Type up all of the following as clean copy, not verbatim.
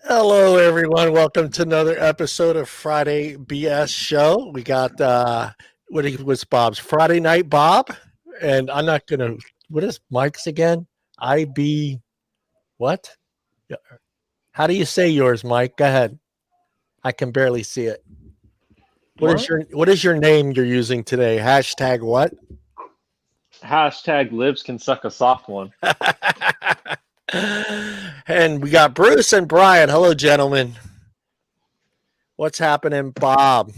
Hello, everyone. Welcome to another episode of Friday BS Show. We got was Bob's Friday Night Bob, and I'm not gonna. What is Mike's again? IB what? How do you say yours, Mike? Go ahead. I can barely see it. What is your name you're using today? Hashtag what? Hashtag libs can suck a soft one. And we got Bruce and Brian. Hello, gentlemen. What's happening, Bob?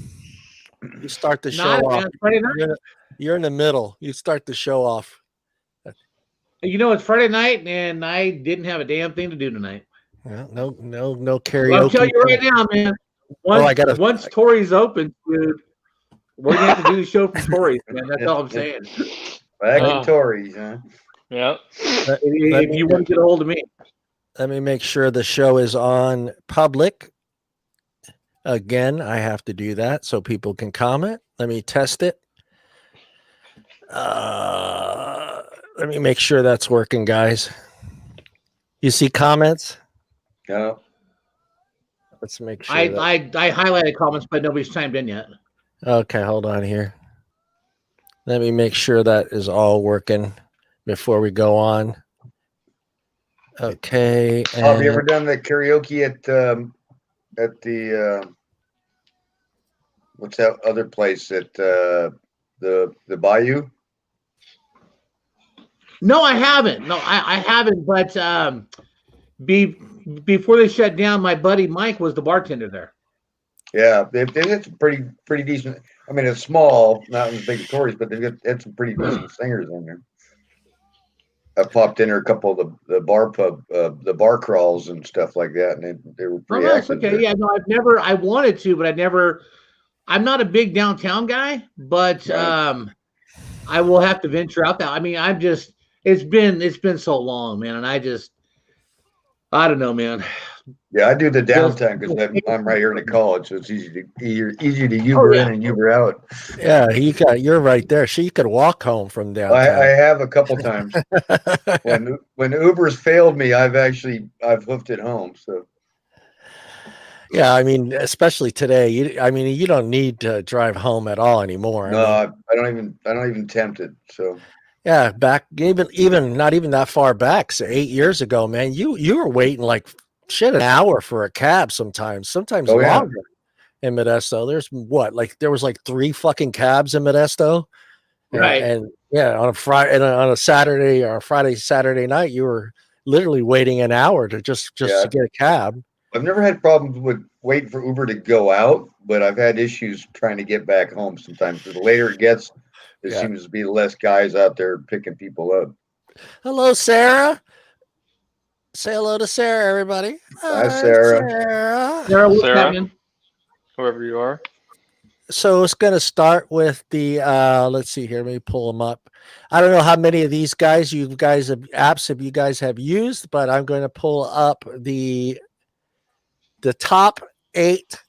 You start the show off. You're in the middle. You start the show off. You know, it's Friday night, and I didn't have a damn thing to do tonight. No karaoke. Well, I'll tell you right now, man. Once Tori's open, dude, we're gonna have to do the show from Tori's, man. That's all I'm saying. Back in Tori's, huh? Yeah. If you want to get a hold of me. Let me make sure the show is on public. Again, I have to do that so people can comment. Let me test it. Let me make sure that's working, guys. You see comments? No. Let's make sure. I highlighted comments, but nobody's chimed in yet. Okay, hold on here. Let me make sure that is all working before we go on. Okay. Have you ever done the karaoke at the what's that other place at the Bayou? No, I haven't. No, I haven't. But before they shut down, my buddy Mike was the bartender there. Yeah, it's pretty decent. I mean, it's small, not as big as Tori's, but they've got some pretty decent singers in there. I popped in there a couple of the bar crawls and stuff like that, and they were pretty active. Okay, there. yeah, no, I wanted to, but I'm not a big downtown guy, but right. I will have to venture out there. I mean, it's been so long, man, and I don't know, man. Yeah, I do the downtown because I'm right here in the college, so it's easy to Uber in and Uber out. Yeah, you're right there. So you could walk home from downtown. I have a couple times. when Uber's failed me, I've hoofed it home. So yeah, I mean, especially today. You don't need to drive home at all anymore. No, I don't even tempt it. So yeah, back even not even that far back, so 8 years ago, man, you were waiting like an hour for a cab sometimes longer. Yeah. In Modesto, there was like 3 fucking cabs in Modesto, right? And yeah, on a Friday and on a Saturday or a Saturday night, you were literally waiting an hour to just to get a cab. I've never had problems with waiting for Uber to go out, but I've had issues trying to get back home sometimes. The later it gets, there seems to be less guys out there picking people up. Hello, Sarah. Say hello to Sarah, everybody. Hi, Sarah. Sarah, whoever you are. So it's going to start with the, let's see here. Let me pull them up. I don't know how many of these guys you guys have used, but I'm going to pull up the top 8.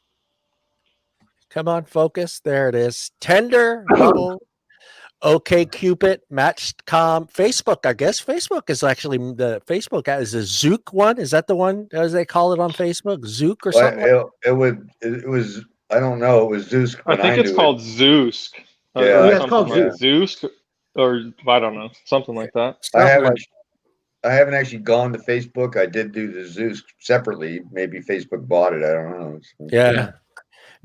Come on, focus. There it is. Tinder, Bumble, OkCupid, Match.com, Facebook. I guess Facebook is actually the Facebook is a Zook one. Is that the one as they call it on Facebook? Zook or something? It was. I don't know. It was Zeus. I think it's called Zeus. Yeah, it's called Zeus, or I don't know, something like that. I haven't actually gone to Facebook. I did do the Zeus separately. Maybe Facebook bought it. I don't know. Yeah.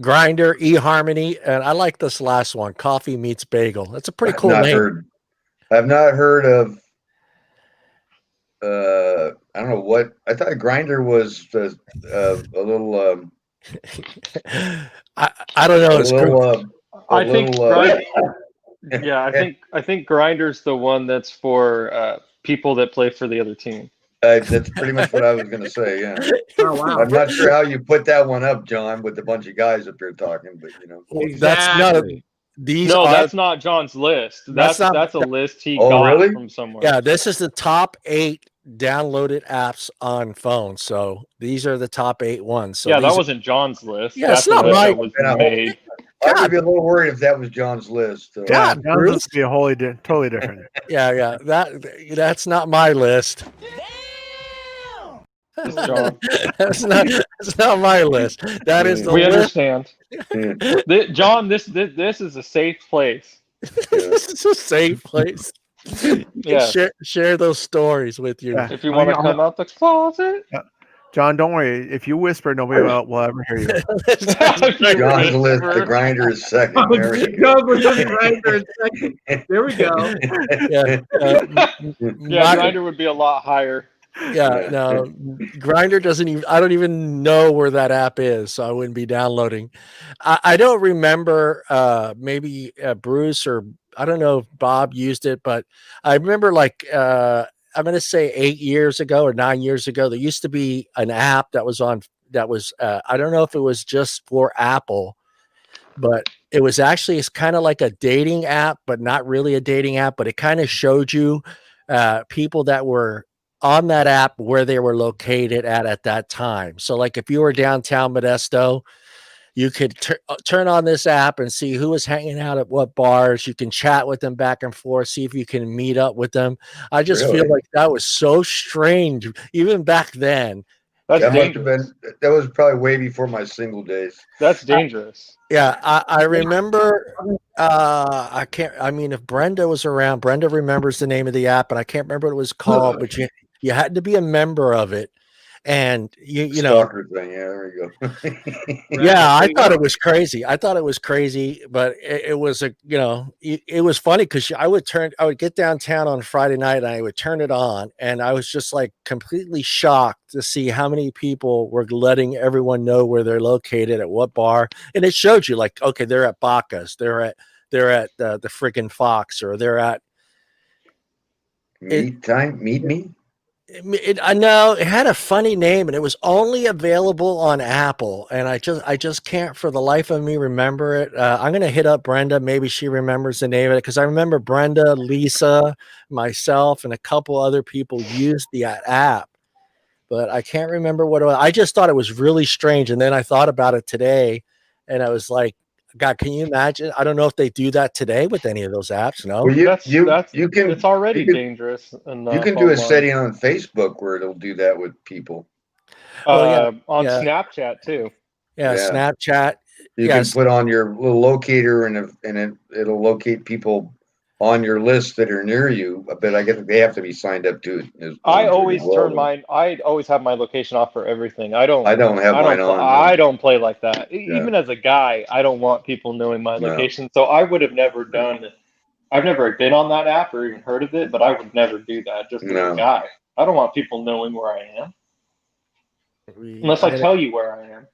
Grinder, eHarmony, and I like this last one, Coffee Meets Bagel. That's a pretty cool name. I've not heard of. I don't know what I thought. Grinder was a little. I don't know. I think Grinder's the one that's for people that play for the other team. That's pretty much what I was going to say. Yeah. Oh, wow. I'm not sure how you put that one up, John, with a bunch of guys up there talking, but Exactly. That's not John's list. That's a list he got from somewhere. Yeah, this is the top 8 downloaded apps on phone. So these are the top 8 ones. So yeah, that wasn't John's list. Yeah, it's not right. Made. I would be a little worried if that was John's list. So. God, John's list would be totally different. Yeah. That's not my list. John. That's not my list. That is the We list. understand. John, this is a safe place. This is a safe place. Yeah. Share those stories with you. If you want to come out the closet. John, don't worry. If you whisper, nobody will ever hear you. John's list, the grinder is second. There we go. John was the grinder is second. There we go. Yeah, grinder would be a lot higher. Yeah, no, Grinder doesn't even. I don't even know where that app is, so I wouldn't be downloading. I don't remember. Maybe Bruce or I don't know if Bob used it, but I remember like I'm going to say 8 years ago or 9 years ago, there used to be an app that was on. That was I don't know if it was just for Apple, but it was actually it's kind of like a dating app, but not really a dating app. But it kind of showed you people that were on that app where they were located at that time. So like if you were downtown Modesto, you could turn on this app and see who was hanging out at what bars. You can chat with them back and forth, see if you can meet up with them. I just feel like that was so strange, even back then. That must have been. That was probably way before my single days. That's dangerous. I remember. I can't. I mean, if Brenda was around, Brenda remembers the name of the app, and I can't remember what it was called. But you had to be a member of it, and you know. Stalker thing. Yeah, there we go. Yeah, I thought it was crazy. But it was it was funny because I would get downtown on Friday night and I would turn it on, and I was just like completely shocked to see how many people were letting everyone know where they're located at what bar, and it showed you like, okay, they're at Bacchus, they're at the friggin' Fox, or they're at Meet me. I know it had a funny name, and it was only available on Apple, and I just can't for the life of me remember it. I'm gonna hit up Brenda. Maybe she remembers the name of it, because I remember Brenda, Lisa, myself, and a couple other people used the app, but I can't remember what it was. I just thought it was really strange, and then I thought about it today, and I was like, God, can you imagine? I don't know if they do that today with any of those apps. No, well, you can. It's already dangerous. You can do a setting on Facebook where it'll do that with people. On Snapchat too. Yeah, Snapchat. You can put on your little locator, and it'll locate people on your list that are near you. But I guess they have to be signed up to it. I always turn mine. I always have my location off for everything. I don't have mine on. I don't play like that. Yeah. Even as a guy, I don't want people knowing my location. So I would have never done. I've never been on that app or even heard of it, but I would never do that just as a guy. I don't want people knowing where I am. Unless I tell you where I am.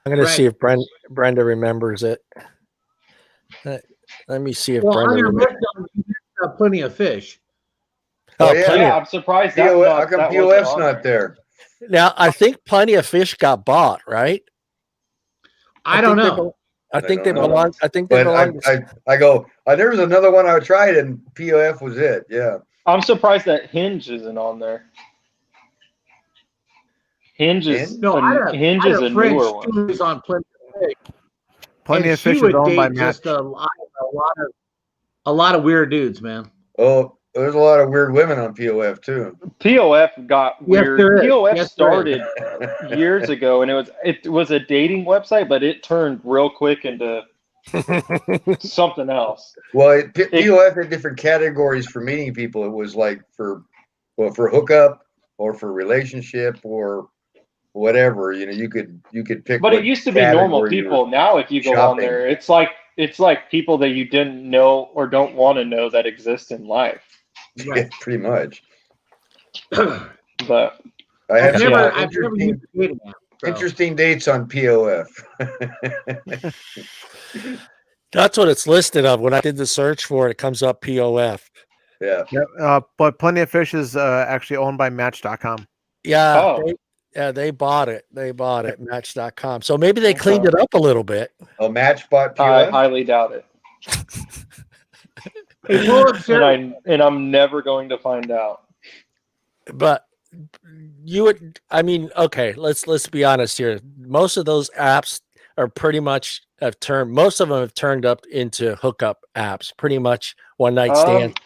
I'm going to see if Brenda remembers it. Let me see if Brenda remembers. Plenty of fish. Oh yeah, I'm surprised. How come POF's not there? Now I think Plenty of Fish got bought, right? I don't know. I think they belong. I think they belong. I go. There was another one I tried, and POF was it. Yeah. I'm surprised that Hinge isn't on there. Hinge is a newer one. Who's on Plenty of Fish. Plenty of Fish is owned by just a lot of weird dudes, man. Oh, there's a lot of weird women on POF too. POF got weird. POF started years ago, and it was a dating website, but it turned real quick into something else. Well, POF had different categories for meeting people. It was like for hookup or for relationship or whatever. You could pick. But it used to be normal people. Now, if you go on there, it's like people that you didn't know or don't want to know that exist in life. Yeah, pretty much. But I've never used dating app, interesting dates on POF. That's what it's listed of. When I did the search for it, it comes up POF. Yeah. But Plenty of Fish is actually owned by Match.com. Yeah. They bought it. Match.com. So maybe they cleaned it up a little bit. Oh, Match bought POF? I highly doubt it. And I'm never going to find out. But you would, I mean, okay, let's be honest here. Most of those apps are pretty much most of them have turned up into hookup apps, pretty much one night stand.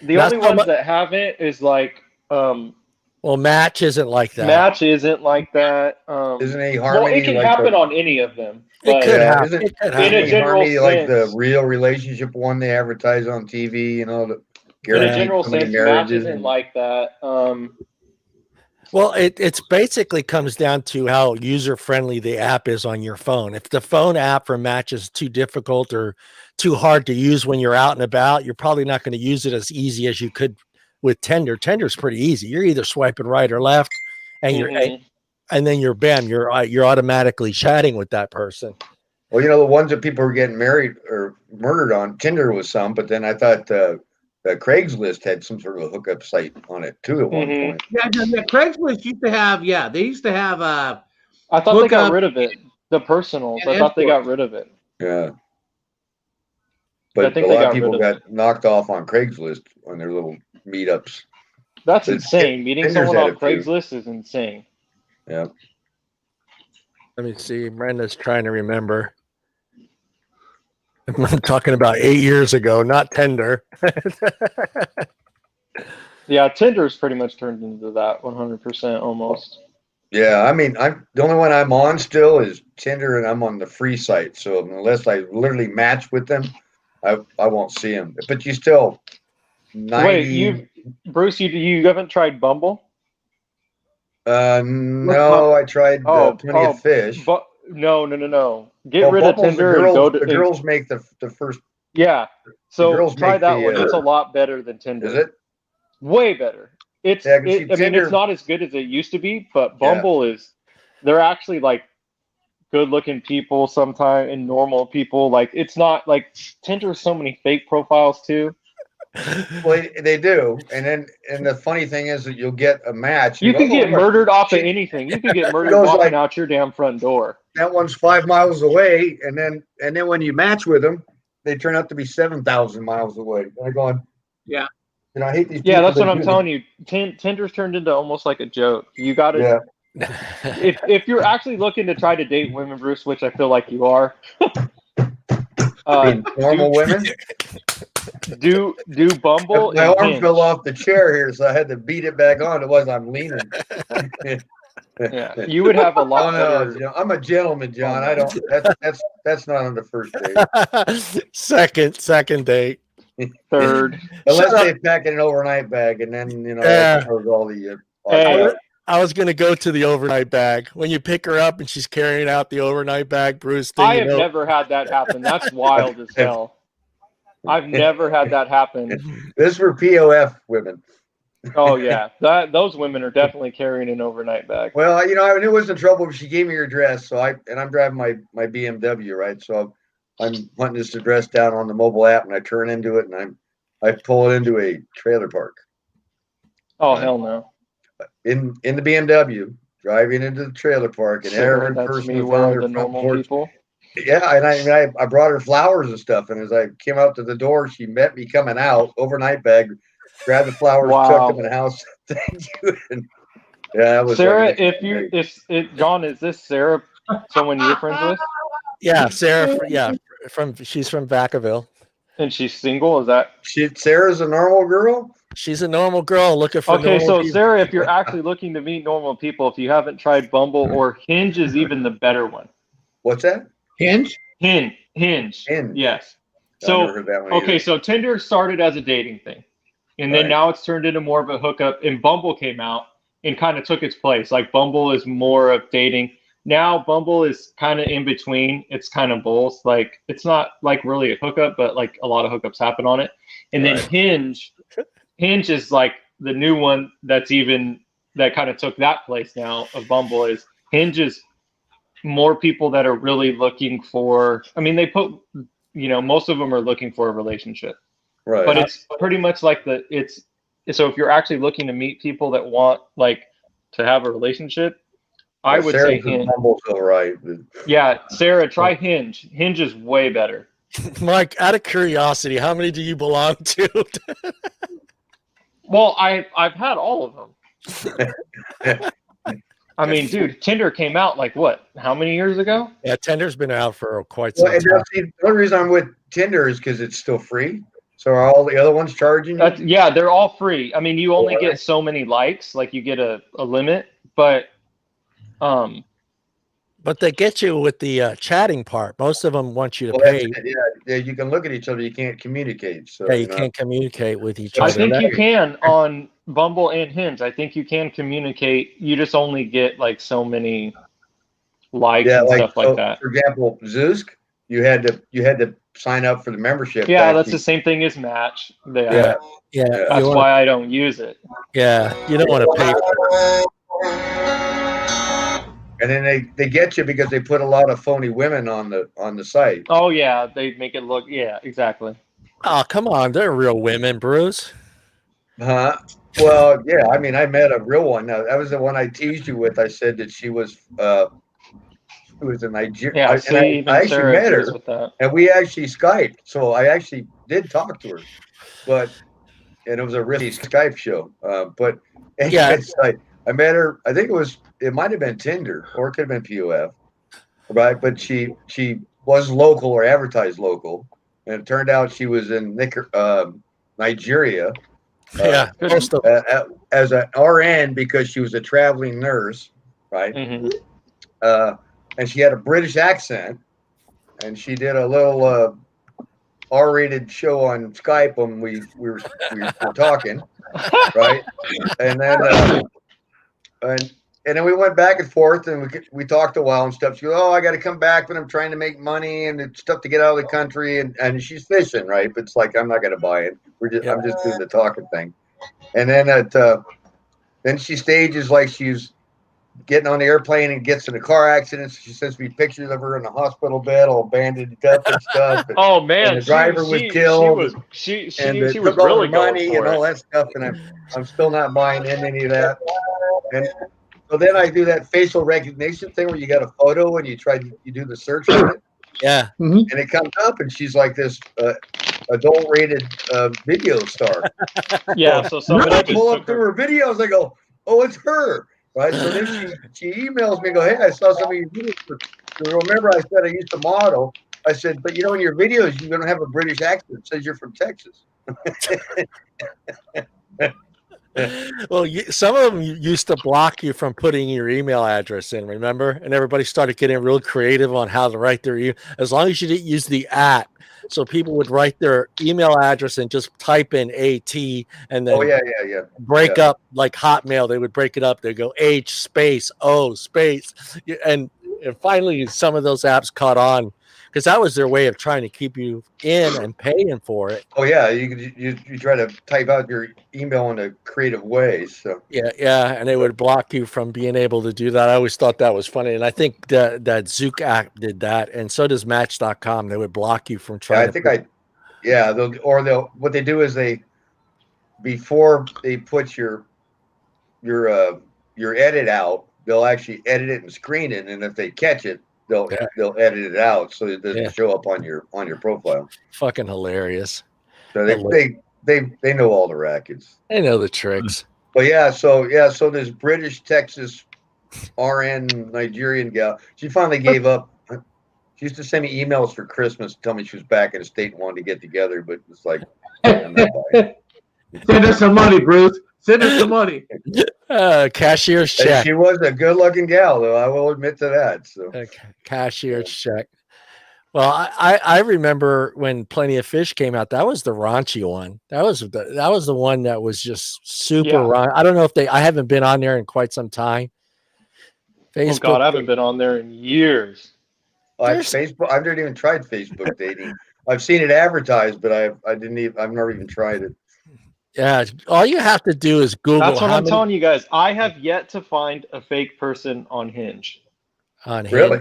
The only ones that haven't is like Well, Match isn't like that. Match isn't like that. Isn't a Well, harmony it can like happen the, on any of them. It But could yeah, happen. isn't It could in a happen. any general harmony like the sense, real relationship one they advertise on TV? You know, that in a guaranteed general so many sense, Match marriages. isn't And, like that. Well, it's basically comes down to how user friendly the app is on your phone. If the phone app for Match is too difficult or too hard to use when you're out and about, you're probably not going to use it as easy as you could with Tinder. Tinder's pretty easy. You're either swiping right or left, and and then you're bam, you're automatically chatting with that person. well, you know, the ones that people were getting married or murdered on, Tinder was some, but then I thought Craigslist had some sort of a hookup site on it too at one point. Yeah, Craigslist used to have. Yeah, they used to have. I thought they got rid of it. The personals. I thought they got rid of it. Yeah. But I think a they lot got of people rid of got knocked off on Craigslist on their little meetups. That's insane. Meeting Tinder's someone had off it too. Craigslist is insane. Yeah. Let me see. Brenda's trying to remember. I'm talking about 8 years ago, not Tinder. Yeah, Tinder's pretty much turned into that 100% almost. Yeah, I mean, the only one I'm on still is Tinder, and I'm on the free site. So unless I literally match with them, I won't see them. But you still 90. Wait, Bruce, you haven't tried Bumble? No, I tried Plenty of Fish. But no. Get rid of Bumble's Tinder and go to the girls make the first. Yeah. So girls try make that the, one. It's a lot better than Tinder. Is it? Way better. It's Yeah, I mean, Tinder- it's not as good as it used to be, but Bumble is. They're actually like good-looking people sometimes and normal people. Like it's not like Tinder's so many fake profiles too. Well, they do, and the funny thing is that you'll get a match. You go, can get look, murdered off of anything. You can get murdered goes walking like- out your damn front door. That one's 5 miles away, and then when you match with them, they turn out to be 7,000 miles away. And I'm going, Yeah. And I hate these. Yeah, people that's that what I'm do telling you. Tinder's turned into almost like a joke. You got to. Yeah. If you're actually looking to try to date women, Bruce, which I feel like you are, normal women. Do Bumble. My and arm Hinge. fell off the chair here, so I had to beat it back on. Otherwise, I'm leaning. Yeah, you would have a lot better. No, I'm a gentleman, John. I don't. That's not on the first date. second date. Third. Unless they pack in an overnight bag, and then that covers all the. I was going to go to the overnight bag. When you pick her up and she's carrying out the overnight bag, Bruce. I have never had that happen. That's wild as hell. I've never had that happen. This is for POF women. Oh yeah, those women are definitely carrying an overnight bag. Well, I knew it was in trouble, but she gave me her address. So I'm driving my BMW, right? So I'm hunting this address down on the mobile app, and I turn into it, and I pull it into a trailer park. Oh hell no! In the BMW, driving into the trailer park, and every person was on their front porch. People. Yeah, and I brought her flowers and stuff, and as I came out to the door, she met me coming out, overnight bag, grabbed the flowers, chucked them in the house. Thank you. And, yeah, that was Sarah. John, is this Sarah? Someone you're friends with? Yeah, Sarah. Yeah, she's from Vacaville. And she's single. Is that? Sarah's a normal girl. She's a normal girl looking for. Okay, so people. Sarah, if you're actually looking to meet normal people, if you haven't tried Bumble or Hinge, is even the better one. What's that? Hinge. Yes. So so Tinder started as a dating thing, and then now it's turned into more of a hookup. And Bumble came out and kind of took its place. Like Bumble is more of dating. Now Bumble is kind of in between. It's kind of both. Like it's not like really a hookup, but like a lot of hookups happen on it. And then Hinge is like the new one that kind of took that place now of Bumble. Is Hinge is more people that are really looking for. I mean, they put most of them are looking for a relationship, right? But it's pretty much like so if you're actually looking to meet people that want like to have a relationship. I would say Hinge. Right. Yeah, Sarah, try Hinge. Hinge is way better. Mike, out of curiosity, how many do you belong to? Well, I've had all of them. I mean, dude, Tinder came out like what? How many years ago? Yeah, Tinder's been out for quite some time. The only reason I'm with Tinder is because it's still free. So are all the other ones charging you? Yeah, they're all free. I mean, you only get so many likes, like you get a limit, but they get you with the chatting part. Most of them want you to pay. Yeah, you can look at each other. You can't communicate. So yeah, you can't communicate with each other. I think you can on Bumble and Hinge. I think you can communicate. You just only get like so many likes and stuff like that. For example, Zoosk, you had to sign up for the membership. Yeah, that's the same thing as Match. Yeah. That's why I don't use it. Yeah, you don't want to pay for it. And then they get you because they put a lot of phony women on the site. Oh yeah, they make it look exactly. Oh, come on, they're real women, Bruce. Huh? Well, yeah. I mean, I met a real one. Now, that was the one I teased you with. I said that she was a Nigerian. Yeah, I actually met her, and we actually Skyped. So I actually did talk to her, and it was a really Skype show. But anyways, I met her. I think it might have been Tinder or it could have been POF, right? But she was local or advertised local, and it turned out she was in Nigeria. As an RN because she was a traveling nurse, right? Mm-hmm. And she had a British accent, and she did a little R-rated show on Skype when we were talking, right? And then and then we went back and forth, and we talked a while and stuff. She goes, "Oh, I got to come back, but I'm trying to make money and stuff to get out of the country." And she's fishing, right? But it's like I'm not going to buy it. I'm just doing the talking thing. And then then she stages like she's getting on the airplane and gets in a car accident. She sends me pictures of her in a hospital bed, all bandaged up and stuff. And, oh man, and the driver was killed. She was took all really the money going for and all that stuff. And I'm still not buying in any of that. And so then I do that facial recognition thing where you got a photo and you do the search on it. Yeah. And it comes up and she's like this adult rated video star. Yeah. So somebody I pull up through her videos. I go, oh, it's her. Right. So then she emails me and go, hey, I saw some of your videos. So remember I said I used to model. I said, but in your videos, you don't have a British accent. It says you're from Texas. Well, some of them used to block you from putting your email address in, remember? And everybody started getting real creative on how to write their email, as long as you didn't use the @. So people would write their email address and just type in AT and then break up like Hotmail. They would break it up. They go H space O space. And finally, some of those apps caught on because that was their way of trying to keep you in and paying for it. Oh yeah, you try to type out your email in a creative way. So yeah, and they would block you from being able to do that. I always thought that was funny, and I think that Zook app did that, and so does Match.com. They would block you from trying. What they do is before they put your edit out, they'll actually edit it and screen it, and if they catch it, they'll edit it out so it doesn't show up on your profile. Fucking hilarious. So they know all the rackets. They know the tricks. But so this British Texas RN Nigerian gal, she finally gave up. She used to send me emails for Christmas, tell me she was back in the state and wanted to get together, but it's like I'm not buying. Send us some money, Bruce. Send us some money. Cashier's check. And she was a good-looking gal, though. I will admit to that. So cashier's check. Well, I remember when Plenty of Fish came out. That was the raunchy one. That was the one that was just super raunchy. I don't know if I haven't been on there in quite some time. Facebook. Oh God, I haven't been on there in years. Facebook. I've never even tried Facebook dating. I've seen it advertised, but I've never even tried it. Yeah, all you have to do is Google. That's what I'm telling you guys. I have yet to find a fake person on Hinge. Really?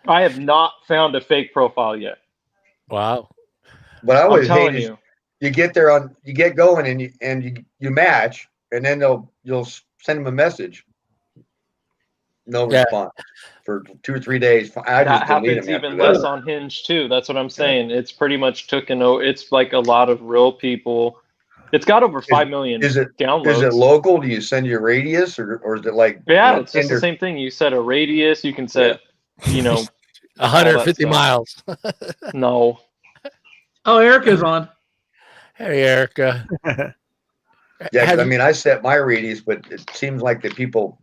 I have not found a fake profile yet. Wow. But I always hate you get there you get going and you match, and then you'll send them a message. No response for 2 or 3 days. That happens even less on Hinge too. That's what I'm saying. It's pretty much it's like a lot of real people. It's got over 5 million downloads. Is it local? Do you send your radius or is it like? Yeah, it's just the same thing. You set a radius. You can set, 150 miles. No. Oh, Erica's on. Hey, Erica. Yeah, 'cause I mean, I set my radius, but it seems like the people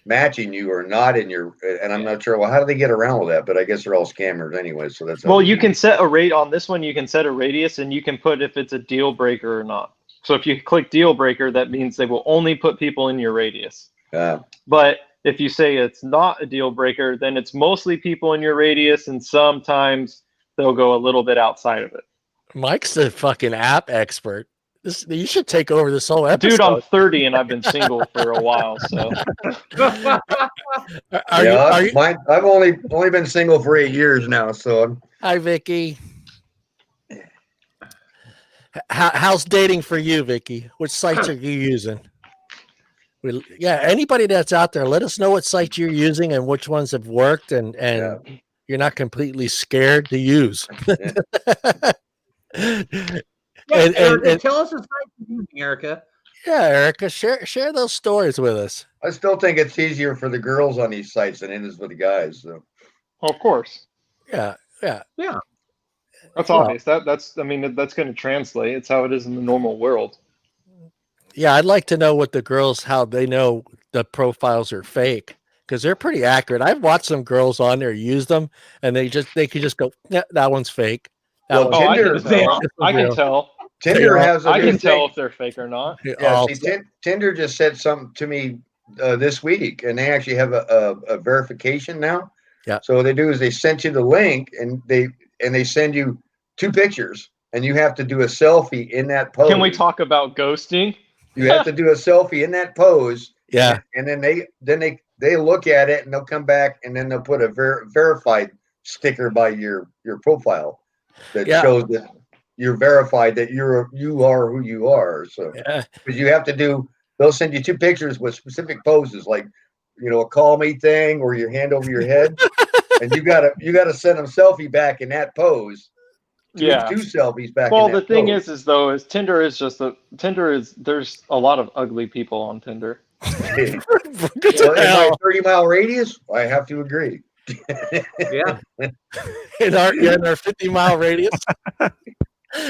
matching you are not in your, and I'm not sure. Well, how do they get around with that? But I guess they're all scammers anyway. So that's Well, you can set a rate on this one. You can set a radius, and you can put if it's a deal breaker or not. So if you click deal breaker, that means they will only put people in your radius. But if you say it's not a deal breaker, then it's mostly people in your radius, and sometimes they'll go a little bit outside of it. Mike's the fucking app expert. You should take over this whole episode. Dude, I'm 30 and I've been single for a while, so. I've only been single for 8 years now, so. Hi, Vicky. How's dating for you, Vicky? Which sites are you using? Anybody that's out there, let us know what sites you're using and which ones have worked, and you're not completely scared to use. And tell us the site you're using, Erica. Yeah, Erica, share those stories with us. I still think it's easier for the girls on these sites than it is for the guys. So. Of course. Yeah. That's obvious. That's going to translate. It's how it is in the normal world. Yeah, I'd like to know what the girls, how they know the profiles are fake, because they're pretty accurate. I've watched some girls on there use them, and they could just go, yeah, that one's fake. Tinder, I can tell. Tinder has. I can tell if they're fake or not. Yeah, Tinder just said something to me this week, and they actually have a verification now. Yeah. So what they do is they send you the link, and they send you 2 pictures, and you have to do a selfie in that pose. Can we talk about ghosting? You have to do a selfie in that pose. Yeah. And then they look at it, and they'll come back, and then they'll put a verified sticker by your profile that shows that you're verified that you are who you are. So because you have to they'll send you 2 pictures with specific poses, like a call me thing or your hand over your head, and you gotta send them selfie back in that pose. Two selfies back. Well, the thing is Tinder is there's a lot of ugly people on Tinder. In my 30-mile radius, I have to agree. Yeah. in our 50-mile radius.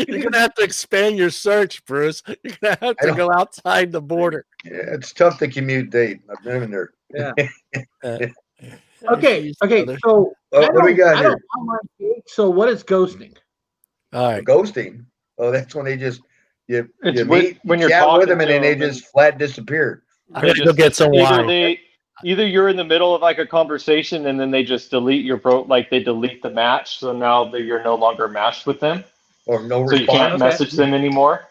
You're gonna have to expand your search, Bruce. You're gonna have to go outside the border. Yeah, it's tough to commute date. I've been in there. Yeah. Okay. So what do we got here? So what is ghosting? All right. Ghosting. Oh, that's when they just you meet, when you're chat with them, and then they just flat disappear. They'll get some wine. Either you're in the middle of like a conversation and then they just delete your they delete the match, so now you're no longer matched with them. Or no response. So you can't message them anymore.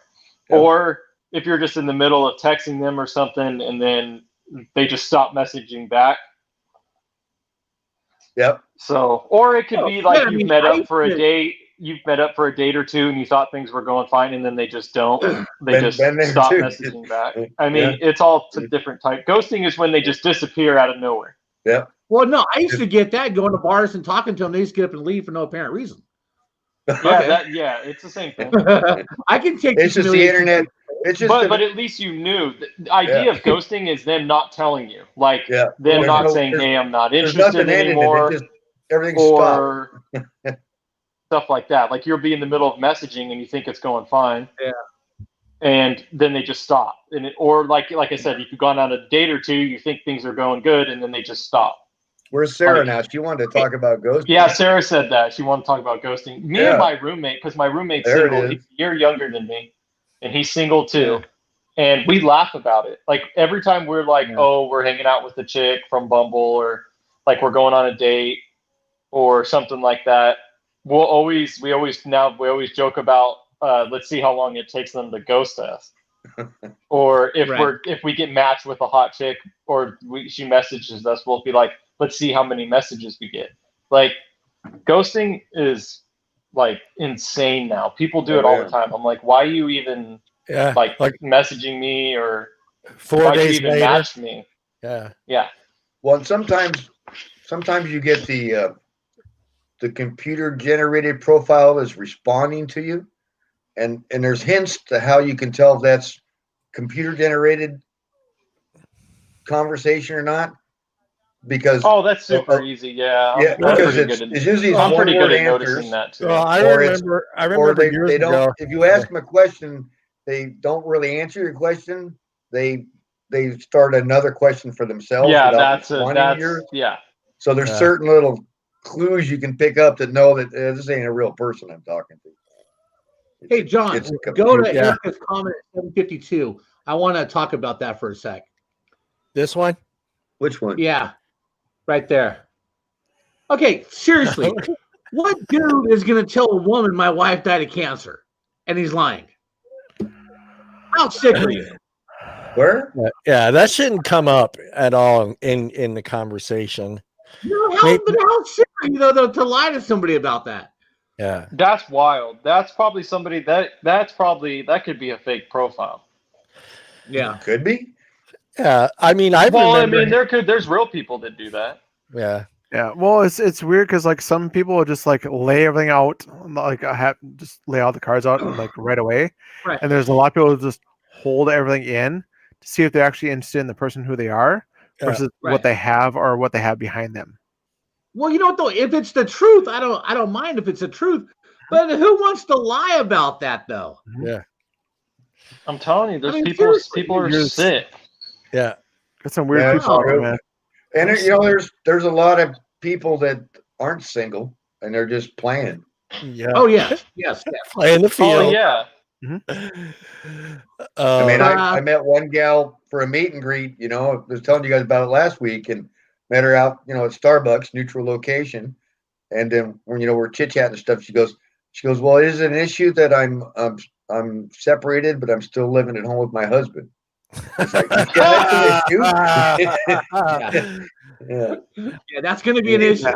Yeah. Or if you're just in the middle of texting them or something and then they just stop messaging back. Yep. So, or it could be like you've met up for a date or two and you thought things were going fine and then they just don't. They just stop messaging back. I mean, it's all different type. Ghosting is when they just disappear out of nowhere. Yeah. Well, no, I used to get that going to bars and talking to them. They just get up and leave for no apparent reason. Yeah, it's the same thing. I can take. It's just the internet. It's just but at least you knew. The idea of ghosting is them not telling you, them not saying, "Hey, I'm not interested anymore," everything's or stuff like that. Like you'll be in the middle of messaging and you think it's going fine, and then they just stop. Or like I said, if you've gone on a date or two, you think things are going good, and then they just stop. Where's Sarah now? She wanted to talk about ghosting. Yeah, Sarah said that. She wanted to talk about ghosting. Me and my roommate, because my roommate's single, he's a year younger than me, and he's single too. And we laugh about it. Like every time we're like, we're hanging out with the chick from Bumble, or like we're going on a date or something like that. We always joke about let's see how long it takes them to ghost us. Or if we get matched with a hot chick or she messages us, we'll be like, let's see how many messages we get. Like ghosting is like insane now. People do it all the time. I'm like, why are you even like messaging me, or 4 days even later match me? Yeah. Well, sometimes you get the computer generated profile that's responding to you, and there's hints to how you can tell if that's computer generated conversation or not. because that's super easy. Yeah, because it's usually I'm pretty good at answers, noticing that too. Well, I remember years they don't. ago. If you ask them a question, they don't really answer your question. They start another question for themselves. Yeah, that's yours. Yeah. So there's certain little clues you can pick up that know that this ain't a real person I'm talking to. Hey, John, go to Erica's comment at 752. I want to talk about that for a sec. This one? Which one? Yeah, right there. Okay, seriously, what dude is going to tell a woman my wife died of cancer and he's lying? How sick are you? Where? Yeah, that shouldn't come up at all in the conversation. No, how sick are you though to lie to somebody about that? Yeah, that's wild. That's probably somebody that could be a fake profile. Yeah, could be. Yeah, I mean, there's real people that do that. Yeah. Yeah, well, it's weird because like some people will just like lay everything out, like just lay all the cards out like right away, right. And there's a lot of people who just hold everything in to see if they're actually interested in the person who they are versus what they have or what they have behind them. Well, you know what though, if it's the truth, I don't mind if it's the truth, but who wants to lie about that though? Yeah, I'm telling you, there's people are sick. Yeah, there's some weird people out there, man. And there's a lot of people that aren't single and they're just playing. Yeah. Oh yes. Playing the field. Oh yeah. I mean, I met one gal for a meet and greet. I was telling you guys about it last week, and met her out, at Starbucks, neutral location. And then when we're chit chatting and stuff, she goes, well, is it an issue that I'm separated, but I'm still living at home with my husband? It's like, that's an issue. Yeah, that's going to be an issue.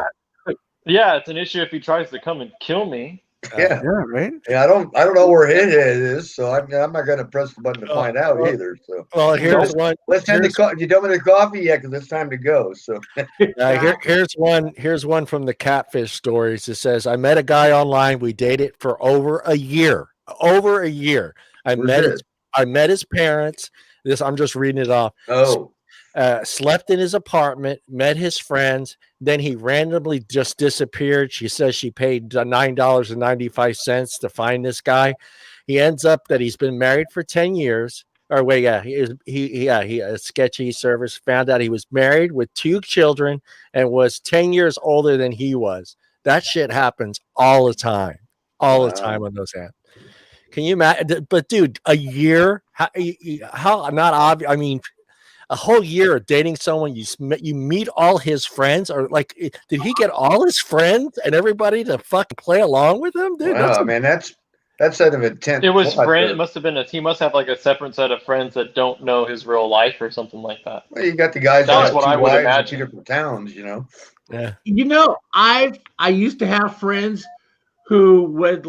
Yeah, it's an issue if he tries to come and kill me. Yeah, right. Yeah, I don't know where his head is, so I'm not going to press the button to find out either. So, well, here's one. Let's end the coffee. You done with the coffee yet? Because it's time to go. So, here's one from the Catfish Stories. It says, I met a guy online. We dated for over a year. I met his parents. I'm just reading it off. Slept in his apartment, met his friends. Then he randomly just disappeared. She says she paid $9.95 to find this guy. He ends up that he's been married for 10 years. Or wait, he a sketchy service found out he was married with 2 children and was 10 years older than he was. That shit happens all the time. All the time on those apps. Can you imagine? But dude, a year? How not obvious? I mean, a whole year of dating someone, you meet all his friends, or like, did he get all his friends and everybody to fucking play along with him, dude? Wow, man, that's out of intent. It was it must have been he must have like a separate set of friends that don't know his real life or something like that. Well, you got the guys that's what I would in imagine. 2 different towns, Yeah. I used to have friends who would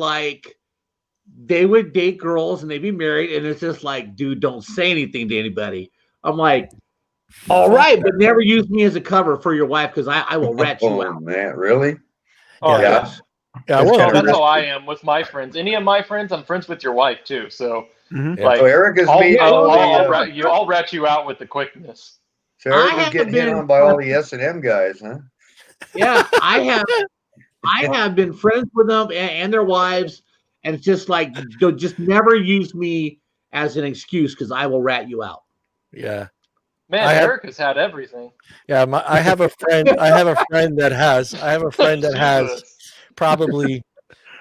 they would date girls and they'd be married, and it's just like, dude, don't say anything to anybody. I'm like, all right, but never use me as a cover for your wife because I will rat you out. Man, really? Oh yeah. That's how I am with my friends. Any of my friends, I'm friends with your wife too. So, so Erica's I'll rat you out with the quickness. So Erica's getting hit on by all the S&M guys, huh? Yeah, I have been friends with them and their wives, and it's just like, just never use me as an excuse because I will rat you out. Yeah. Man, Erica's had everything. Yeah, I have a friend that has probably,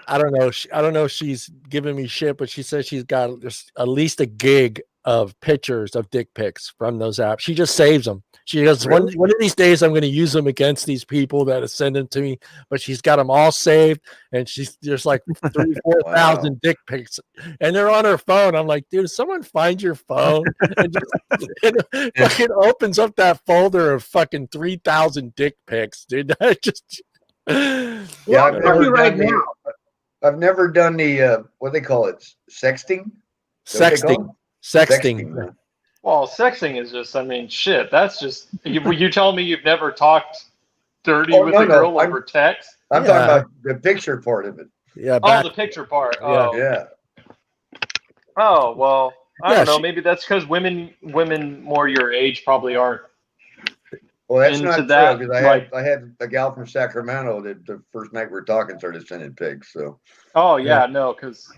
I don't know if she's giving me shit, but she says she's got just at least a gig of pictures of dick pics from those apps. She just saves them. She goes, one of these days I'm going to use them against these people that send them to me, but she's got them all saved, and there's like 3,000-4,000 dick pics, and they're on her phone. I'm like, dude, someone find your phone and just fucking opens up that folder of fucking 3,000 dick pics, dude. That just I've never done the what they call it, sexting. Sexting. Well, sexting is just, I mean, shit. That's just, you tell me you've never talked dirty with a girl over text? I'm talking about the picture part of it. Yeah. The picture part. Oh, yeah. Oh, well, I don't know. Maybe that's because women more your age probably aren't Well, that's into not true that. because I had a gal from Sacramento that the first night we were talking started sending pics. So. Oh yeah, no, because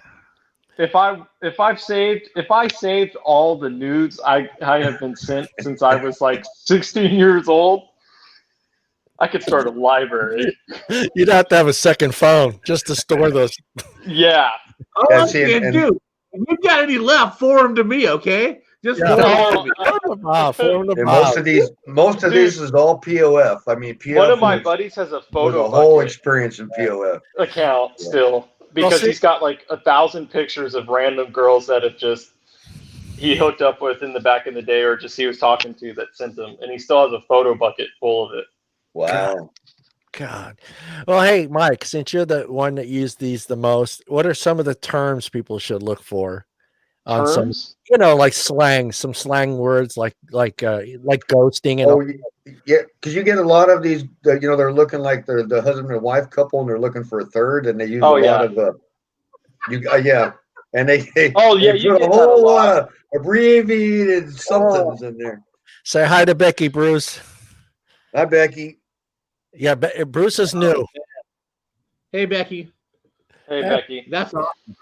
if I saved all the nudes I have been sent since I was like 16 years old, I could start a library. You'd have to have a second phone just to store those. Yeah. Oh, Yeah, see, and- dude, if you've got any left, forward them to me, okay? Just Yeah. forward them to me. And most of these is all POF. I mean, POF. One of my buddies has a was photo a whole bucket experience in POF. account still because see- he's got like 1,000 pictures of random girls that have just he hooked up with in the back in the day or just he was talking to that sent them, and he still has a photo bucket full of it. Wow. God. Well, hey, Mike, since you're the one that used these the most, what are some of the terms people should look for on some, Terms? like some slang words like ghosting and Oh, yeah, because you get a lot of these. They're looking like they're the husband and wife couple, and they're looking for a third, and they use a lot of yeah, and they Oh, yeah, they you put a get that a whole lot. lot of abbreviated somethings in there. say hi to Becky, Bruce. Hi, Becky. Yeah, Bruce is new. Hey, Becky. Hey, Becky. That's awesome.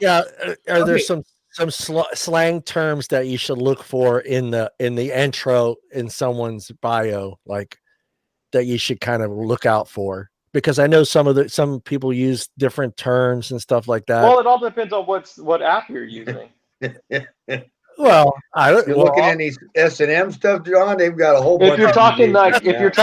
Yeah, are there Okay. some slang terms that you should look for in the intro in someone's bio, like that you should kind of look out for? Because I know some people use different terms and stuff like that. Well, it all depends on what app you're using. Well, You're looking at these S&M stuff, John. They've got a whole bunch. If you're of talking like abbreviations if you're now.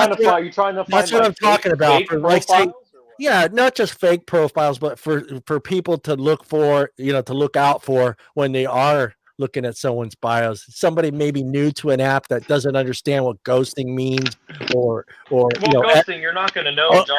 trying to find that's what like, I'm talking about. fake For like, say, profiles or what? yeah, not just fake profiles, but for people to look for, to look out for when they are looking at someone's bios. Somebody maybe new to an app that doesn't understand what ghosting means, or ghosting, you're not going to know, John.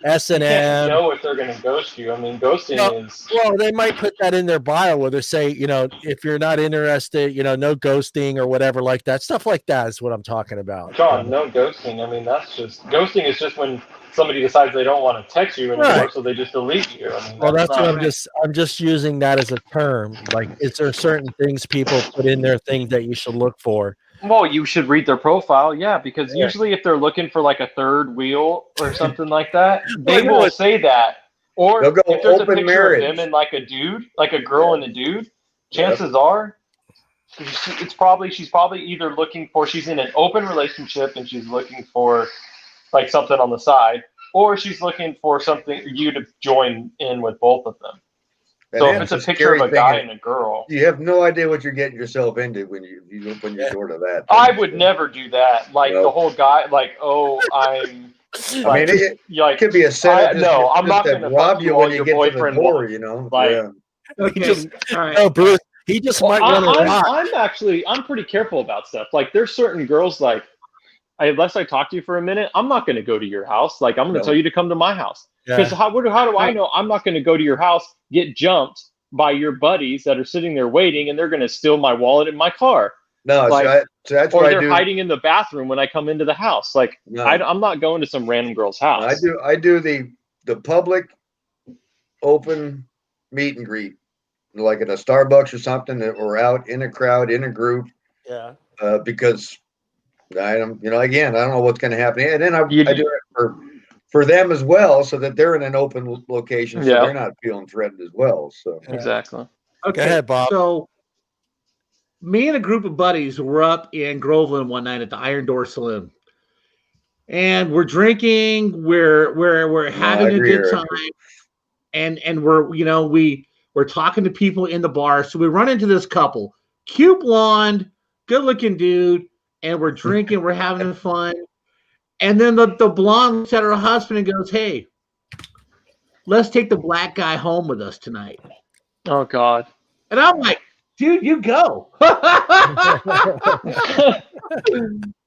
S&M, You can't know if they're going to ghost you. I mean, ghosting is. Well, they might put that in their bio where they say, if you're not interested, no ghosting or whatever like that. Stuff like that is what I'm talking about. John, no ghosting. I mean, ghosting is just when somebody decides they don't want to text you anymore, Right. So they just delete you. I mean, Well, that's what I'm just using that as a term. Like, is there certain things people put in their thing that you should look for? Well, you should read their profile, yeah, because usually if they're looking for like a third wheel or something like that, they will say that. Or They'll go if there's a open picture marriage. of them and like a dude, like a girl and a dude, chances are she's probably either looking for, she's in an open relationship and she's looking for like something on the side, or she's looking for something you to join in with both of them. And so if it's a picture of a guy and a girl, you have no idea what you're getting yourself into when you open your door to that. I would never do that. Like the whole guy, like, oh, I'm. Like, it could be a setup. No, I'm not going to rob you when you get to the door. Like, No, Bruce. He just might want to rock. I'm pretty careful about stuff. Like, there's certain girls like, unless I talk to you for a minute, I'm not going to go to your house. Like, I'm going to tell you to come to my house. Because how do I know I'm not going to go to your house, get jumped by your buddies that are sitting there waiting, and they're going to steal my wallet in my car? No, like, so that's or what they're hiding in the bathroom when I come into the house. Like, I'm not going to some random girl's house. I do the public open meet and greet, like at a Starbucks or something, or out in a crowd, in a group. Yeah. Because I don't know what's going to happen, and then I do it for them as well, so that they're in an open location, so they're not feeling threatened as well. So exactly. Okay, go ahead, Bob. So, me and a group of buddies were up in Groveland one night at the Iron Door Saloon, and we're drinking. We're having a good time, and we're talking to people in the bar. So we run into this couple, cute blonde, good-looking dude, and we're drinking. We're having fun, and then the blonde looks at her husband and goes, "Hey, let's take the black guy home with us tonight." Oh God! And I'm like, dude, you go.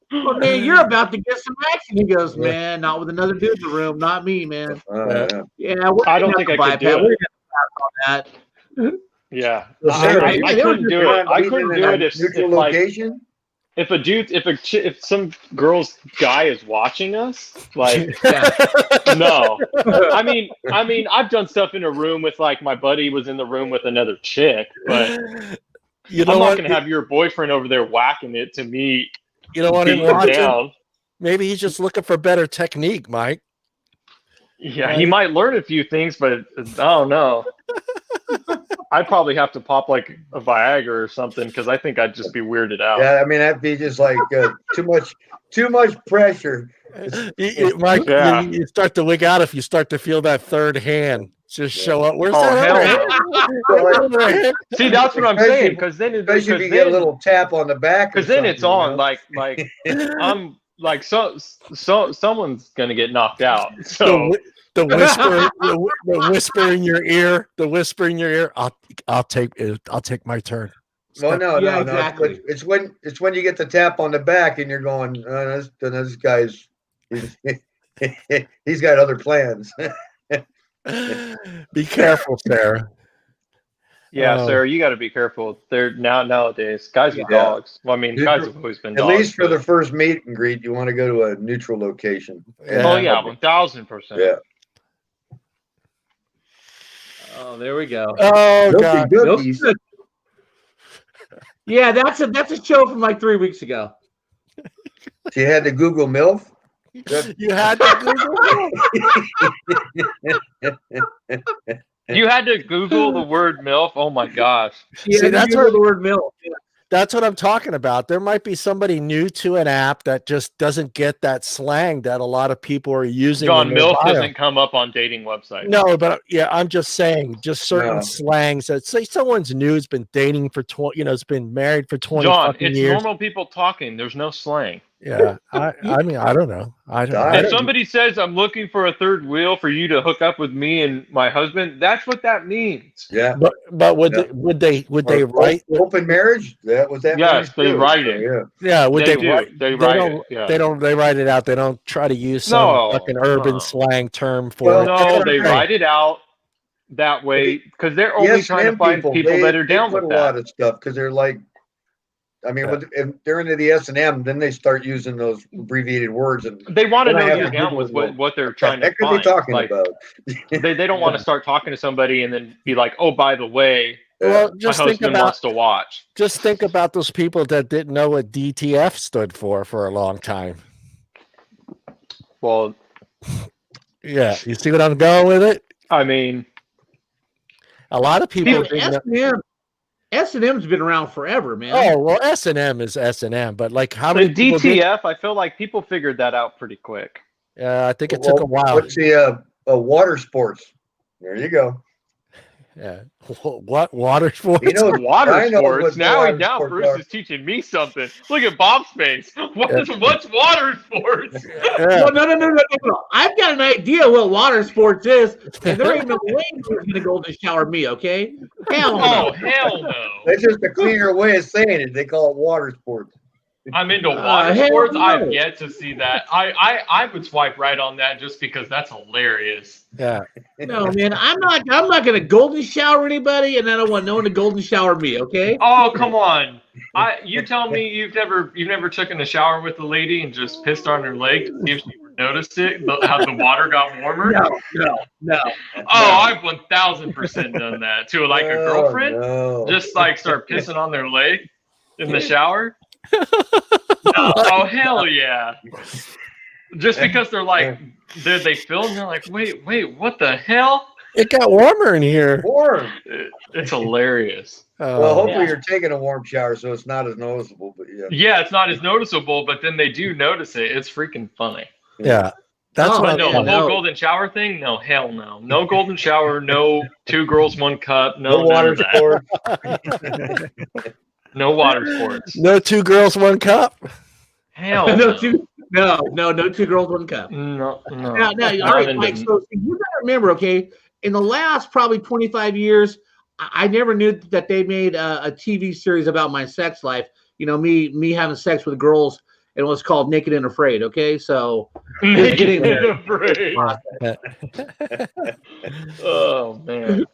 Well, man, you're about to get some action. He goes, man, not with another dude in the room, not me, man. Yeah, I don't think I could do it. We're gonna pass on that. Yeah, I couldn't do it. I couldn't do it if some girl's guy is watching us. Like, no. I mean, I've done stuff in a room with, like, my buddy was in the room with another chick, but I'm not gonna have your boyfriend over there whacking it to me You don't want him beating watching. down. Maybe he's just looking for better technique, Mike. Yeah, he might learn a few things, but I don't know. I'd probably have to pop like a Viagra or something because I think I'd just be weirded out. Yeah, I mean that'd be just like too much pressure. Mike, Yeah. you start to wig out if you start to feel that third hand just show up. Where's Oh, that hell other hand? no. See, that's what I'm saying. Because then, Especially if you get a little tap on the back. Because then it's on. Like I'm like someone's gonna get knocked out. So the whisper in your ear. The whisper in your ear. I'll take my turn. Well, no, exactly. No. It's when you get the tap on the back and you're going, this guy's he's got other plans. Be careful, Sarah. Yeah, Sarah, you got to be careful. They're nowadays guys with dogs. Well, I mean, guys have always been dogs. At least for the first meet and greet, you want to go to a neutral location. Oh yeah, 1,000%. Yeah. Oh, there we go. Oh God. Yeah, that's a show from like 3 weeks ago. So you had to Google MILF? You had to Google MILF? You had to Google the word MILF? Oh my gosh. Yeah, see, that's the word MILF. Yeah. That's what I'm talking about. There might be somebody new to an app that just doesn't get that slang that a lot of people are using. John, MILF doesn't come up on dating websites. No, but yeah, I'm just saying, just certain slangs that say someone's new has been dating for 20, has been married for 20 John, fucking it's years. Normal people talking. There's no slang. Yeah, I mean, I don't know. If somebody says I'm looking for a third wheel for you to hook up with me and my husband, that's what that means. Yeah, but would they write open marriage? That was that. Yes, they write it. Yeah, would they write? They write it. Yeah. They don't. They write it out. They don't try to use some fucking urban slang term for it. No, they write it out that way because they're only trying to find people that are down with that. A lot of stuff because they're like. I mean, if they're into the S&M, then they start using those abbreviated words, and they want to know you're down with what they're trying to find. Talking about? they don't want to start talking to somebody and then be like, "Oh, by the way, well, my husband wants to watch." Just think about those people that didn't know what DTF stood for a long time. Well, yeah, you see what I'm going with it? I mean, a lot of people. S&M's been around forever, man. Oh, well, S&M is S&M, but like how many DTF, I feel like people figured that out pretty quick. Yeah, I think it took a while. What's the water sports? There you go. Yeah. What water sports? You know, water sports. Now Bruce is teaching me something. Look at Bob's face. What's water sports? Yeah. No. I've got an idea what water sports is, and there ain't no way you're gonna golden shower me, okay? Hell no. Hell no. That's just a cleaner way of saying it. They call it water sports. I'm into water sports. No. I've yet to see that. I would swipe right on that just because that's hilarious. Yeah. No, man, I'm not gonna golden shower anybody, and I don't want no one to golden shower me. Okay. Oh, come on. You tell me you've never taken a shower with a lady and just pissed on her leg to see if she noticed it, how the water got warmer? No. Oh, I've 1,000% done that to like a girlfriend. No. Just like start pissing on their leg in the shower. Oh hell yeah! Just because they're like they feel and they're like, wait, what the hell? It got warmer in here. Warm. It's hilarious. Well, hopefully you're taking a warm shower, so it's not as noticeable. But yeah, it's not as noticeable, but then they do notice it. It's freaking funny. Yeah, that's what. No, the whole golden shower thing. No, hell no. No golden shower. No 2 girls 1 cup. No water sports. No water sports. No 2 girls 1 cup. Hell no. No 2 girls 1 cup. No. Now, all right, Mike. So you gotta remember, okay, in the last probably 25 years, I never knew that they made a TV series about my sex life. You know, me having sex with girls, and it was called Naked and Afraid. Okay, so Naked and Afraid. Oh man.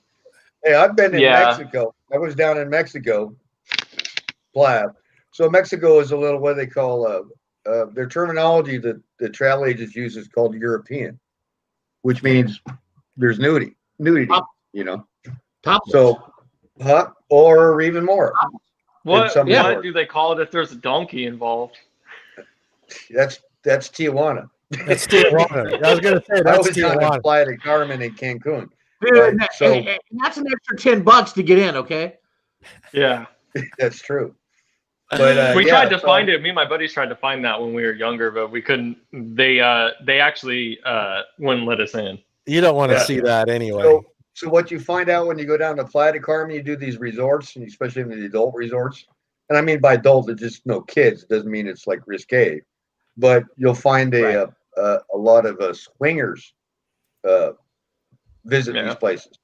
Hey, I've been in Mexico. I was down in Mexico. So Mexico is a little what they call their terminology that the travel agents use is called European, which means there's nudity, you know. So, or even more. What do they call it if there's a donkey involved? That's Tijuana. That's Tijuana. I was going to say I that's was on a Tijuana. flight to Carmen in Cancun. Dude, Right? So and that's an extra $10 to get in. Okay. Yeah. that's true. But We yeah, tried to find it. Me and my buddies tried to find that when we were younger, but we couldn't. They actually wouldn't let us in. You don't want to see that anyway. So what you find out when you go down to Playa del Carmen, you do these resorts, and especially in the adult resorts. And I mean by adult, it's just no kids. It doesn't mean it's like risque, but you'll find a lot of swingers visit these places.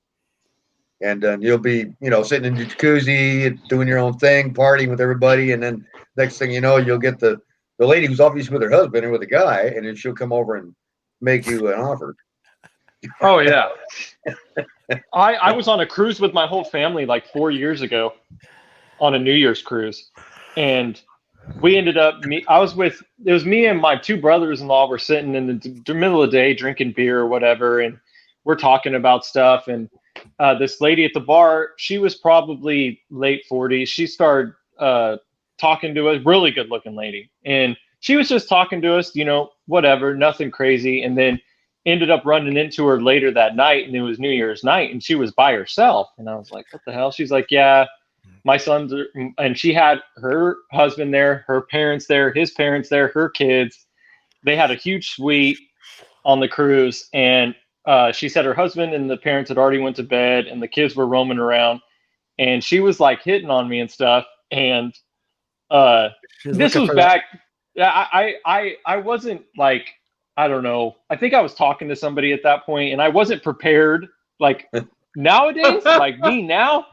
And then you'll be, sitting in your jacuzzi, doing your own thing, partying with everybody. And then next thing you know, you'll get the lady who's obviously with her husband and with a guy, and then she'll come over and make you an offer. Oh, yeah. I was on a cruise with my whole family like 4 years ago on a New Year's cruise. And we ended up, it was me and my two brothers-in-law were sitting in the middle of the day drinking beer or whatever. And we're talking about stuff. And this lady at the bar, she was probably late 40s. She started talking to us, really good looking lady. And she was just talking to us, whatever, nothing crazy. And then ended up running into her later that night, and it was New Year's night, and she was by herself. And I was like, what the hell? She's like, yeah, my sons are, and she had her husband there, her parents there, his parents there, her kids. They had a huge suite on the cruise, and she said her husband and the parents had already went to bed, and the kids were roaming around, and she was like hitting on me and stuff. And this was back. I wasn't like, I don't know. I think I was talking to somebody at that point, and I wasn't prepared. Like nowadays, like me now,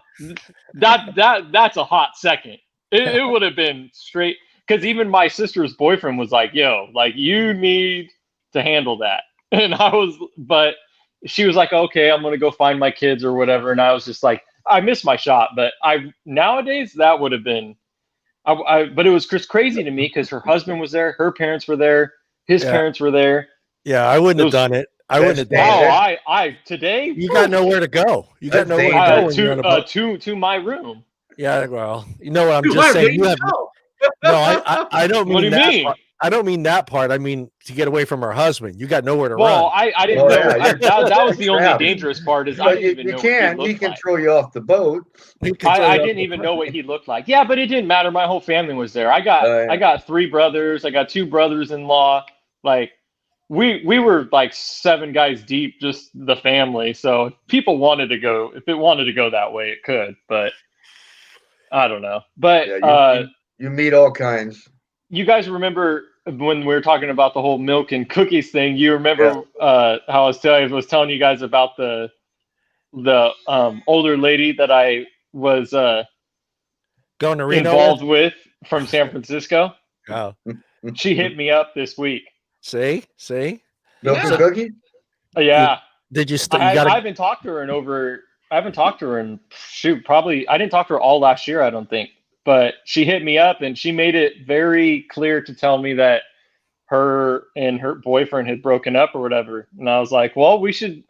that's a hot second. It would have been straight, because even my sister's boyfriend was like, "Yo, like you need to handle that." And but she was like, "Okay, I'm gonna go find my kids or whatever." And I was just like, I missed my shot. But nowadays that would have been, but it was just crazy to me because her husband was there, her parents were there. His parents were there. Yeah, I wouldn't have done it. I wouldn't have done it. I today. You got nowhere to go. You got nowhere to go. To my room. Yeah, well, you know what I'm just saying. You have no. I don't mean what do you that mean? Part. I don't mean that part. I mean to get away from her husband. You got nowhere to run. Well, I didn't know. That was the only dangerous part. Is I didn't even know what he can throw you off the boat. I didn't even know what he looked like. Yeah, but it didn't matter. My whole family was there. I got 3 brothers. I got 2 brothers-in-law. Like we were like 7 guys deep, just the family. So if people wanted to go, if it wanted to go that way, it could. But I don't know. But you meet all kinds. You guys remember when we were talking about the whole milk and cookies thing? You remember how I was telling you guys about the older lady that I was going to Reno involved with from San Francisco? Oh, she hit me up this week. See, milk and cookie. Yeah. Did you? I haven't talked to her in probably I didn't talk to her all last year, I don't think. But she hit me up and she made it very clear to tell me that her and her boyfriend had broken up or whatever. And I was like, well, we should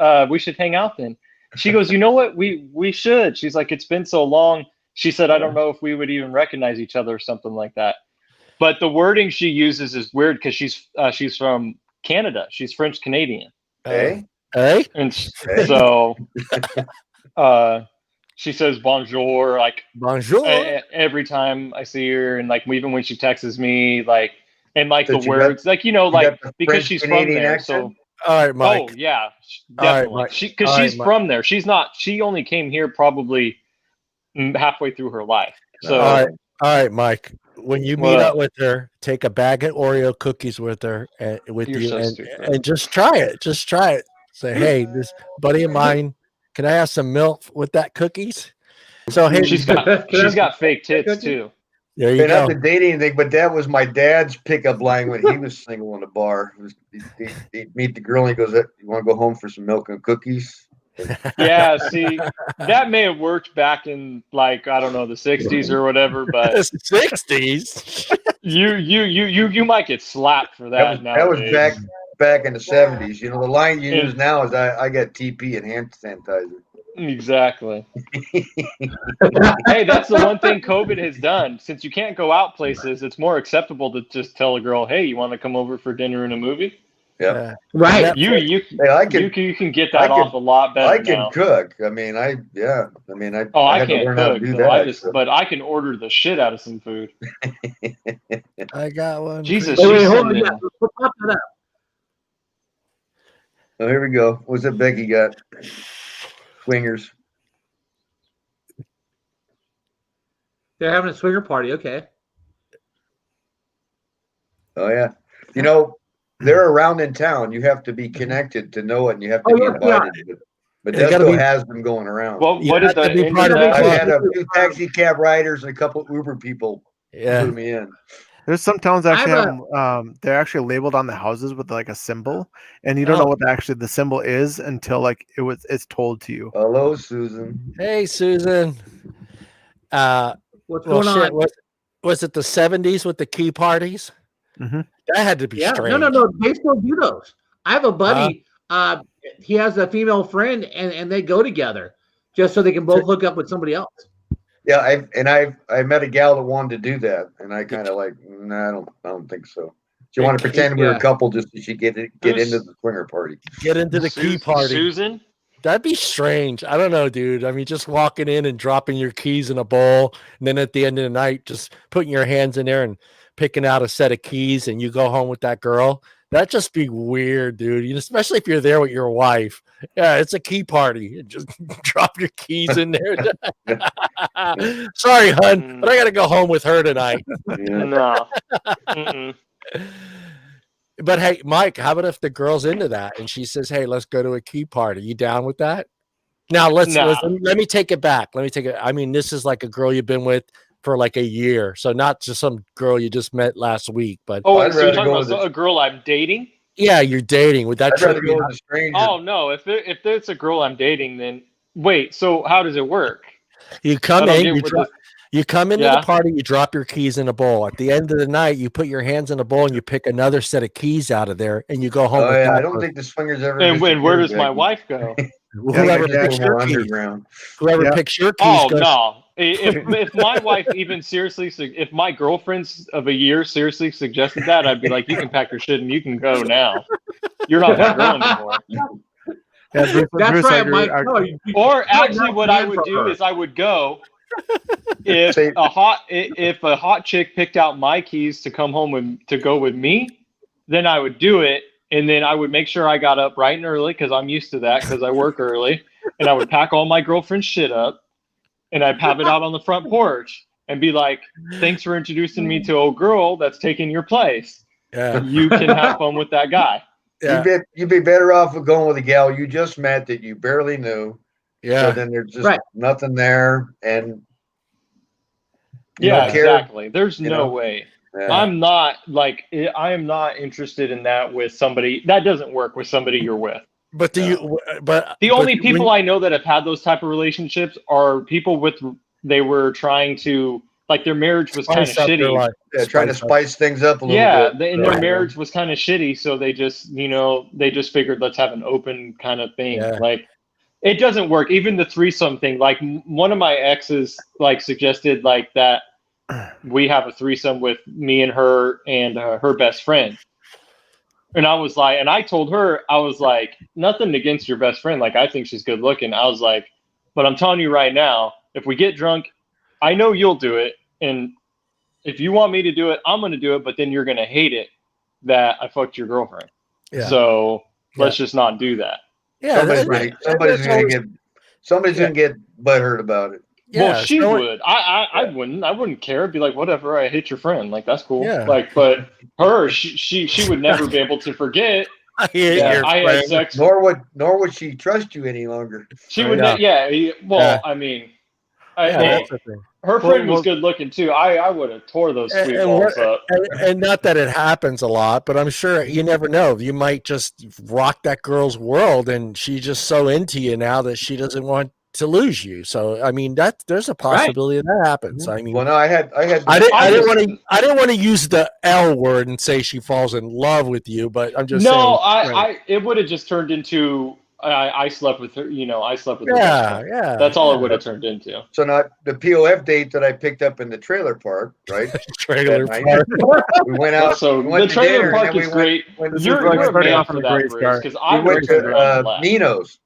hang out then. She goes, you know what? We should. She's like, it's been so long. She said, I don't know if we would even recognize each other or something like that. But the wording she uses is weird because she's from Canada. She's French Canadian. Hey. And so she says bonjour, like bonjour every time I see her, and like even when she texts me, like, and like the words, like like because she's from there. Accent? So all right, Mike. Oh yeah, definitely. Right, She's from there. She's not. She only came here probably halfway through her life. So all right, Mike. When you meet up with her, take a bag of Oreo cookies with her and just try it. Just try it. Say, hey, this buddy of mine, can I have some milk with that cookies? So hey, she's got fake tits too. There you go. Not to date anything, but that was my dad's pickup line when he was single in the bar. He'd meet the girl and he goes, "You want to go home for some milk and cookies?" Yeah, see, that may have worked back in like I don't know the 60s or whatever, but the 60s. you might get slapped for that. That was back in the 70s. The line you use now is I got TP and hand sanitizer. Exactly. Hey, that's the one thing COVID has done. Since you can't go out places, it's more acceptable to just tell a girl, "Hey, you want to come over for dinner and a movie?" Yeah. Right. You can get that off a lot better I can now. cook. I mean, I I had to can't learn how to cook, do so that. but I can order the shit out of some food. I got one. Jesus, Wait, she's hold on. Yeah, sending. pop that up. Oh, here we go. What's that Becky got? Swingers. They're having a swinger party. Okay. Oh yeah. You know, they're around in town. You have to be connected to know it, and you have to be invited. But They gotta Desco be- has them going around. What You did have to the be end part of of the that? I've club. had a few taxi cab riders and a couple Uber people Yeah. put me in. There's some towns that actually I've, have they're actually labeled on the houses with like a symbol, and you don't know what actually the symbol is until like it's told to you. Hello, Susan. Hey, Susan. What's Well, going shit. on? Was it the 70s with the key parties? Mm-hmm. That had to be Yeah. strange. No. They still do those. I have a buddy. He has a female friend, and they go together just so they can both hook up with somebody else. Yeah, I met a gal that wanted to do that, and I kind of like, nah, I don't think so. She wanted to pretend we were a couple just so she get into the swinger party. Get into the key party. Susan? That'd be strange. I don't know, dude. I mean, just walking in and dropping your keys in a bowl, and then at the end of the night, just putting your hands in there and picking out a set of keys, and you go home with that girl. That'd just be weird, dude. Especially if you're there with your wife. Yeah, it's a key party. Just drop your keys in there. Sorry, hun, but I gotta go home with her tonight. No. But hey, Mike, how about if the girl's into that and she says, "Hey, let's go to a key party." You down with that? Now let me take it back. I mean, this is like a girl you've been with for like a year, so not just some girl you just met last week. But so you're talking about a girl I'm dating? Yeah, you're dating. Would that trip go with a stranger? Oh no, if it's a girl I'm dating, then wait. So how does it work? You come in, you come into the party, you drop your keys in a bowl. At the end of the night, you put your hands in a bowl and you pick another set of keys out of there, and you go home. I don't think the swingers ever. And where does my wife go? Whoever picks your keys. Whoever picks your keys. Oh no! If my wife even seriously, if my girlfriends of a year seriously suggested that, I'd be like, "You can pack your shit and you can go now. You're not my girl anymore." That's right, Mike. Or actually, what I would do is I would go. If a hot chick picked out my keys to come home to go with me, then I would do it, and then I would make sure I got up bright and early because I'm used to that because I work early, and I would pack all my girlfriend's shit up, and I'd have it out on the front porch and be like, "Thanks for introducing me to old girl that's taking your place. Yeah, you can have fun with that guy." Yeah. You'd be better off with going with a gal you just met that you barely knew. Yeah. So then there's just nothing there, and exactly. There's no way. Yeah. I am not interested in that with somebody. That doesn't work with somebody you're with. But the only people I know that have had those type of relationships are people they were trying to, like, their marriage was kind of shitty. Yeah, trying to spice things up a little bit. And their marriage was kind of shitty, so they just figured, let's have an open kind of thing. Yeah. Like, it doesn't work. Even the threesome thing. Like, one of my exes suggested that we have a threesome with me and her and her best friend. And I was like, and I told her, I was like, nothing against your best friend. Like, I think she's good looking. I was like, but I'm telling you right now, if we get drunk, I know you'll do it. And if you want me to do it, I'm going to do it. But then you're going to hate it that I fucked your girlfriend. Yeah. So let's just not do that. Yeah. Somebody's going to get butthurt about it. Yeah, well, she would. I wouldn't. I wouldn't care. I'd be like, whatever. I hate your friend. Like, that's cool. Yeah. Like, but her, she would never be able to forget. I had sex. Nor would she trust you any longer. She would. I mean, that's the thing. Her friend was good looking too. I would have tore those sweet balls up. And not that it happens a lot, but I'm sure you never know. You might just rock that girl's world, and she's just so into you now that she doesn't want to lose you. So I mean, there's a possibility that happens. I mean, well, no, I didn't want to use the L word and say she falls in love with you, but I'm just saying. It would have just turned into I slept with her. I slept with her. Yeah, yeah. That's all it would have turned into. So now the POF date that I picked up in the trailer park, right? Trailer That park. We went out. So we went the to trailer dinner, park and then is we great. went You're like a starting man off on for a that, great Bruce, start. because we I would went have turned around and to left. Nino's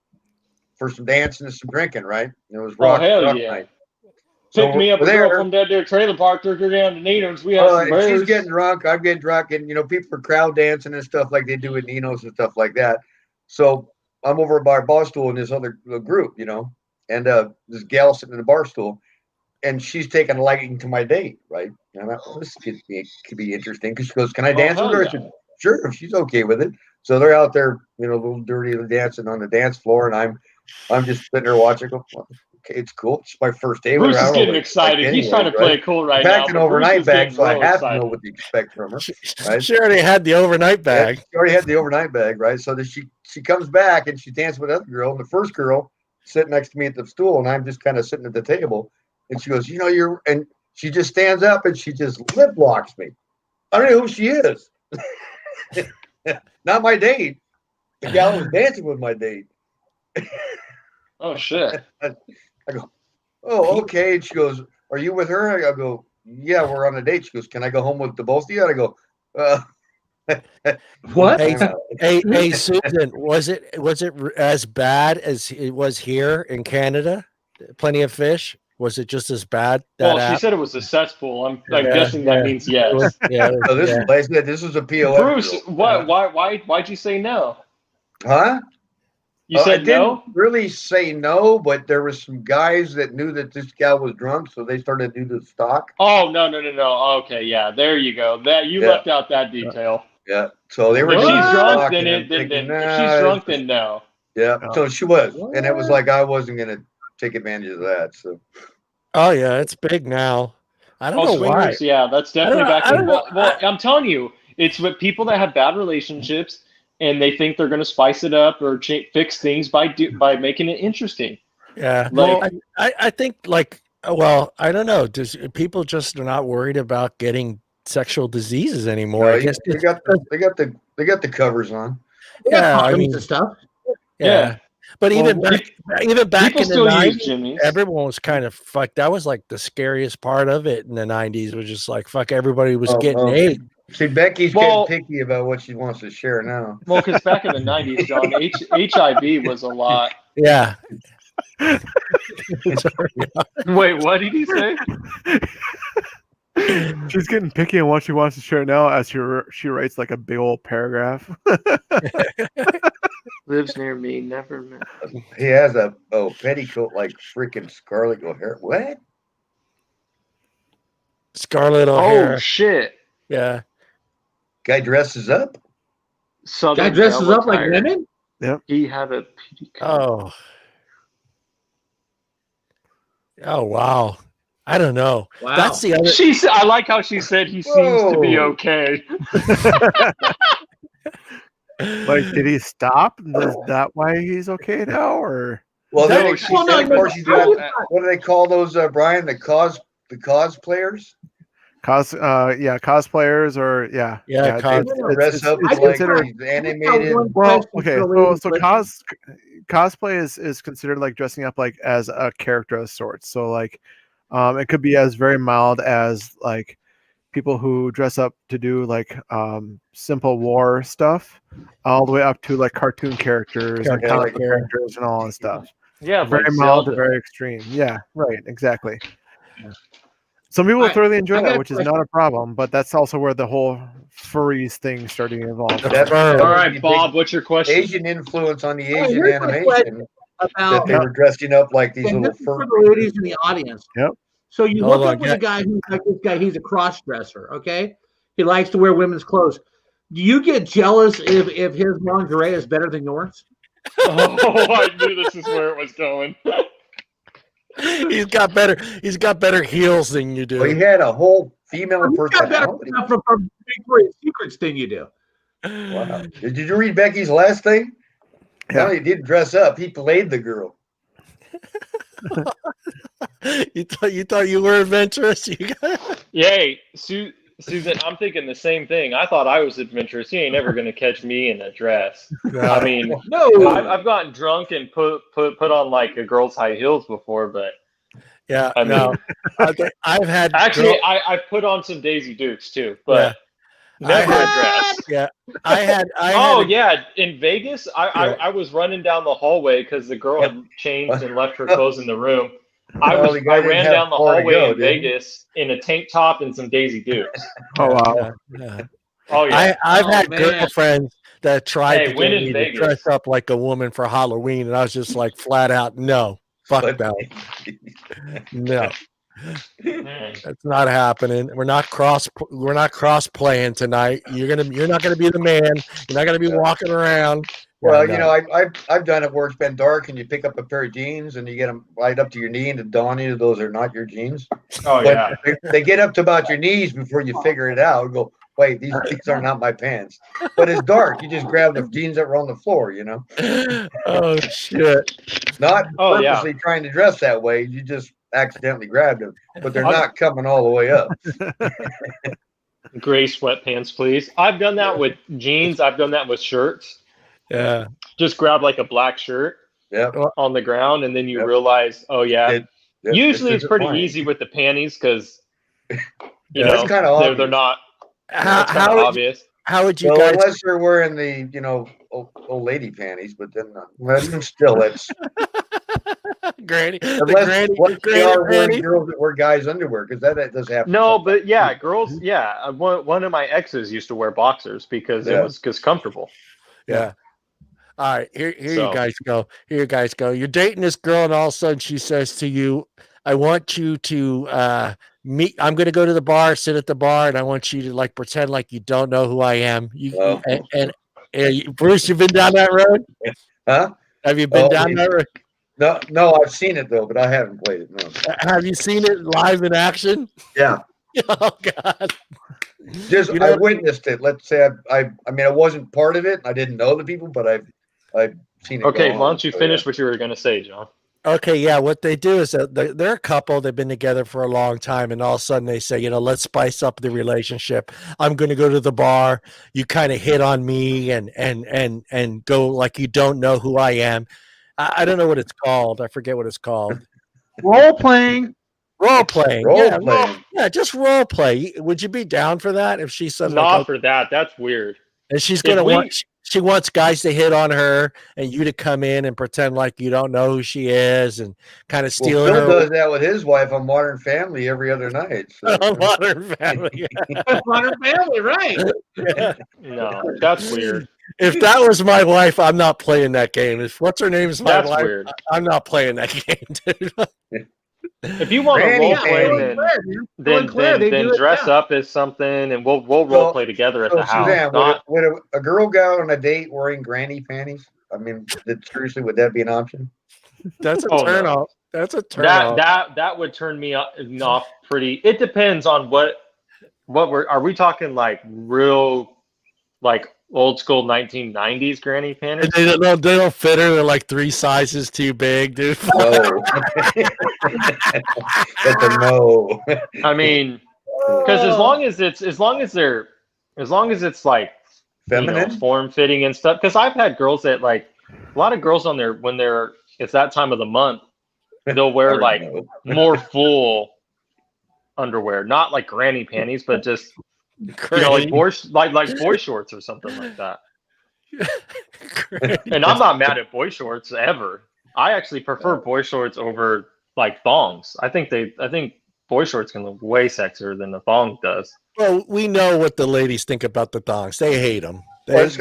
for some dancing and some drinking, right? It was Oh, rock hell rock yeah. night. Pick me up we're a girl there. from that there trailer park, took her down to Nino's. We had some And she's beers. getting drunk. I'm getting drunk, and people are crowd dancing and stuff like they do at Nino's and stuff like that. So I'm over by a bar stool in this other group, and this gal sitting in the bar stool, and she's taking a liking to my date, right? And I thought, this could be interesting because she goes, "Can I dance with her?" Yeah. I said, "Sure, if she's okay with it." So they're out there, a little dirty dancing on the dance floor, and I'm just sitting there watching. Go, well, okay, it's cool. It's my first day with her. Bruce is getting excited. He's trying to play it cool right now. Packed an overnight bag, so I have to know what to expect from her. Right? She already had the overnight bag. Yeah, she already had the overnight bag, right? So she comes back and she dances with another girl, and the first girl sitting next to me at the stool, and I'm just kind of sitting at the table, and she goes, and she just stands up and she just lip locks me. I don't know who she is. Not my date. The gal was dancing with my date. Oh shit. I go, oh, okay. And she goes, are you with her? I go, yeah, we're on a date. She goes, can I go home with the both of you? And I go, what? Hey, Susan, was it as bad as it was here in Canada? Plenty of fish. Was it just as bad? She said it was a cesspool. I'm guessing that means yes. So this was a POF. Bruce, why'd you say no? Huh? You said I didn't no? really say no, but there was some guys that knew that this gal was drunk, so they started to do the stock. Oh, no. Okay, yeah, there you go. That you left out that detail. Yeah. So they were. If she's drunk, then if she's drunk, then no. Yeah. So she was, and it was like I wasn't gonna take advantage of that. So. Oh yeah, it's big now. I don't know swingers, why. Yeah, that's definitely back in. Well, I'm telling you, it's with people that have bad relationships and they think they're going to spice it up or fix things by making it interesting. Yeah. I think I don't know. People just are not worried about getting sexual diseases anymore? I guess they got the covers on. Yeah, I mean, the stuff. Yeah. But even back in the 90s, everyone was kind of fucked. That was like the scariest part of it in the 90s, was just like, fuck, everybody was getting AIDS. See, Becky's getting picky about what she wants to share now. Well, because back in the 90s, John, HIV was a lot. Yeah. Wait, what did he say? She's getting picky on what she wants to share now as she writes like a big old paragraph. Lives near me, never met. He has a petticoat like freaking Scarlett O'Hara. What? Scarlett O'Hara. Oh shit! Yeah. Guy dresses up. Guy dresses up like women. Yep. He had a Oh. petticoat. Oh wow. I don't know. Wow. That's the other. I like how she said he seems to be okay. Like, did he stop? Is that why he's okay now, or? Well, then she said, of course, he's got. What do they call those, Brian? The cosplayers. Cosplayers, or dress up like animated. Well, okay, so cosplay is considered like dressing up like as a character of sorts. So like, it could be as very mild as like people who dress up to do like simple war stuff, all the way up to like cartoon characters and comic characters and all that stuff. Yeah, very like mild Zelda. to very extreme. Yeah, right, exactly. Yeah. Some people thoroughly enjoy that, which is not a problem, but that's also where the whole furries thing started to evolve. All right, Bob, what's your question? Asian influence on the Asian animation. That they were dressing up like these little fur ladies in the audience. Yep. So you look up with a guy who's like this guy. He's a cross dresser. Okay, he likes to wear women's clothes. Do you get jealous if his lingerie is better than yours? Oh, I knew this is where it was going. He's got better heels than you do. Well, he had a whole female personality. He's got better from Victoria's Secrets than you do. Wow. Did you read Becky's last thing? Yeah. No, he didn't dress up. He played the girl. You thought you were adventurous? Yay. Susan, I'm thinking the same thing. I thought I was adventurous. He ain't never gonna catch me in a dress. I mean, No. I've gotten drunk and put on like a girl's high heels before, but Yeah, I mean, no. I've had actually, I put on some Daisy Dukes too, but never a dress. Yeah, I had. Yeah, in Vegas, I was running down the hallway because the girl had changed and left her clothes in the room. I ran down the hallway in Vegas in a tank top and some Daisy Dukes. Oh wow! Yeah. Oh yeah, I've had girlfriends that tried to win get in me Vegas. to dress up like a woman for Halloween, and I was just like flat out, no, fuck no, no. That's not happening. We're not cross playing tonight. You're not gonna be the man. You're not gonna be walking around. Well, you know, I've done it where it's been dark and you pick up a pair of jeans and you get them right up to your knee and it dawn you those are not your jeans. Oh yeah, they get up to about your knees before you figure it out. And go, wait, these are not my pants. But it's dark. You just grab the jeans that were on the floor. You know. Oh shit! Not purposely trying to dress that way. You just accidentally grabbed them, but they're not coming all the way up. Gray sweatpants, please. I've done that with jeans. I've done that with shirts. Yeah. Just grab like a black shirt on the ground, and then you realize, oh yeah. Usually it's pretty easy with the panties because you know kind of they're not. How obvious. How would you guys? Unless they're wearing the old lady panties, but then even still that's granny. Unless they are wearing girls that wear guys' underwear because that does happen. No, but yeah, girls. Yeah, one of my exes used to wear boxers because it was comfortable. Yeah. All right, here you guys go. Here you guys go. You're dating this girl, and all of a sudden she says to you, "I want you to meet. I'm going to go to the bar, sit at the bar, and I want you to like pretend like you don't know who I am." And Bruce, you've been down that road? Huh? Have you been down that road? No, I've seen it though, but I haven't played it. No. Have you seen it live in action? Yeah. Oh God. I witnessed it. Let's say I mean I wasn't part of it. I didn't know the people, but I've seen it. Okay, why don't you finish what you were going to say, John? Okay, yeah. What they do is that they're a couple. They've been together for a long time, and all of a sudden they say, let's spice up the relationship. I'm going to go to the bar. You kind of hit on me and go like you don't know who I am. I don't know what it's called. I forget what it's called. Role playing. Yeah, just role play. Would you be down for that if she said not for that? That's weird. And she's gonna she wants guys to hit on her and you to come in and pretend like you don't know who she is and kind of steal her. Bill does that with his wife on Modern Family every other night. So. Modern Family, Modern Family, right? Yeah. No, that's weird. If that was my wife, I'm not playing that game. If what's her name is my wife, weird. I'm not playing that game, dude. If you want to role play, then dress up as something, and we'll role play together at the house. Suzanne, would a girl go on a date wearing granny panties? I mean, seriously, would that be an option? That's a turn off. That's a turn off. That would turn me off pretty. It depends on what are we talking like real like old school 1990s granny panties? They don't fit her. They're like 3 sizes too big, dude. No. That's a no. I mean, because as long as it's like feminine, form fitting and stuff. Because I've had girls that like a lot of girls on there when it's that time of the month, they'll wear like more full underwear, not like granny panties, but just. Like boy shorts or something like that. And I'm not mad at boy shorts ever. I actually prefer boy shorts over like thongs. I think boy shorts can look way sexier than the thong does. Well, we know what the ladies think about the thongs. They hate them. What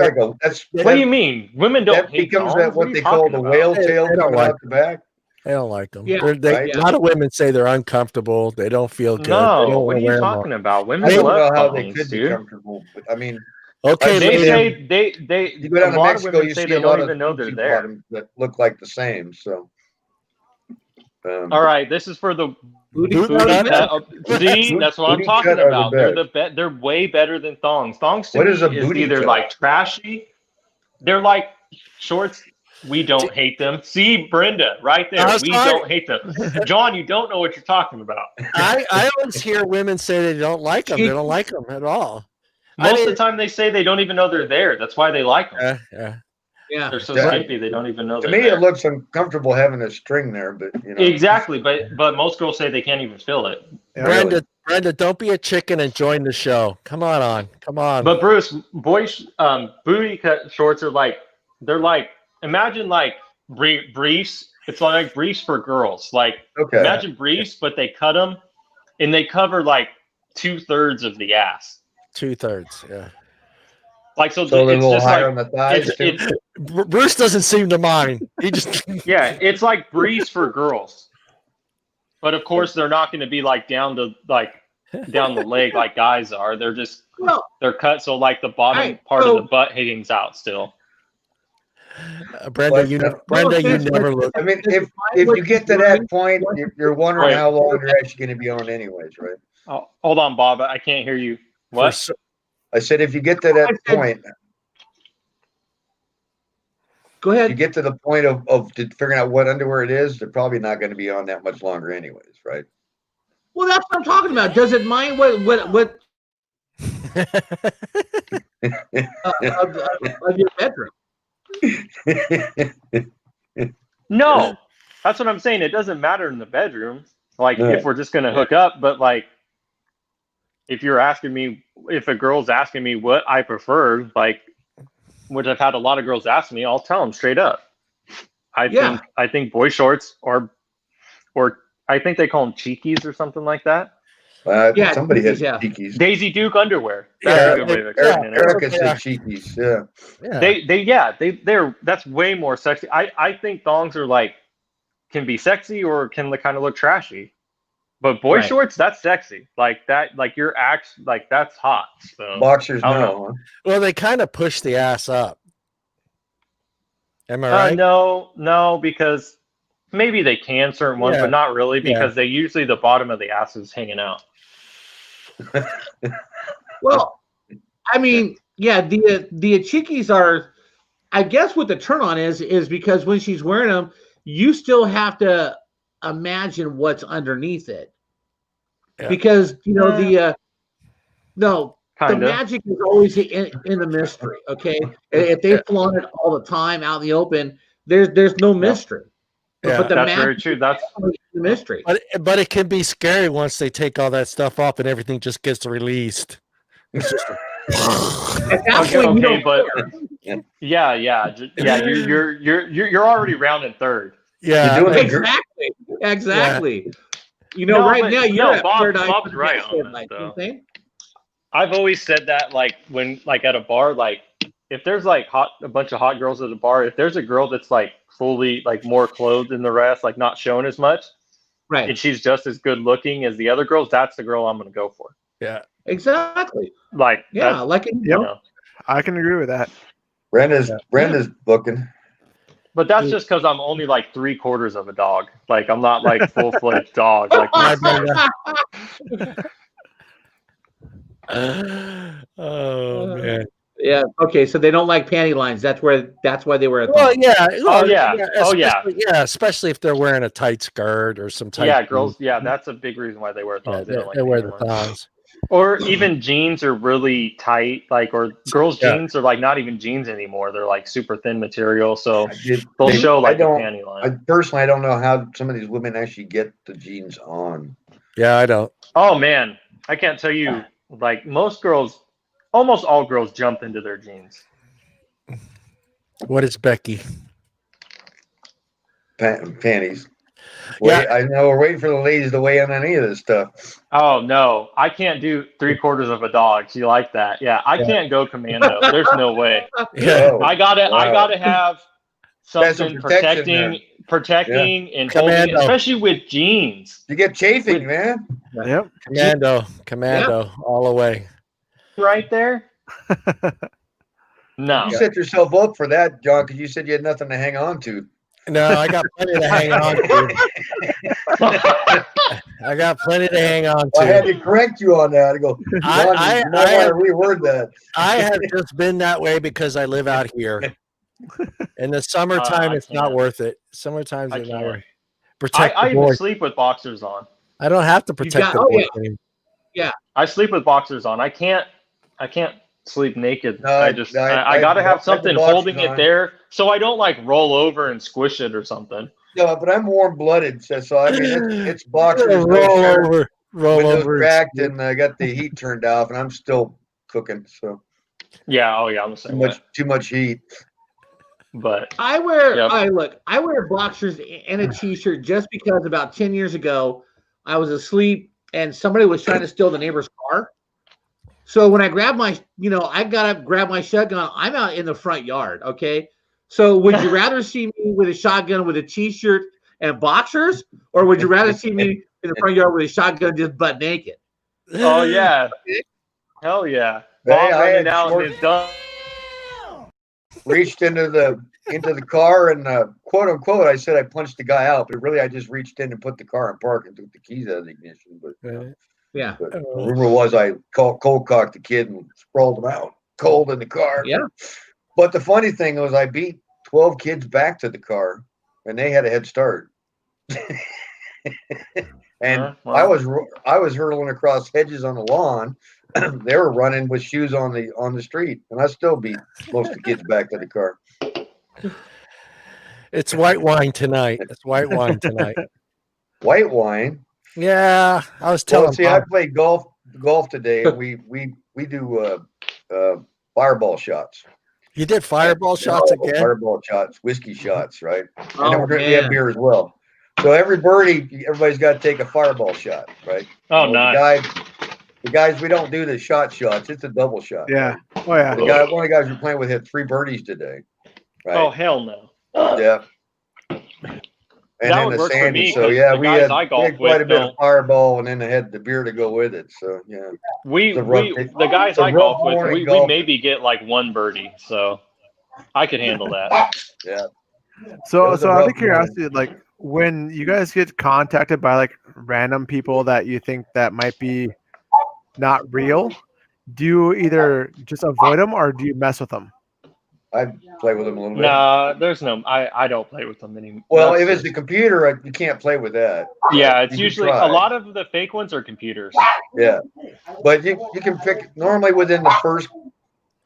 do you mean? Women don't hate becomes thongs? that what they call the whale tail coming out the back. They don't like them. Yeah, a lot of women say they're uncomfortable. They don't feel good. No, what are you talking about? Women love thongs, dude. Comfortable, but I mean, okay, they say you go down to Mexico, you see they don't even know they're there. That look like the same. So, all right, this is for the booty. See, that's what I'm talking about. They're way better than thongs. Thongs to me is either like trashy. They're like shorts We don't hate them. See, Brenda, right there. We don't hate them. John, you don't know what you're talking about. I always hear women say they don't like them. They don't like them at all. Most of the time, they say they don't even know they're there. That's why they like them. Yeah. They're so skimpy, they don't even know. To me, it looks uncomfortable having a string there, but you know. Exactly, but most girls say they can't even feel it. Yeah, Brenda, don't be a chicken and join the show. Come on. But Bruce, boys, booty cut shorts are like imagine like briefs. It's like briefs for girls. Like imagine briefs, but they cut them and they cover like 2/3 of the ass. 2/3, yeah. Like so it's a little just higher like, on the thighs. Bruce doesn't seem to mind. He just it's like briefs for girls, but of course they're not going to be like down the leg like guys are. They're just they're cut so like the bottom part of the butt hangs out still. Brenda, you never look. I mean, if you get to that point, you're wondering how long you're actually going to be on, anyways, right? Oh, hold on, Bob. I can't hear you. What? I said, if you get to that point, go ahead. You get to the point of figuring out what underwear it is, they're probably not going to be on that much longer, anyways, right? Well, that's what I'm talking about. Does it mind what of your bedroom? No, that's what I'm saying. It doesn't matter in the bedroom. Like if we're just gonna hook up, but like if a girl's asking me what I prefer, like which I've had a lot of girls ask me, I'll tell them straight up. I think boy shorts or I think they call them cheekies or something like that. Somebody has cheekies. Daisy Duke underwear. Erica said cheekies. They're that's way more sexy. I think thongs are like can be sexy or can kind of look trashy, but boy shorts, that's sexy. Like that, like your axe, like that's hot. So boxers, no. Well, they kind of push the ass up. Am I right? No, because maybe they can certain ones, but not really because they usually the bottom of the ass is hanging out. Well, I mean, the chickies are, I guess what the turn on is because when she's wearing them, you still have to imagine what's underneath it. Because, the magic is always in the mystery, okay? If they flaunt it all the time out in the open, there's no mystery. Yeah, but the that's very true. That's the mystery. But it can be scary once they take all that stuff off and everything just gets released. It's just you're already rounding third. Yeah, exactly. Right now you're at third. Bob's right on that, though. I've always said that, like when, like at a bar, like if there's like a bunch of hot girls at a bar, if there's a girl that's like fully like more clothed than the rest, like not showing as much, right? And she's just as good looking as the other girls, that's the girl I'm going to go for. Yeah, exactly. Like I can agree with that. Brenda's booking. But that's just because I'm only like 3/4 of a dog. Like I'm not like full-fledged dog. Like oh man. Yeah. Okay. So they don't like panty lines. That's why they wear a thong. Well, yeah. Especially if they're wearing a tight skirt or some tight. Yeah, girls. Yeah, that's a big reason why they wear thongs. They wear the thongs. Or even jeans are really tight, like, or girls' jeans are like not even jeans anymore. They're like super thin material, so they'll show like the panty line. I don't know how some of these women actually get the jeans on. Yeah, I don't. Oh man, I can't tell you. Like almost all girls jump into their jeans. What is Becky? Panties. I know we're waiting for the ladies to weigh in on any of this stuff. Oh no, I can't do 3/4 of a dog. She like that? Yeah, I can't go commando. There's no way. Yeah, I gotta have something protecting and holding, especially with jeans. You get chafing, man. Yep. Commando, all the way. Right there. No. You set yourself up for that, John, because you said you had nothing to hang on to. No, I got plenty to hang on to. I got plenty to hang on to. I had to correct you on that. I go, John, I want to reword that. I have just been that way because I live out here. In the summertime, I it's not can't. worth it. Summertime's I it's not can't. worth it. Protect I the even boys. sleep with boxers on. I don't have to protect the boys anymore. I sleep with boxers on. I can't sleep naked. No, I gotta have something boxers holding it on. there so I don't like roll over and squish it or something. No, but I'm warm blooded, so I mean it's boxers, roll windows over, cracked, and I got the heat turned off, and I'm still cooking. So Yeah, I'm the same way. too much heat. But I wear boxers and a t-shirt just because about 10 years ago I was asleep and somebody was trying to steal the neighbor's car. So when I grabbed I got up, grabbed my shotgun. I'm out in the front yard. Okay. So would you rather see me with a shotgun with a t-shirt and boxers, or would you rather see me in the front yard with a shotgun just butt naked? Oh yeah. Hell yeah. Hey, Bob running out and it's done. Reached into the car and quote unquote, I said I punched the guy out, but really I just reached in and put the car in park and took the keys out of the ignition. But yeah, but the rumor was I cold cocked the kid and sprawled him out cold in the car. Yeah. But the funny thing was I beat 12 kids back to the car, and they had a head start. And I was hurtling across hedges on the lawn. They were running with shoes on the street, and I still beat most of the kids back to the car. It's white wine tonight. White wine. Yeah, I was telling. Well, see, I played golf today, and we do fireball shots. You did fireball shots again? Fireball shots, whiskey shots, right? Oh, and then we have beer as well. So everybody's got to take a fireball shot, right? Oh, nice. The guys, we don't do the shots. It's a double shot. Yeah. Right? Oh yeah. One of the guys we're playing with had 3 birdies today. Right? Oh hell no. Yeah. And that then would the work for sandy. me. So yeah, we had quite a bit of fireball, and then they had the beer to go with it. So yeah. The guys I golf with, we maybe get like 1 birdie, so I could handle that. Yeah. So out of curiosity, like when you guys get contacted by like random people that you think that might be not real, do you either just avoid them or do you mess with them? I play with them a little bit. Nah, there's no. I don't play with them anymore. Well, if it's the computer, you can't play with that. Yeah, it's usually a lot of the fake ones are computers. Yeah, but you can pick normally within the first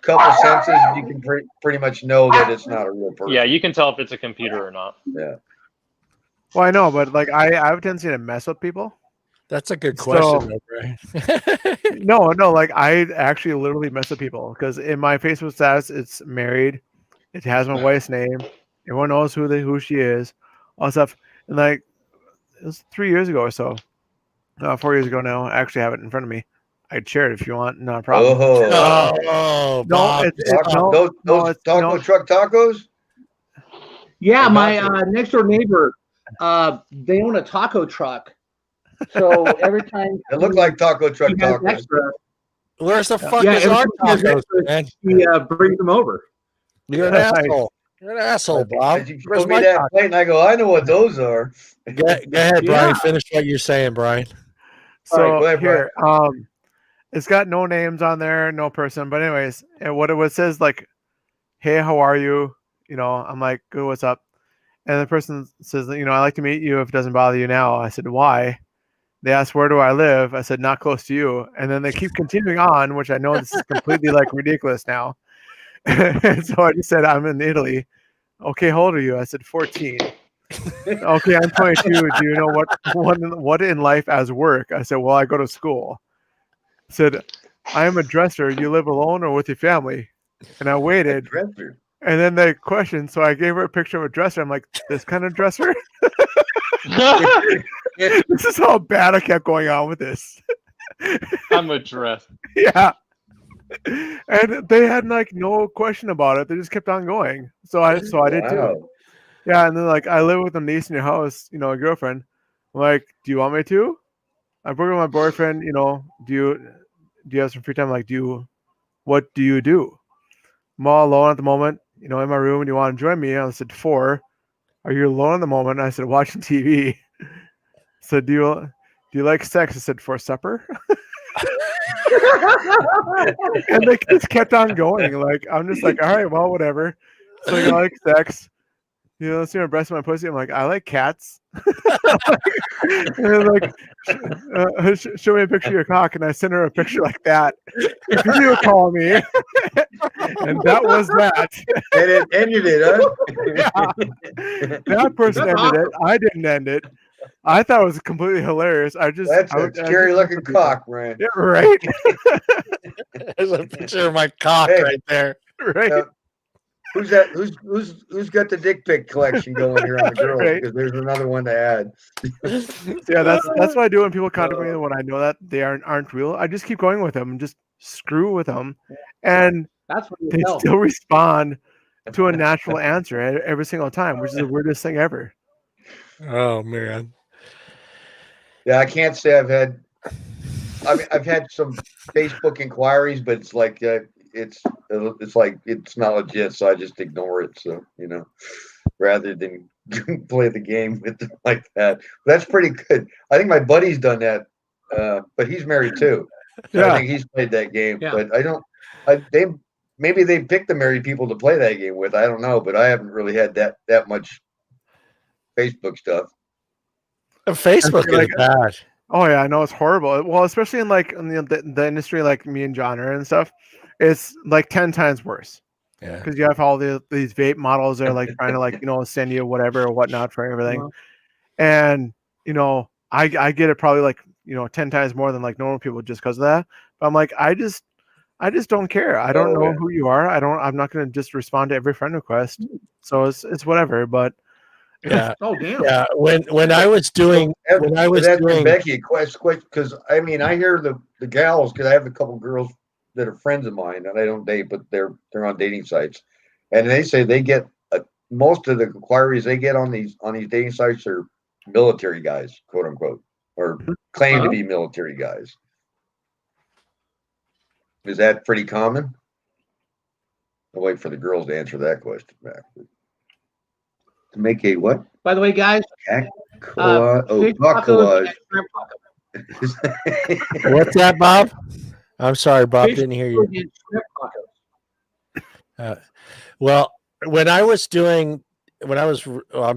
couple sentences. You can pretty much know that it's not a real person. Yeah, you can tell if it's a computer or not. Yeah. Well, I know, but like I have a tendency to mess with people. That's a good question, though, Brian. No, like I actually literally mess with people because in my Facebook status it's married, it has my wife's name, everyone knows who she is, all stuff. And like it was 3 years ago or so, 4 years ago now. I actually have it in front of me. I'd share it if you want, not a problem. Oh, no, those taco truck tacos. Yeah, my next door neighbor, they own a taco truck. So every time it looked like taco truck tacos. Extra, where's the fuck is our tacos, man? He brings them over. You're an asshole. You're an asshole, Bob. You show me that plate, and I go, I know what those are. Go ahead, Brian. Finish what you're saying, Brian. So right, here, it's got no names on there, no person. But anyways, and what it says like, "Hey, how are you?" You know, I'm like, "Good, what's up?" And the person says, "I'd like to meet you if it doesn't bother you now." I said, "Why?" They asked, "Where do I live?" I said, "Not close to you." And then they keep continuing on, which I know this is completely like ridiculous now. And so I just said, "I'm in Italy." Okay, how old are you? I said, 14. Okay, I'm 22. Do you know what in life as work? I said, well, I go to school. I said, I am a dresser. You live alone or with your family? And I waited. And then they questioned, so I gave her a picture of a dresser. I'm like, this kind of dresser? This is how bad I kept going on with this. I'm a dress. Yeah. And they had like no question about it. They just kept on going. So I did too. Yeah, and then like I live with a niece in your house, a girlfriend. I'm like, do you want me to? I broke with my boyfriend, do you have some free time? Like, what do you do? I'm all alone at the moment, in my room. Do you want to join me? I said 4. Are you alone at the moment? I said, watching TV. So do you like sex? I said, for supper. And they just kept on going. Like, I'm just like, all right, well, whatever. So you like sex? You know, see my breast and my pussy. I'm like, I like cats. And they're like, show me a picture of your cock, and I sent her a picture like that. Video call me, and that was that. And it ended it, huh? Yeah. That person ended it. I didn't end it. I thought it was completely hilarious. That's a scary looking cock, Ryan. Yeah, right. There's a picture of my cock right there. Right. Who's that? Who's got the dick pic collection going here on the girls? Right. Because there's another one to add. Yeah, that's what I do when people contact me when I know that they aren't real. I just keep going with them and just screw with them, and That's what they still respond to a natural answer every single time, which is the weirdest thing ever. Oh man. Yeah, I can't say I've had. I mean, I've had some Facebook inquiries, but it's like it's like it's not legit, so I just ignore it. So rather than play the game with them like that. That's pretty good. I think my buddy's done that, but he's married too. So Yeah. I think he's played that game. Yeah. But I don't. Maybe they picked the married people to play that game with. I don't know, but I haven't really had that much Facebook stuff. Facebook is bad. Oh yeah, I know it's horrible. Well, especially in like in the industry like me and John are and stuff, it's like 10 times worse. Yeah. Because you have all these vape models that are like trying to send you whatever or whatnot for everything. And I get it probably like 10 times more than like normal people just because of that. But I'm like, I just don't care. I don't know who you are. I'm not gonna just respond to every friend request. So it's whatever. But yeah. Oh damn. Yeah. When I was doing Becky because I mean I hear the gals because I have a couple girls that are friends of mine and I don't date, but they're on dating sites, and they say they get most of the inquiries they get on these dating sites are military guys, quote unquote, or claim to be military guys. Is that pretty common? I'll wait for the girls to answer that question back. To make a what? By the way, guys, cock collage. What's that, Bob? I'm sorry, Bob. Didn't hear you. Well, I'm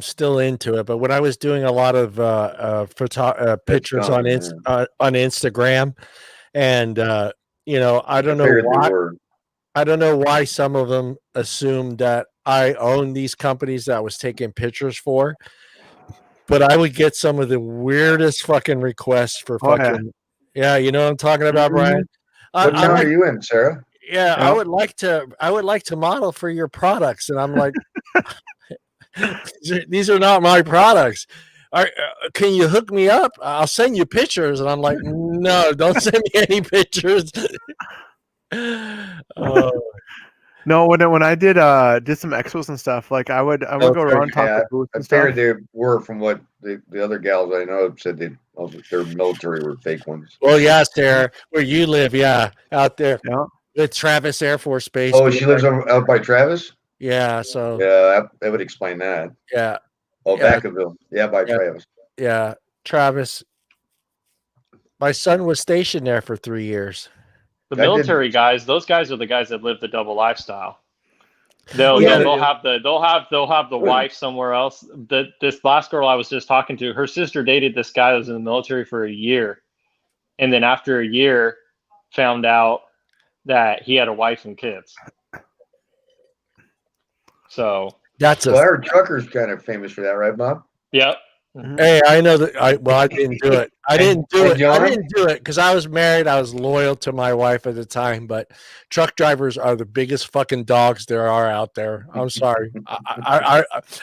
still into it, but when I was doing a lot of pictures on Instagram, and I don't know why some of them assumed that I own these companies that I was taking pictures for, but I would get some of the weirdest fucking requests for fucking you know what I'm talking about, Brian? What town are you in, Sarah? Yeah, I would like to model for your products, and I'm like, these are not my products. Can you hook me up? I'll send you pictures, and I'm like, no, don't send me any pictures. No, when I did some expos and stuff, like I would go around and talk to booths and stuff. I figured they were from what the other gals I know said their military were fake ones. Well, yeah, Sarah, where you live, out there. Yeah. At Travis Air Force Base. Oh, she lives out by Travis? Yeah, so that would explain that. Yeah. Oh, Vacaville. Yeah, by Travis. Yeah, Travis. My son was stationed there for 3 years. The military guys, those guys are the guys that live the double lifestyle. They'll have the wife somewhere else. This last girl I was just talking to, her sister dated this guy that was in the military for a year, and then after a year, found out that he had a wife and kids. So our trucker's kind of famous for that, right, Bob? Yep. Hey, I know that. I didn't do it. I didn't do it because I was married. I was loyal to my wife at the time. But truck drivers are the biggest fucking dogs there are out there. I'm sorry.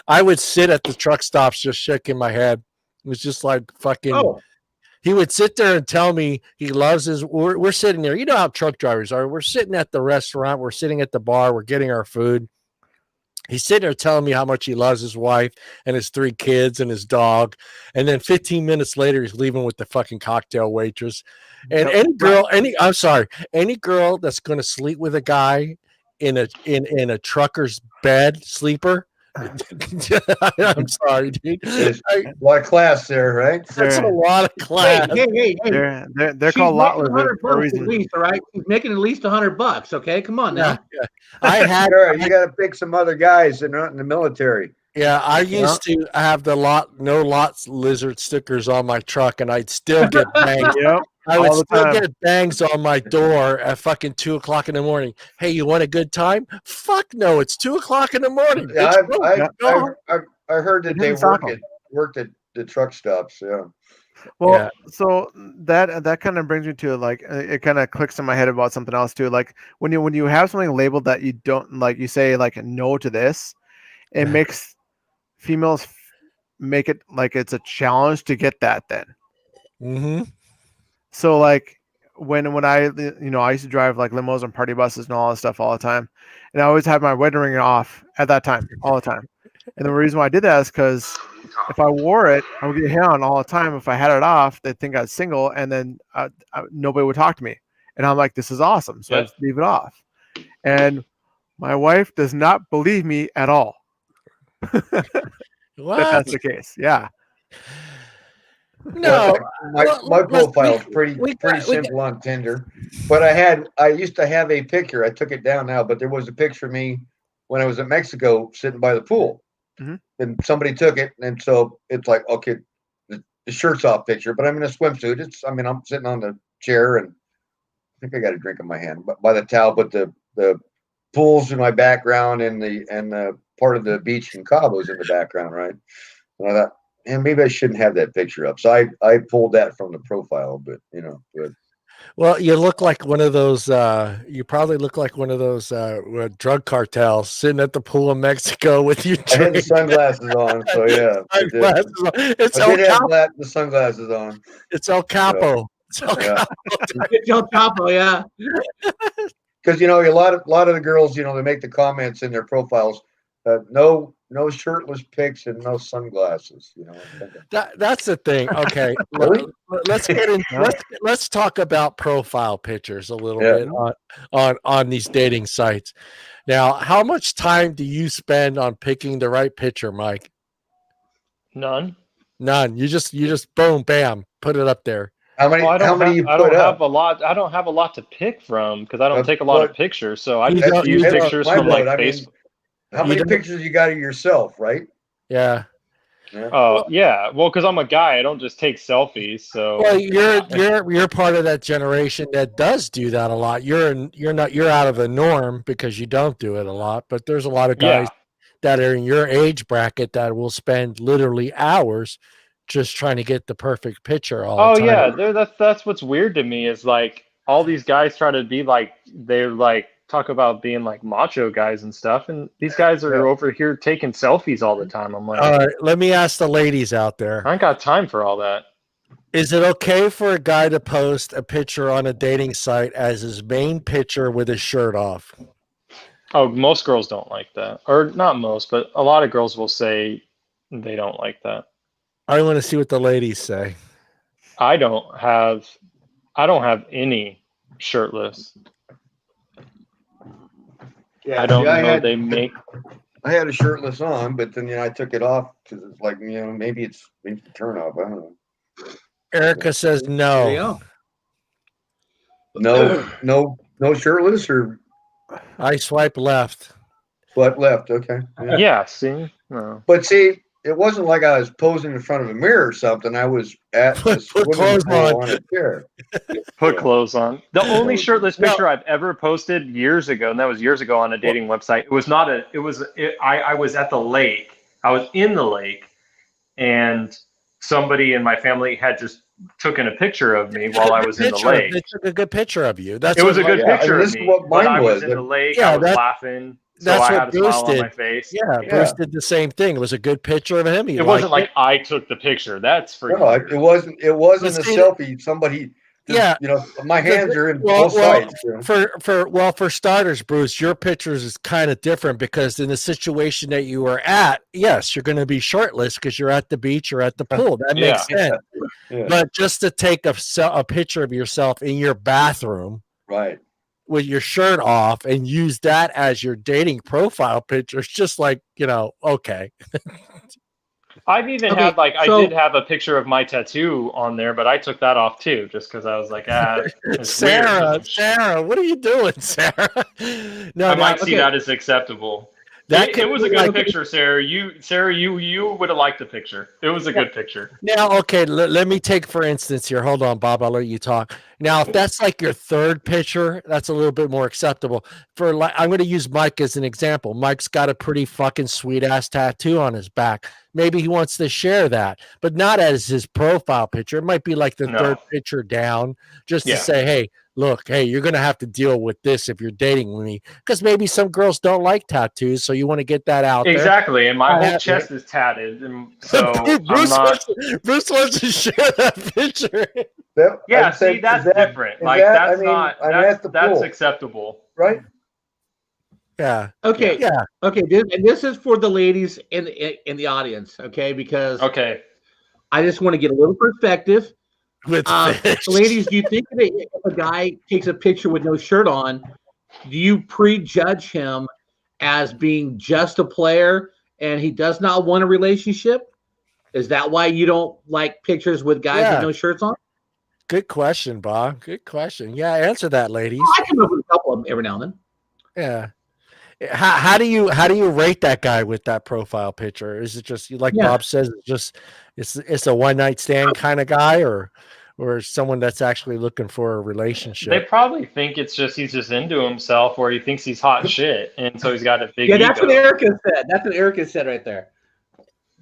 I would sit at the truck stops just shaking my head. It was just like fucking. Oh. He would sit there and tell me he loves his. We're sitting there. You know how truck drivers are. We're sitting at the restaurant. We're sitting at the bar. We're getting our food. He's sitting there telling me how much he loves his wife and his 3 kids and his dog. And then 15 minutes later, he's leaving with the fucking cocktail waitress. And any girl that's going to sleep with a guy in a trucker's bed sleeper, I'm sorry, dude. There's a lot of class there, right? That's a lot of class. Hey. They're She's called lot making lizards for a $100 reason. at least, all right? She's making at least $100. Okay, come on Yeah, now. yeah. I had. Sure, you got to pick some other guys that are not in the military. Yeah, I used to have the no lots lizard stickers on my truck, and I'd still get bangs. Yep. I would all the still time. get bangs on my door at fucking 2:00 in the morning. Hey, you want a good time? Fuck no, it's 2:00 in the morning. Yeah, Bitch, go. I heard that It they didn't stop 'em. worked at the truck stops. Yeah. Well, Yeah. so that kind of brings me to like it kind of clicks in my head about something else too. Like when you have something labeled that you don't like, you say like no to this, it makes females make it like it's a challenge to get that then. Mm-hmm. So like when I I used to drive like limos and party buses and all that stuff all the time, and I always had my wedding ring off at that time all the time. And the reason why I did that is because if I wore it, I would get hit on all the time. If I had it off, they'd think I was single, and then nobody would talk to me. And I'm like, this is awesome, so I just leave it off. And my wife does not believe me at all. What? That's the case. Yeah. No, my profile is pretty simple on Tinder, but I used to have a picture. I took it down now, but there was a picture of me when I was in Mexico sitting by the pool, and somebody took it, and so it's like, okay, the shirt's off picture, but I'm in a swimsuit. I'm sitting on the chair, and I think I got a drink in my hand, but by the towel, but the pool's in my background, and the part of the beach in Cabo's in the background, right? And I thought, and maybe I shouldn't have that picture up. So I pulled that from the profile, but well, you look like one of those. You probably look like one of those drug cartels sitting at the pool in Mexico with you. I had the sunglasses on, so yeah. It's I did have the sunglasses on. It's El Capo. So, It's El Capo, yeah. Because a lot of the girls, they make the comments in their profiles, no shirtless pics and no sunglasses. That's the thing. Okay, let's get in. Let's talk about profile pictures a little bit on these dating sites. Now, how much time do you spend on picking the right picture, Mike? None. You just boom, bam, put it up there. How many? I don't have a lot. I don't have a lot to pick from because I don't take a lot of pictures. So I just use pictures from like Facebook. How many pictures you got of yourself, right? Yeah. Oh, yeah. Well, because I'm a guy, I don't just take selfies. So well, you're part of that generation that does do that a lot. You're out of the norm because you don't do it a lot. But there's a lot of guys that are in your age bracket that will spend literally hours just trying to get the perfect picture all the time. Oh yeah, that's what's weird to me is like all these guys try to be like they're like talk about being like macho guys and stuff, and these guys are over here taking selfies all the time. I'm like, all right, let me ask the ladies out there. I ain't got time for all that. Is it okay for a guy to post a picture on a dating site as his main picture with his shirt off? Oh, most girls don't like that, or not most, but a lot of girls will say they don't like that. I want to see what the ladies say. I don't have any shirtless. Yeah, I don't know. They make. I had a shirtless on, but then I took it off because it's like maybe it's a turn off. I don't know. Erica says no. No shirtless or. I swipe left. Swipe left. Okay. Yeah. See. No. But see, it wasn't like I was posing in front of a mirror or something. I was at the swimming pool on a chair. Put clothes on. The only shirtless picture I've ever posted years ago, and that was years ago on a dating website. It was not a. It was. I was at the lake. I was in the lake, and somebody in my family had just taken a picture of me while I was in the lake. They took a good picture of you. It was a good picture of me. But I was in the lake. I was laughing. So I had a smile on my face. Yeah, Bruce did the same thing. It was a good picture of him. It wasn't like I took the picture. That's for no, it wasn't a selfie. Somebody my hands are in both sides. For starters, Bruce, your pictures is kind of different because in the situation that you were at, yes, you're going to be shirtless because you're at the beach or at the pool. That makes sense. Yeah. But just to take a picture of yourself in your bathroom, right? with your shirt off and use that as your dating profile picture. It's just like, okay. I've even had I did have a picture of my tattoo on there, but I took that off too, just because I was like, it's Sarah, weird. Sarah, what are you doing, Sarah? No, I might see that as acceptable. It was a good picture, Sarah. You would have liked the picture. It was a good picture. Now, okay, let me take for instance here. Hold on, Bob. I'll let you talk. Now, if that's like your third picture, that's a little bit more acceptable. I'm going to use Mike as an example. Mike's got a pretty fucking sweet ass tattoo on his back. Maybe he wants to share that, but not as his profile picture. It might be like the third picture down, just to say, hey, look, you're going to have to deal with this if you're dating me, because maybe some girls don't like tattoos, so you want to get that out there. Exactly, and my whole chest is tatted, and so Bruce wants to share that picture. That's different. That's acceptable, right? Yeah. Okay. Yeah. Okay. This is for the ladies in the audience. Okay, because I just want to get a little perspective. With ladies, do you think that if a guy takes a picture with no shirt on, do you prejudge him as being just a player and he does not want a relationship? Is that why you don't like pictures with guys with no shirts on? Good question, Bob. Good question. Yeah, answer that, ladies. I come up with a couple of them every now and Yeah. then. How do you rate that guy with that profile picture? Is it just like Bob says? It's a one night stand kind of guy, or someone that's actually looking for a relationship? They probably think it's just he's just into himself, or he thinks he's hot shit, and so he's got a big ego. That's what Erica said. That's what Erica said right there.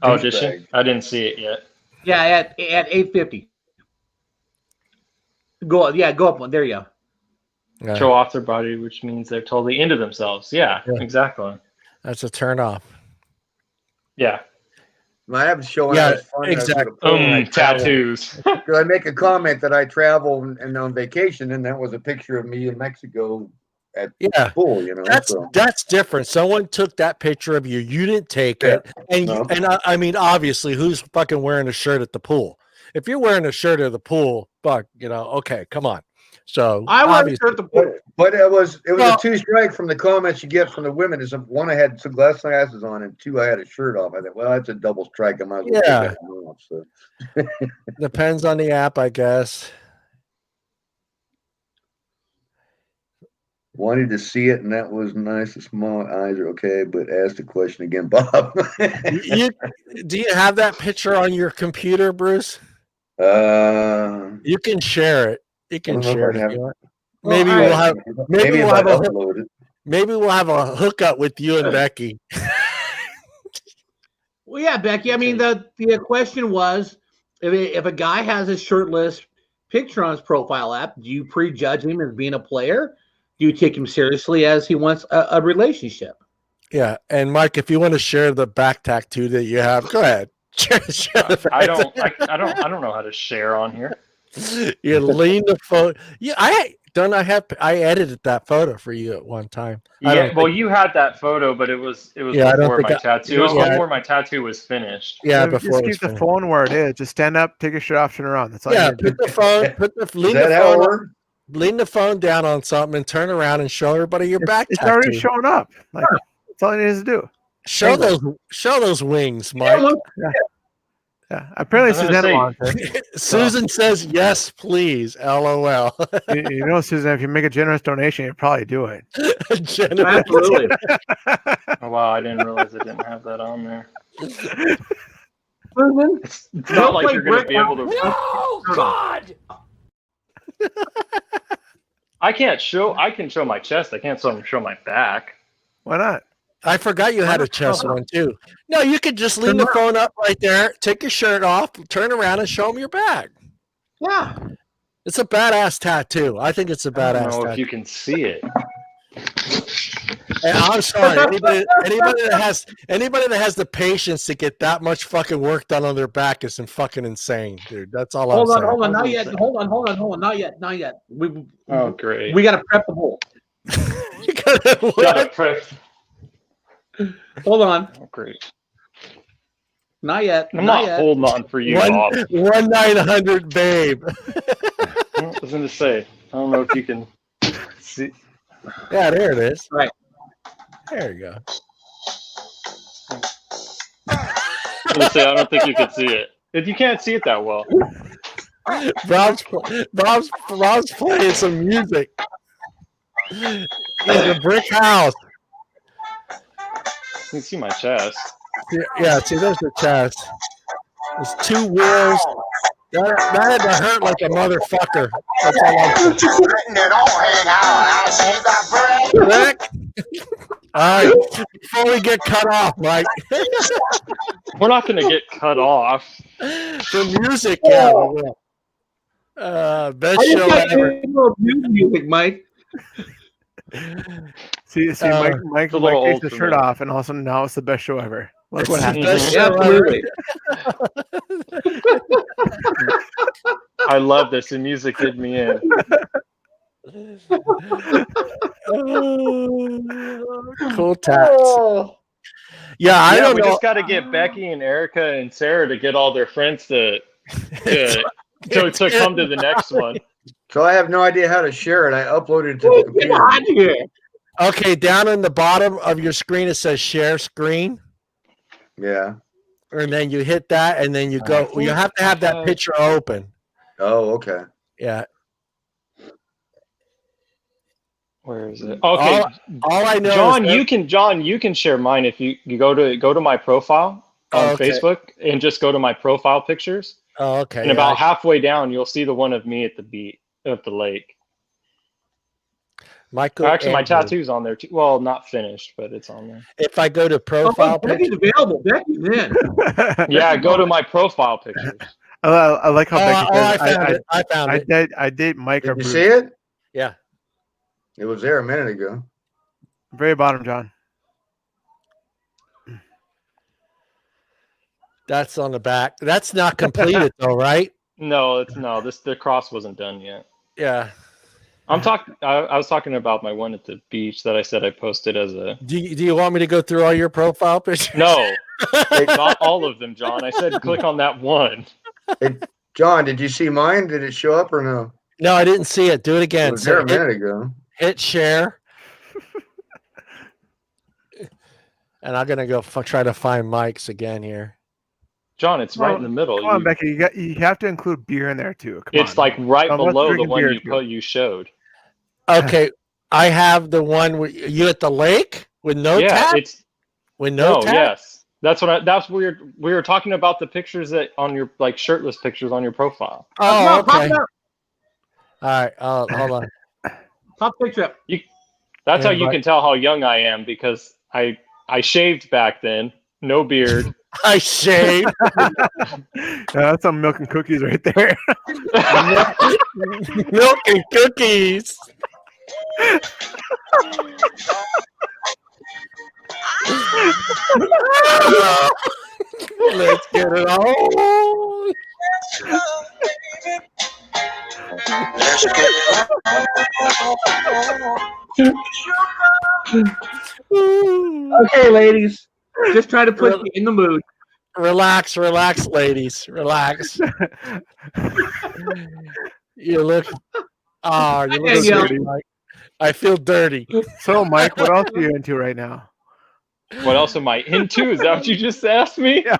Oh, did she? I didn't see it yet. Yeah, at 8:50. Go up one. There you go. Yeah. Show off their body, which means they're totally into themselves. Yeah, exactly. That's a turn off. Yeah. I was showing exactly. Tattoos. Because I make a comment that I travel and on vacation, and that was a picture of me in Mexico at the pool. That's different. Someone took that picture of you. You didn't take it, and I mean, obviously, who's fucking wearing a shirt at the pool? If you're wearing a shirt at the pool, fuck, okay, come on. So I wear a shirt at the pool, but it was a two strike from the comments you get from the women. Is one, I had some glasses on, and two, I had a shirt off. I thought, well, that's a double strike. I might as well take that off. So. Depends on the app, I guess. Wanted to see it, and that was nice. The small eyes are okay, but ask the question again, Bob. Do you have that picture on your computer, Bruce? You can share it. You can share it. Maybe we'll have a hookup with you and Becky. Well, yeah, Becky. I mean, the question was, if a guy has a shirtless picture on his profile app, do you prejudge him as being a player? Do you take him seriously as he wants a relationship? Yeah, and Mike, if you want to share the back tattoo that you have, go ahead. I don't know how to share on here. You lean the phone. Yeah, I edited that photo for you at one time. Yeah, well, you had that photo, but it was before my tattoo. It was before my tattoo was finished. Yeah, before. Just keep the phone where it is. Just stand up, take your shirt off, turn around. That's all. Yeah, lean the phone down on something and turn around and show everybody your back tattoo. It's already showing up. Like, that's all it needs to do. Show those wings, Mike. Yeah. Apparently Susanna wants it. Susan says yes, please. LOL. You know, Susan, if you make a generous donation, you probably do it. Absolutely. Oh, wow, I didn't realize I didn't have that on there. Susan, it's not like you're going to be able to. No, God. I can show my chest. I can't show my back. Why not? I forgot you had a chest one too. No, you could just lean the phone up right there, take your shirt off, turn around, and show them your back. Yeah, it's a badass tattoo. I think it's a badass. I don't know if you can see it. And I'm sorry, anybody that has the patience to get that much fucking work done on their back is fucking insane, dude. That's all I'm saying. Hold on, not yet. Hold on, not yet. Great. We got to prep the bowl. You gotta prep. Hold on. Oh, great. Not yet. I'm not holding on for you, Bob. 1-900 babe. I was going to say, I don't know if you can see. Yeah, there it is. Right. There you go. I'm gonna say I don't think you could see it. If you can't see it that well. Bob's playing some music. In the brick house. You can see my chest. Yeah, see, there's the chest. There's 2 wheels. That had to hurt like a motherfucker. That's all I'm saying. Rick? All right, before we get cut off, Mike. We're not gonna get cut off. The music, yeah, we will. Best show ever. Music, Mike. See, Mike takes the shirt off, and all of a sudden now it's the best show ever. Look what happened. Absolutely. I love this. The music did me in. Cool tats. Yeah, I don't know. We just got to get Becky and Erica and Sarah to get all their friends to come to the next one. So I have no idea how to share it. I uploaded it to the computer. Okay, down in the bottom of your screen it says share screen. Yeah. And then you hit that, and then you go. You have to have that picture open. Oh, okay. Yeah. Where is it? Okay. All I know, John, you can share mine if you go to my profile on Facebook and just go to my profile pictures. Oh, okay. And about halfway down, you'll see the one of me at the lake. Michael, actually, my tattoo's on there too. Well, not finished, but it's on there. If I go to profile Becky's available. Becky's in. Yeah, go to my profile pictures. I like how Becky says, I found it. I date Mike. Did you see it? Yeah. It was there a minute ago. Very bottom, John. That's on the back. That's not completed though, right? No, the cross wasn't done yet. Yeah. I was talking about my one at the beach that I said I posted as a. Do you want me to go through all your profile pictures? No, not all of them, John. I said click on that one. Hey, John, did you see mine? Did it show up or no? No, I didn't see it. Do it again. It was there a minute ago. Hit share. And I'm gonna go try to find Mike's again here. John, it's right in the middle. Come on, Becky. You have to include beer in there too. It's like right below the one you showed. Okay, I have the one with you at the lake with no tap. It's with no tap. Yes, that's we were talking about the pictures that on your like shirtless pictures on your profile. Oh, okay. All right, hold on. Pop picture up. That's how you can tell how young I am because I shaved back then, no beard. I shaved. That's some milk and cookies right there. Milk and cookies. Let's get it on. Okay, ladies. Just try to put you in the mood. Relax, ladies. Relax. You look dirty, Mike. I feel dirty. So, Mike, what else are you into right now? What else am I into? Is that what you just asked me? Yeah,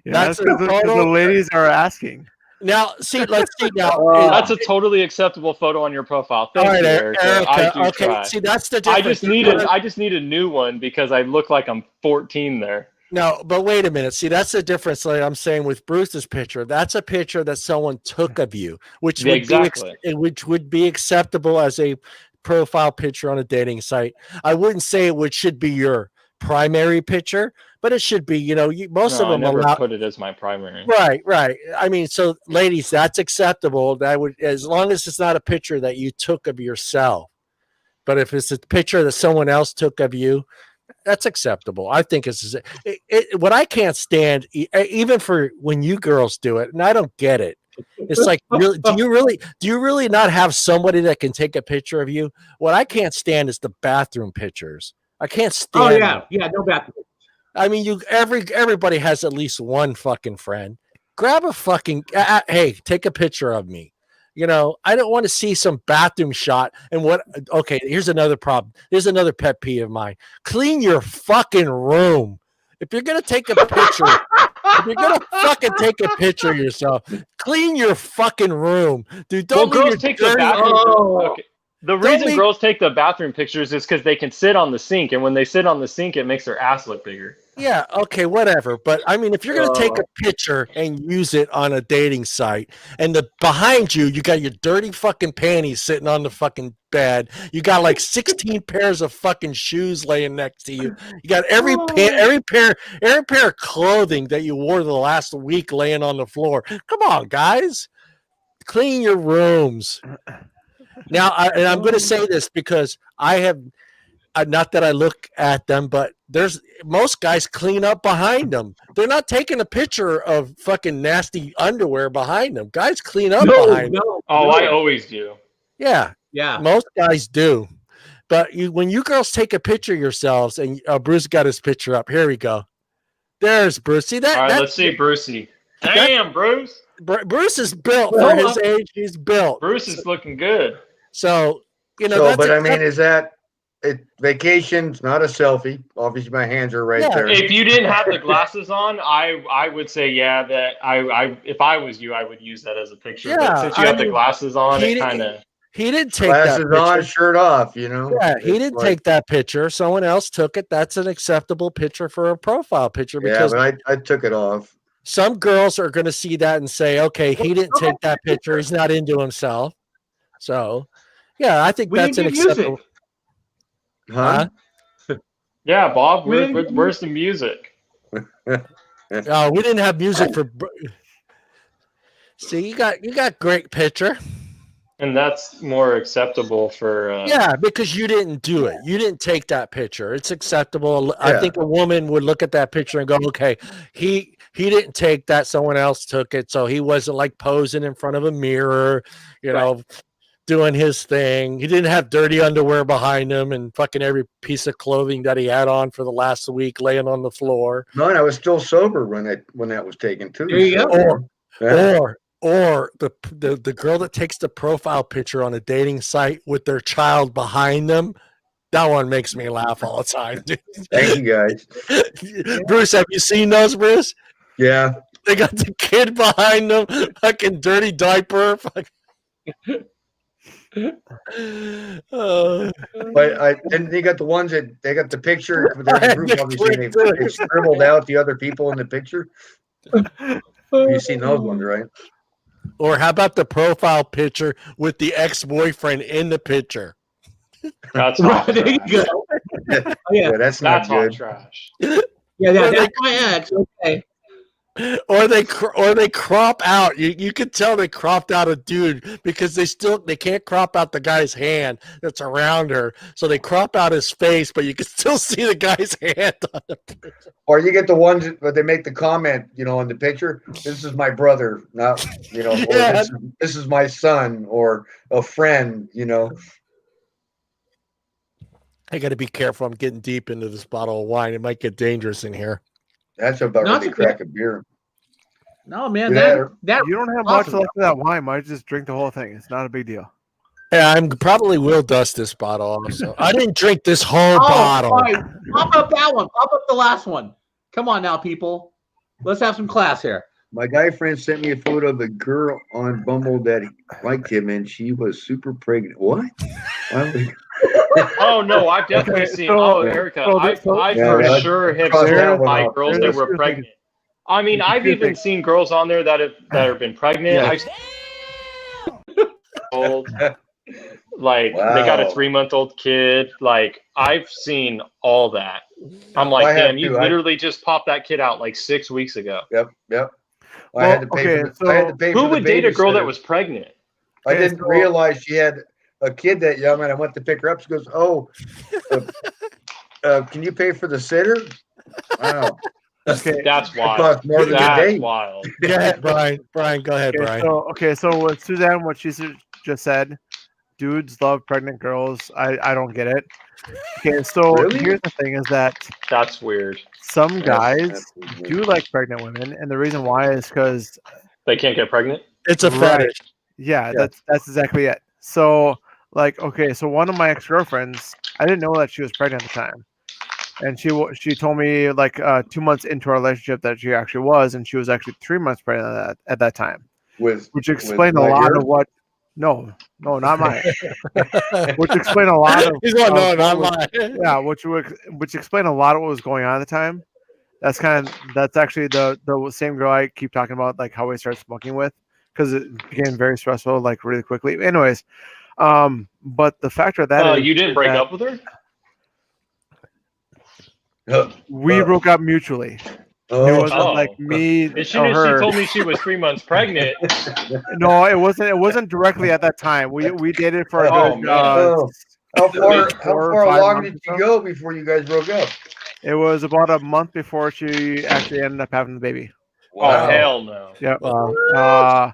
that's because the ladies are asking. Now, let's see now. That's a totally acceptable photo on your profile. Thank you, Erica. I do try. See, that's the difference. I just need a new one because I look like I'm 14 there. No, but wait a minute. See, that's the difference. Like I'm saying with Bruce's picture, that's a picture that someone took of you, which would be acceptable as a profile picture on a dating site. I wouldn't say should be your primary picture, but it should be. Most of them I never put it as my primary. Right. I mean, so ladies, that's acceptable. That would, as long as it's not a picture that you took of yourself. But if it's a picture that someone else took of you, that's acceptable. I think what I can't stand, even for when you girls do it, and I don't get it. It's like, really, do you really not have somebody that can take a picture of you? What I can't stand is the bathroom pictures. I can't stand. Oh yeah, no bathroom. I mean, everybody has at least one fucking friend. Grab a fucking hey, take a picture of me. You know, I don't want to see some bathroom shot. And what? Okay, here's another problem. Here's another pet peeve of mine. Clean your fucking room. If you're gonna take a picture, if you're gonna fucking take a picture of yourself, clean your fucking room, dude. Don't leave girls your take dirty. the bathroom. Okay. The reason leave- girls take the bathroom pictures is because they can sit on the sink, and when they sit on the sink, it makes their ass look bigger. Yeah, okay, whatever. But I mean, if you're gonna take a picture and use it on a dating site, and behind you, you got your dirty fucking panties sitting on the fucking bed. You got like 16 pairs of fucking shoes laying next to you. You got every pair of clothing that you wore the last week laying on the floor. Come on, guys, clean your rooms. Now, I'm going to say this because I have. Not that I look at them, but there's most guys clean up behind them. They're not taking a picture of fucking nasty underwear behind them. Guys clean up behind them. I always do. Yeah, most guys do. But when you girls take a picture of yourselves, and Bruce got his picture up. Here we go. There's Bruce. See that? All right, let's see Brucey. Damn, Bruce. Bruce is built for his age. He's built. Bruce is looking good. So that's I mean, is that? Vacation's not a selfie. Obviously, my hands are right there. If you didn't have the glasses on, I would say that I if I was you, I would use that as a picture. Yeah, but since you have the glasses on, it kind of he didn't take glasses that on, shirt off. You know. Yeah, he didn't take that picture. Someone else took it. That's an acceptable picture for a profile picture. Because but I took it off. Some girls are going to see that and say, "Okay, he didn't take that picture. He's not into himself." So, yeah, I think that's an acceptable. Huh? Yeah, Bob. Where's the music? Oh, we didn't have music for. See, you got great picture, and that's more acceptable for. Yeah, because you didn't do it. You didn't take that picture. It's acceptable. Yeah. I think a woman would look at that picture and go, "Okay, he didn't take that. Someone else took it, so he wasn't like posing in front of a mirror, doing his thing. He didn't have dirty underwear behind him and fucking every piece of clothing that he had on for the last week laying on the floor." No, and I was still sober when that was taken too. There you go. Or the girl that takes the profile picture on a dating site with their child behind them. That one makes me laugh all the time, dude. Thank you, guys. Bruce, have you seen those, Bruce? Yeah. They got the kid behind them, fucking dirty diaper. But and they got the ones that they got the picture. They're in the group, obviously. They scribbled out the other people in the picture. You've seen those ones, right? Or how about the profile picture with the ex-boyfriend in the picture? That's hot there you go. That's not good. Hot trash. Yeah, that's my ex. Okay. Or they crop out. You could tell they cropped out a dude because they can't crop out the guy's hand that's around her, so they crop out his face, but you can still see the guy's hand on the picture. Or you get the ones where they make the comment, in the picture. This is my brother, not or this is my son or a friend. I got to be careful. I'm getting deep into this bottle of wine. It might get dangerous in here. That's about ready to crack a beer. No, man, that you don't have much left of that wine. Might just drink the whole thing. It's not a big deal. Yeah, I probably will dust this bottle also. I didn't drink this whole bottle. Right. Pop up that one. Pop up the last one. Come on now, people. Let's have some class here. My guy friend sent me a photo of a girl on Bumble that liked him, and she was super pregnant. What? Oh no, I've definitely seen. Erica, I for sure have seen by girls that were pregnant. I mean, I've even seen girls on there that have been pregnant. Yeah. I've old, they got a 3-month-old kid. Like I've seen all that. I'm like, damn, you literally just popped that kid out like 6 weeks ago. Yep. I had to pay who would date a girl that was pregnant? I didn't realize she had a kid that young, and I went to pick her up. She goes, "Oh, can you pay for the sitter?" Wow. Okay, that's wild. Costs more than that's wild. Go ahead, Brian. Brian, go ahead, Brian. So with Suzanne, what she just said, dudes love pregnant girls. I don't get it. Okay, so here's the thing: is that that's weird. Some guys do like pregnant women, and the reason why is because they can't get pregnant. It's a fetish. Yeah, that's exactly it. So like, okay, so one of my ex-girlfriends, I didn't know that she was pregnant at the time. And she told me like 2 months into our relationship that she actually was, and she was actually 3 months pregnant at that time. Which explained a lot of what. No, not mine. Which explained a lot of. He's going, no, not mine. Yeah, which explained a lot of what was going on at the time. That's actually the same girl I keep talking about, like how we started smoking with, because it became very stressful, like really quickly. Anyways, but the factor of that is you didn't break up with her? We broke up mutually. It wasn't like me. As soon as she told me she was 3 months pregnant. No, it wasn't. It wasn't directly at that time. We dated for a good. How far along did you go before you guys broke up? It was about a month before she actually ended up having the baby. Wow. Oh hell no! Yeah. Wow.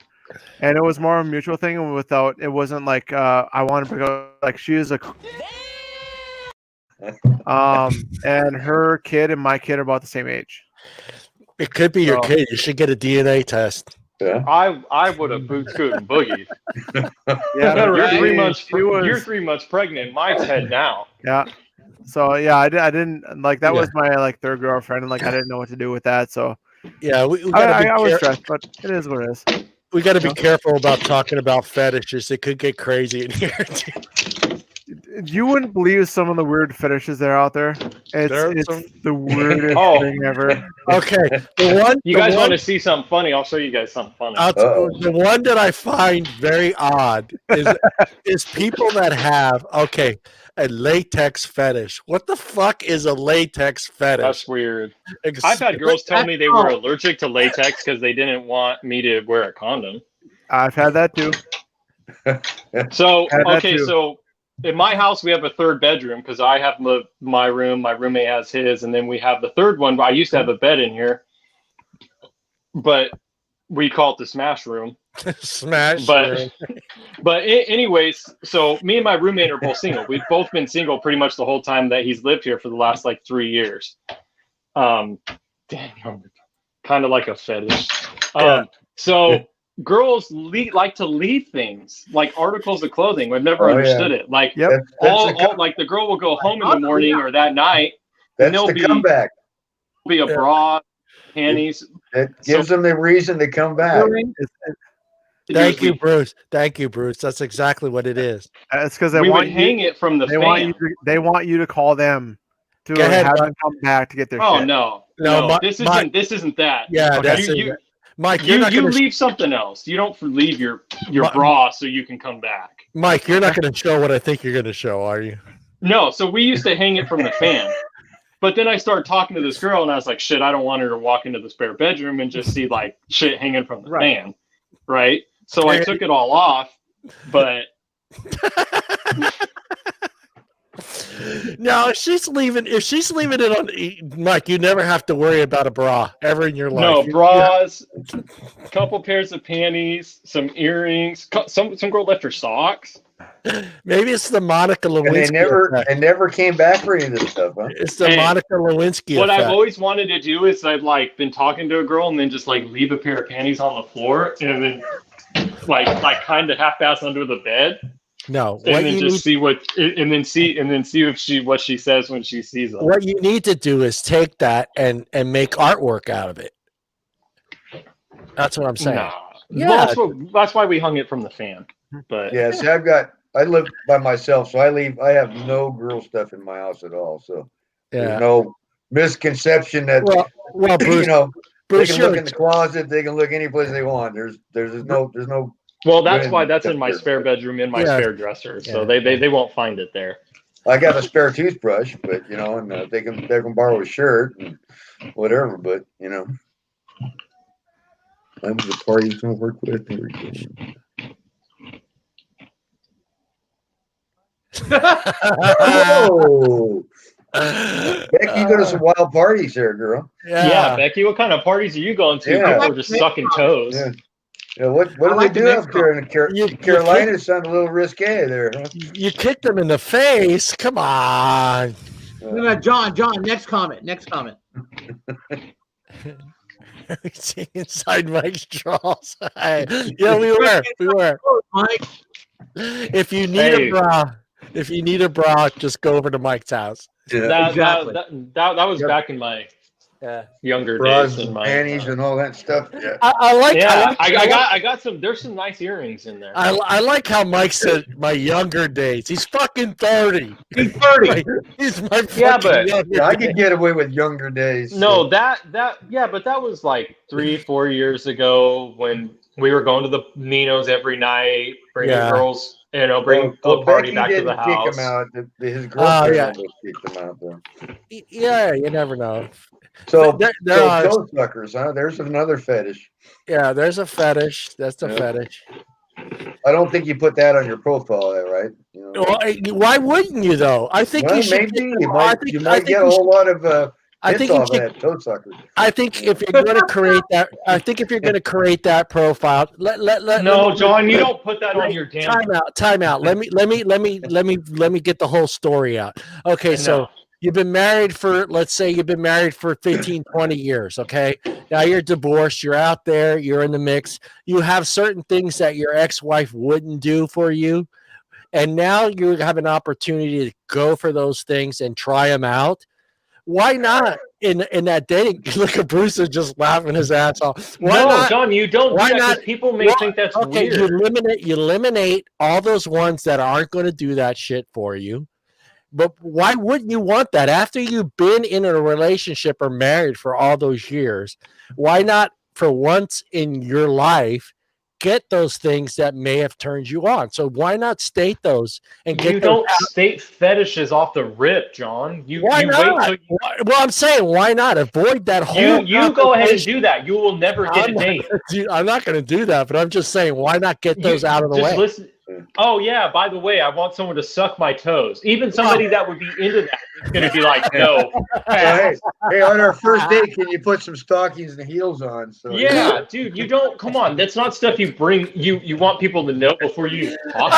And it was more a mutual thing. It wasn't like I want to break up. Like she is a. And her kid and my kid are about the same age. It could be your kid. You should get a DNA test. Yeah. I would have boot scooted and boogied. Yeah, you're 3 months pregnant. Mike's head now. Yeah. So yeah, I didn't like that was my like third girlfriend, and like I didn't know what to do with that. So yeah, I was stressed, but it is what it is. We got to be careful about talking about fetishes. It could get crazy in here. You wouldn't believe some of the weird fetishes that are out there. It's the weirdest thing ever. Okay, you guys want to see something funny? I'll show you guys something funny. The one that I find very odd is people that have a latex fetish. What the fuck is a latex fetish? That's weird. I've had girls tell me they were allergic to latex because they didn't want me to wear a condom. I've had that too. So in my house, we have a third bedroom because I have my room, my roommate has his, and then we have the third one. I used to have a bed in here, but we call it the smash room. Room. But anyways, so me and my roommate are both single. We've both been single pretty much the whole time that he's lived here for the last like 3 years. Damn, kind of like a fetish. So. Girls like to leave things like articles of clothing. We've never understood it. Like like the girl will go home in the morning or that night. That's the comeback. Be a bra, panties. It gives them the reason to come back. Thank you, Bruce. That's exactly what it is. It's because they want hang it from the fan. They want you to call them to have them come back to get their shit. Oh no, this isn't that. Yeah, okay. that's it. Mike, you leave something else. You don't leave your bra so you can come back. Mike, you're not going to show what I think you're going to show, are you? No. So we used to hang it from the fan, but then I started talking to this girl, and I was like, "Shit, I don't want her to walk into the spare bedroom and just see like shit hanging from the fan, right?" So I took it all off, but. No, if she's leaving it on, Mike, you never have to worry about a bra ever in your life. No, bras, a couple pairs of panties, some earrings. Some girl left her socks. Maybe it's the Monica Lewinsky. And never came back for any of this stuff. Huh? It's the Monica Lewinsky. What I've always wanted to do is I've like been talking to a girl and then just like leave a pair of panties on the floor and then like kind of half-ass under the bed. No, and then just see what if what she says when she sees them. What you need to do is take that and make artwork out of it. That's what I'm saying. Nah. Yeah, that's why we hung it from the fan. But yeah, see, I live by myself, so I have no girl stuff in my house at all. So there's no misconception that well, Bruce, they can look in the closet, they can look any place they want. There's no. Well, that's in my spare bedroom, in my spare dresser, so they won't find it there. I got a spare toothbrush, but and they can borrow a shirt and whatever. But I'm the party you don't work with. Oh, Becky, you go to some wild parties there, girl. Yeah, Becky, what kind of parties are you going to? Yeah. People are just sucking toes. Yeah, what do they do up there in Carolina? Sound a little risque there, huh? You kicked them in the face. Come on. John, next comment. See inside Mike's drawers. Yeah, we were. Mike. If you need a bra, just go over to Mike's house. Yeah. Exactly. That was back in my younger Bras days. In and my panties and all that stuff. Yeah. I got some. There's some nice earrings in there. I like how Mike said my younger days. He's fucking 30. He's 30. He's my Yeah, fucking but- younger Yeah, I days. could get away with younger days. No, but that was like 3-4 years ago when we were going to the Minos every night, bringing girls, bring a party Becky back to the didn't house. kick him out. His girlfriend almost kicked him out, though. Yeah, you never know. So, there are toe suckers, huh? There's another fetish. Yeah, there's a fetish. That's the fetish. I don't think you put that on your profile, right? You know? Well, why wouldn't you though? I think you should. Maybe you might get a whole lot of. I think toe suckers. I think if you're going to create that, profile, No, John, you don't put that on your damn. Time out. Let me get the whole story out. Okay, so you've been married for, let's say you've been married for 15, 20 years. Okay, now you're divorced. You're out there. You're in the mix. You have certain things that your ex-wife wouldn't do for you, and now you have an opportunity to go for those things and try them out. Why not in that dating? Look at Bruce is just laughing his ass off. Why not? John, you don't. Why do that not? People may think that's weird. You eliminate all those ones that aren't going to do that shit for you. But why wouldn't you want that after you've been in a relationship or married for all those years? Why not for once in your life get those things that may have turned you on? So why not state those and get you don't state fetishes off the rip, John. Why not? Well, I'm saying why not avoid that whole. You go ahead and do that. You will never get a date. I'm not going to do that, but I'm just saying why not get those out of the way? Listen. Oh yeah. By the way, I want someone to suck my toes. Even somebody that would be into that is going to be like, no. Hey, on our first date, can you put some stockings and heels on? So yeah, dude, you don't. Come on, that's not stuff you bring. You want people to know before you talk.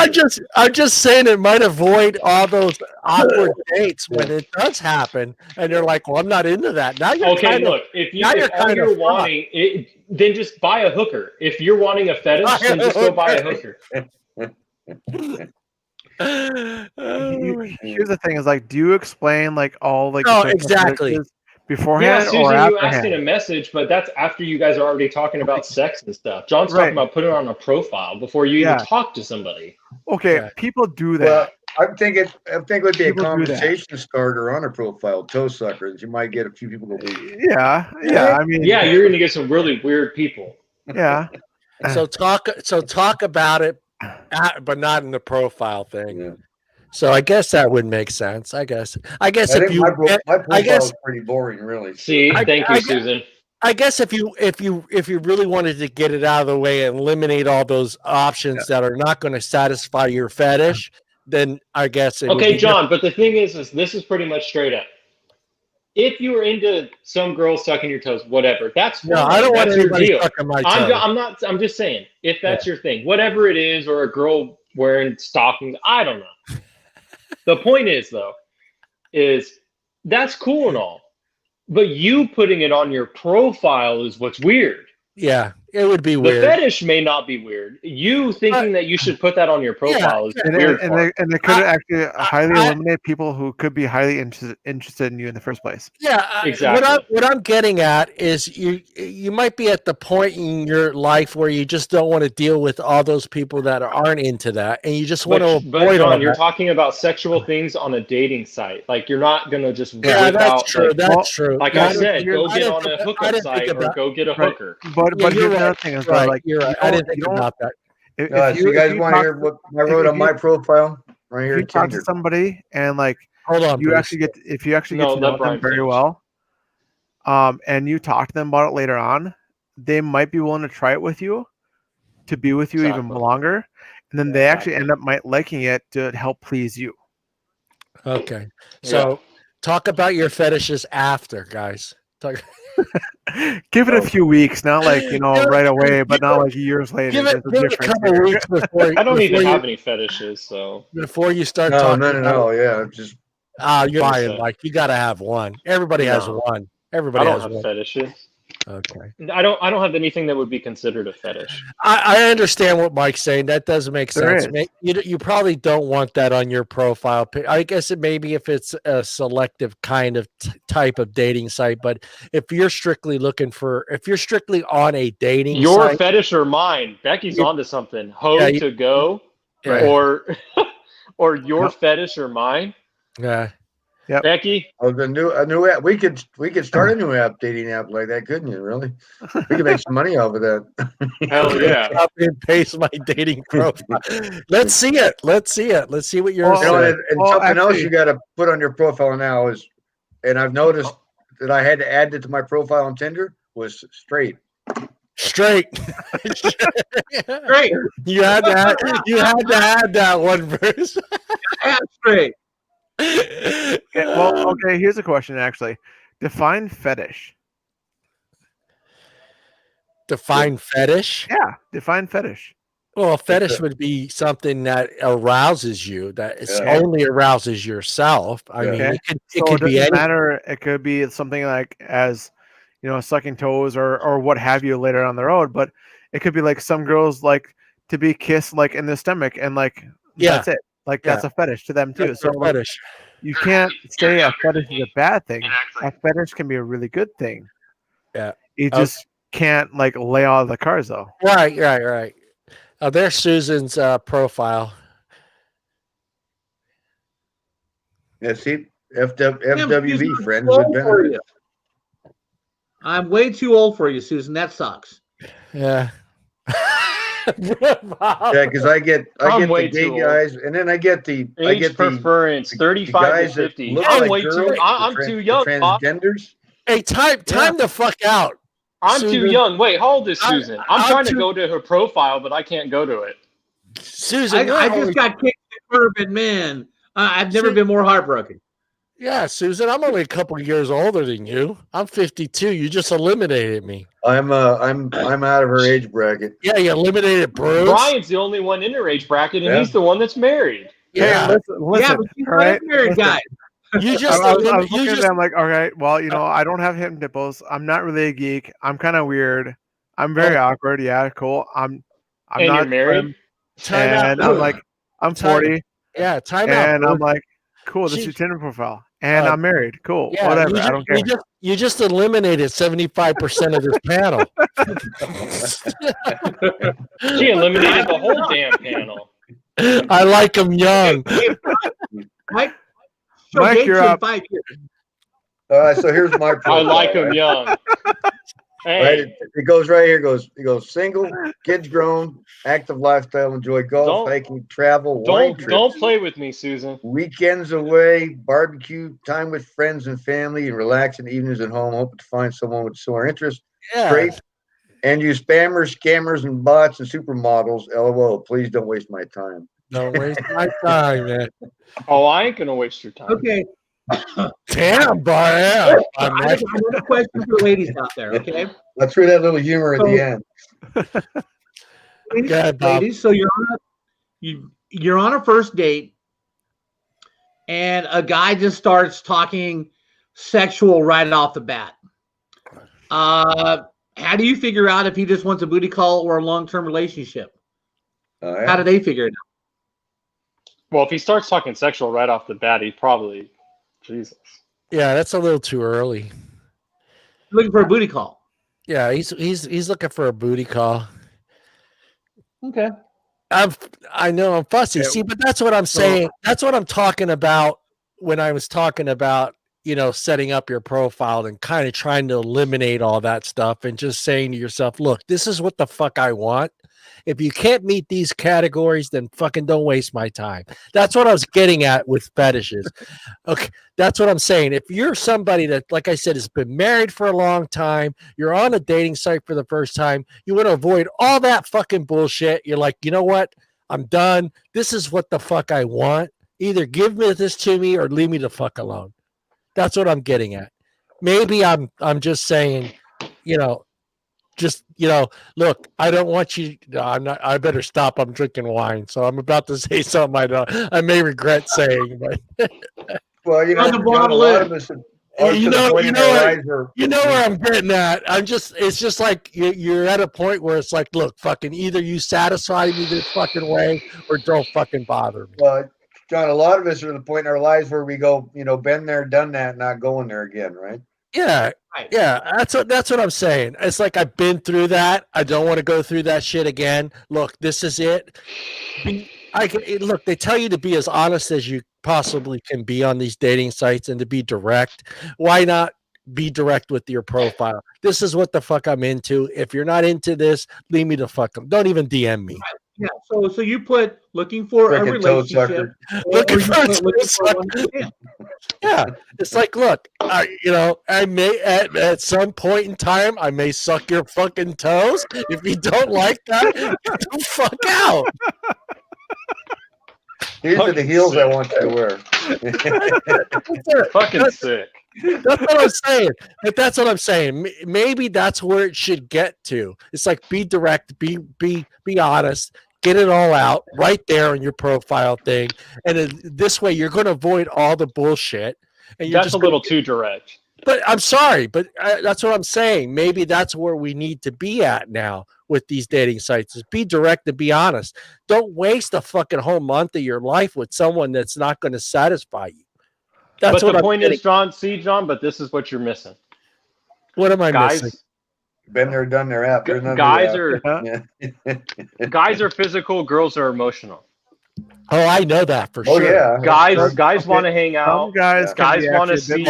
I'm just saying it might avoid all those awkward dates when it does happen, and you're like, well, I'm not into that. Now you're look. If you're wanting it, then just buy a hooker. If you're wanting a fetish, then just go buy a hooker. Here's the thing: is like, do you explain like all like exactly beforehand? Yeah, Susan, or you asked in a message, but that's after you guys are already talking about sex and stuff. John's talking about putting it on a profile before you even talk to somebody. Okay, people do that. Well, I think it would be a conversation starter on a profile. Toe suckers, you might get a few people. Yeah. I mean, you're gonna get some really weird people. Yeah. So talk about it. But not in the profile thing. Yeah. So I guess that would make sense. I guess if you, my profile is pretty boring, really. See, thank you, Susan. I guess if you really wanted to get it out of the way and eliminate all those options that are not going to satisfy your fetish, then I guess. Okay, John. But the thing is this is pretty much straight up. If you were into some girl sucking your toes, whatever, that's fine. No, I don't want anybody sucking my toes. I'm just saying, if that's your thing, whatever it is, or a girl wearing stockings, I don't know. The point is, though, is that's cool and all, but you putting it on your profile is what's weird. Yeah, it would be weird. The fetish may not be weird. You thinking that you should put that on your profile is weird. And they could actually highly eliminate people who could be highly interested in you in the first place. Yeah, exactly. What I'm getting at is you might be at the point in your life where you just don't want to deal with all those people that aren't into that, and you just want to avoid John, you're talking about sexual things on a dating site. Like you're not gonna just that's true. That's true. Like I said, go get on a hookup site or go get a hooker. But here's another thing is right. You're right. I didn't think about that. If you guys want to hear what I wrote on my profile right here, if you talk to somebody and like, hold on, if you actually get to know them very well, and you talk to them about it later on, they might be willing to try it with you, to be with you even longer, and then they actually end up liking it to help please you. Okay, so talk about your fetishes after, guys. Give it a few weeks, not like right away, but not like years later. Give it a couple weeks before. I don't even have any fetishes, so before you start talking. No, yeah, just you're lying. Like you got to have one. Everybody has one. Everybody I don't has have one. fetishes. Okay. I don't have anything that would be considered a fetish. I understand what Mike's saying. That does make There sense. is. You probably don't want that on your profile. I guess it maybe if it's a selective kind of type of dating site, but if you're strictly on a dating Your site, fetish or mine, Becky's onto something. Hoe Yeah, to go, yeah. or your fetish or mine. yeah. Yep. Becky, Oh, a new app. We could start a new dating app like that, couldn't you? Really? We could make some money off of that. hell yeah. Copy and paste my dating profile. Let's see it. Let's see what yours You know, says. and something else you got to put on your profile now is, and I've noticed that I had to add it to my profile on Tinder, was straight. Straight. Great. You had to add that one verse. Straight. Well, okay. Here's a question. Actually, define fetish. Define fetish. Yeah, define fetish. Well, a fetish would be something that arouses you, that only arouses yourself. I mean, it could be doesn't matter. It could be something like as sucking toes or what have you later on the road. But it could be like some girls like to be kissed like in the stomach and like that's it. Like that's a fetish to them too. That's So a fetish. You can't say a fetish is a bad thing. A fetish can be a really good thing. Yeah. You just can't like lay all the cards though. Right. There's Susan's profile. Yeah, see, FWB friends with benefits. I'm way too old for you, Susan. That sucks. Yeah. Yeah, because I get the gay guys, and then I get the age preference 35 to 50. I'm way too. I'm too young. Transgenders. Hey, time the fuck out. I'm too young. Wait, how old is Susan? I'm trying to go to her profile, but I can't go to it. Susan, I just got kicked in the curb, and man, I've never been more heartbroken. Yeah, Susan, I'm only a couple of years older than you. I'm 52. You just eliminated me. I'm out of her age bracket. Yeah, you eliminated Bruce. Brian's the only one in her age bracket, and he's the one that's married. Yeah, listen, yeah, but he's not a married guy. You just I was looking at them like, all right, well, I don't have hip nipples. I'm not really a geek. I'm kind of weird. I'm very awkward. Yeah, cool. I'm and not you're married. And I'm like, I'm 40. Yeah, time out. out. And I'm like, cool. This is your Tinder profile. And I'm married. Cool. Yeah, whatever. I don't care. You just eliminated 75% of this panel. She eliminated the whole damn panel. I like him young. Mike, you're up. 5 years. All right, so here's my profile. I like him young. Hey. Right, it goes right here. It goes single, kids grown, active lifestyle, enjoy golf, hiking, travel, wine trips. Don't play with me, Susan. Weekends away, barbecue, time with friends and family, and relaxing evenings at home. Hoping to find someone with similar interests. Yeah. Straight. And you spammers, scammers, and bots and supermodels. LOL. Please don't waste my time. Don't waste my time, man. Oh, I ain't gonna waste your time. Okay. Damn, Brian. I have a question for the ladies out there, okay? Let's hear that little humor at the end. Ladies, so you're on a first date, and a guy just starts talking sexual right off the bat. How do you figure out if he just wants a booty call or a long-term relationship? How do they figure it out? Well, if he starts talking sexual right off the bat, he probably, Jesus. Yeah, that's a little too early. Looking for a booty call. Yeah, he's looking for a booty call. Okay. I know I'm fussy. Yeah. See, but that's what I'm saying. That's what I'm talking about when I was talking about, setting up your profile and kind of trying to eliminate all that stuff and just saying to yourself, look, this is what the fuck I want. If you can't meet these categories, then fucking don't waste my time. That's what I was getting at with fetishes. Okay, that's what I'm saying. If you're somebody that, like I said, has been married for a long time, you're on a dating site for the first time, you want to avoid all that fucking bullshit. You're like, you know what? I'm done. This is what the fuck I want. Either give me this to me or leave me the fuck alone. That's what I'm getting at. Maybe I'm just saying, look, I don't want you. No, I'm not. I better stop. I'm drinking wine, so I'm about to say something I may regret saying. But well, John, a You know where I'm getting at. It's just like you're at a point where it's like, look, fucking either you satisfy me this fucking way or don't fucking bother me. Well, John, a lot of us are at the point in our lives where we go, been there, done that, not going there again, right? Yeah. Yeah, that's what I'm saying. It's like I've been through that. I don't want to go through that shit again. Look, this is it. Look, they tell you to be as honest as you possibly can be on these dating sites and to be direct. Why not be direct with your profile? This is what the fuck I'm into. If you're not into this, leave me the fuck. Don't even DM me. Yeah. So you put looking for a relationship. Looking for one. Yeah, it's like, look, I may at some point in time, I may suck your fucking toes. If you don't like that, get the fuck out. These are the heels I want you to wear. Fucking sick. That's what I'm saying. That's what I'm saying. Maybe that's where it should get to. It's like be direct, be honest, get it all out right there in your profile thing, and this way you're going to avoid all the bullshit. And you're that's a little too direct. But I'm sorry, but that's what I'm saying. Maybe that's where we need to be at now with these dating sites: is be direct and be honest. Don't waste a fucking whole month of your life with someone that's not going to satisfy you. That's but the point is, John, but this is what you're missing. What am I missing? Been there, done there. After guys are physical, girls are emotional. Oh, I know that for sure. Yeah, guys want to hang out. Guys want to see.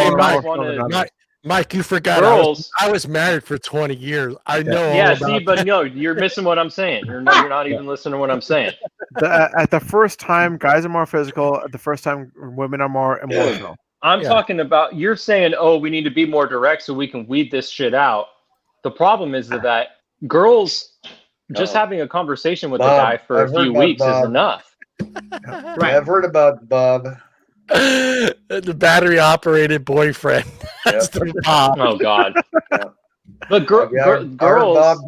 Mike, you forgot. Girls. I was married for 20 years. I know. Yeah, but no, you're missing what I'm saying. You're not even listening to what I'm saying. At the first time, guys are more physical. At the first time, women are more emotional. I'm talking about. You're saying, we need to be more direct so we can weed this shit out. The problem is that girls just having a conversation with a guy for a few weeks is enough. Right. I've heard about Bob. The battery operated boyfriend. That's the Bob. Oh God. Yeah. But girls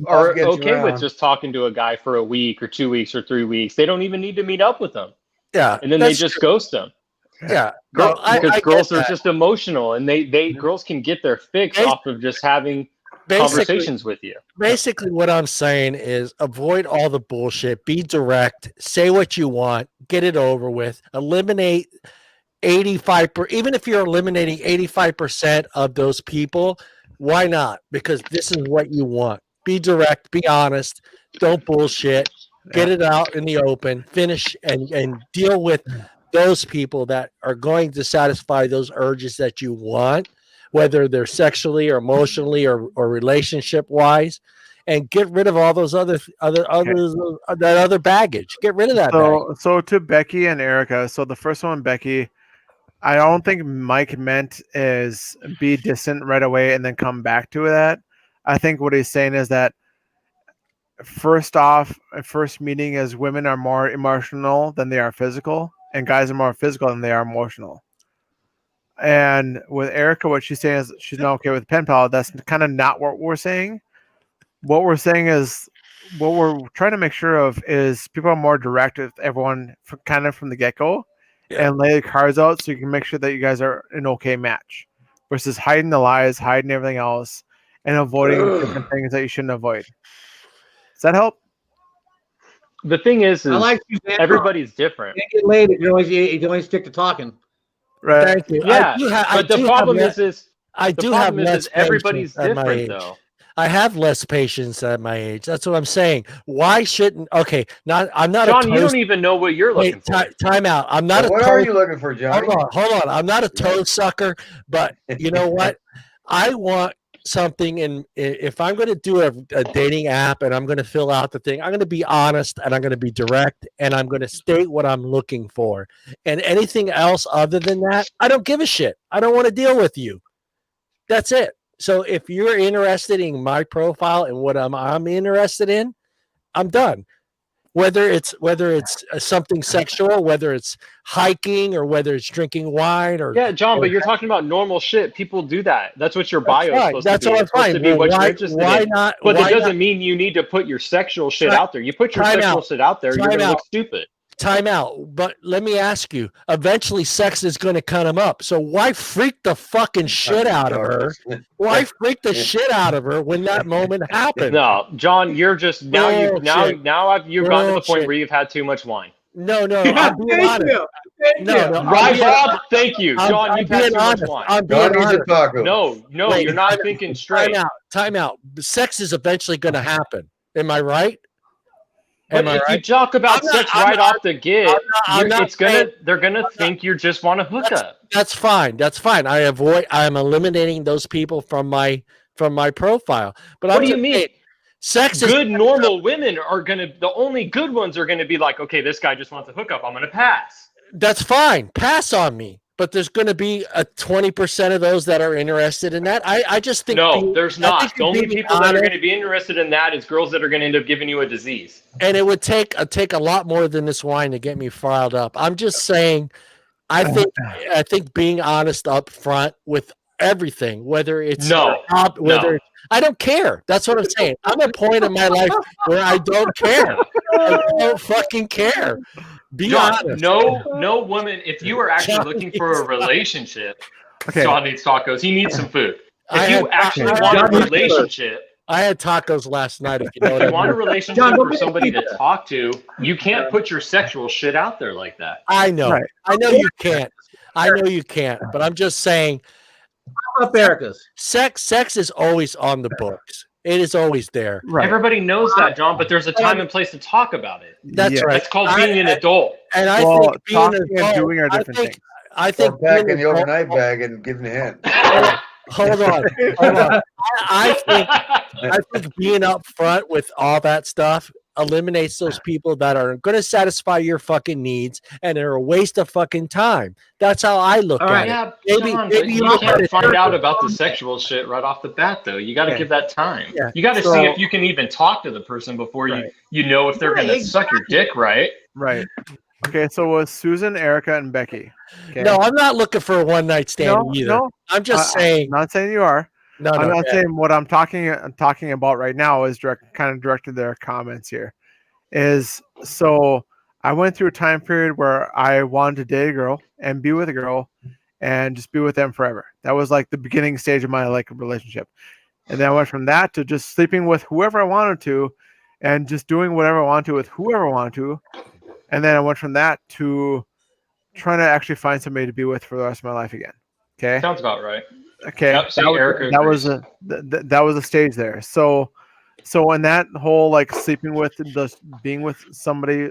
are okay with just talking to a guy for a week or 2 weeks or 3 weeks. They don't even need to meet up with them. Yeah. And then they just ghost them. Yeah. Because girls are just emotional, and girls can get their fix off of just having conversations with you. Basically, what I'm saying is avoid all the bullshit. Be direct. Say what you want. Get it over with. Eliminate 85%. Even if you're eliminating 85% of those people, why not? Because this is what you want. Be direct. Be honest. Don't bullshit. Get it out in the open. Finish and deal with those people that are going to satisfy those urges that you want, whether they're sexually or emotionally or relationship wise, and get rid of all those other baggage. Get rid of that. So to Becky and Erica. So the first one, Becky, I don't think Mike meant is be distant right away and then come back to that. I think what he's saying is that first meeting is women are more emotional than they are physical, and guys are more physical than they are emotional. And with Erica, what she's saying is she's not okay with pen pal. That's kind of not what we're saying. What we're saying is what we're trying to make sure of is people are more direct with everyone kind of from the get-go and lay the cards out so you can make sure that you guys are an okay match versus hiding the lies, hiding everything else, and avoiding different things that you shouldn't avoid. Does that help? The thing is everybody's different. You get laid if you only stick to talking. Right. Thank you. Yeah, but the problem is everybody's different though. I have less patience at my age. That's what I'm saying. Why shouldn't? Okay, I'm not. John, you don't even know what you're looking for. Time out. I'm not. What are you looking for, John? Hold on. I'm not a toe sucker, but you know what? I want something, and if I'm going to do a dating app and I'm going to fill out the thing, I'm going to be honest and I'm going to be direct and I'm going to state what I'm looking for. And anything else other than that, I don't give a shit. I don't want to deal with you. That's it. So if you're interested in my profile and what I'm interested in, I'm done. Whether it's something sexual, whether it's hiking or whether it's drinking wine or John, but you're talking about normal shit. People do that. That's what your bio is supposed That's to be. That's all fine. Why not? But that doesn't mean you need to put your sexual shit out there. You put your sexual shit out there, you're gonna look stupid. time out. But let me ask you, eventually sex is going to cut him up. So why freak the fucking shit out of her? Why freak the shit out of her when that moment happened? No, John, you're just now you've gotten to the point where you've had too much wine. No, I'm being honest. No, right, Bob. Thank you, John. You've had too much wine. I'm being honest. No, wait, you're not thinking straight. Time out. Sex is eventually going to happen. Am I right? But if you talk about sex right off the get, they're gonna think you just want to hook up. That's fine. I'm eliminating those people from my profile. But what do you mean? Sex good normal women are the only good ones are gonna be like, okay, this guy just wants to hook up. I'm gonna pass. That's fine. Pass on me. But there's going to be a 20% of those that are interested in that. I just think there's not. The only people that are going to be interested in that is girls that are going to end up giving you a disease. And it would take a lot more than this wine to get me riled up. I'm just saying, I think being honest up front with everything, whether it's I don't care. That's what I'm saying. I'm at a point in my life where I don't care. I don't fucking care. Be honest. No woman. If you are actually looking for a relationship, John needs tacos. He needs some food. If you actually want a relationship, I had tacos last night. If you want a relationship for somebody to talk to, you can't put your sexual shit out there like that. I know. Right. I know you can't. But I'm just saying. How about Erica's? Sex is always on the books. It is always there. Right. Everybody knows that, John, but there's a time and place to talk about it. That's right. It's called being an adult. And I think being talking an adult, and doing are different things. I think packing the overnight bag and giving a hint. Hold on. I think being up front with all that stuff eliminates those people that are going to satisfy your fucking needs and they're a waste of fucking time. That's how I look at it. Maybe you can't find out about the sexual shit right off the bat, though. You got to give that time. Yeah. You got to see if you can even talk to the person before you know if they're going to suck your dick, right? Right. Okay, so was Susan, Erica, and Becky. Okay. No, I'm not looking for a one night stand either. No, I'm just saying. I'm not saying you are. I'm not saying what I'm talking about right now is kind of directed their comments here. So I went through a time period where I wanted to date a girl and be with a girl and just be with them forever. That was like the beginning stage of my relationship. And then I went from that to just sleeping with whoever I wanted to and just doing whatever I wanted to with whoever I wanted to. And then I went from that to trying to actually find somebody to be with for the rest of my life again. Okay. Sounds about right. Okay. Yep, that was a stage there. So in that whole sleeping with just being with somebody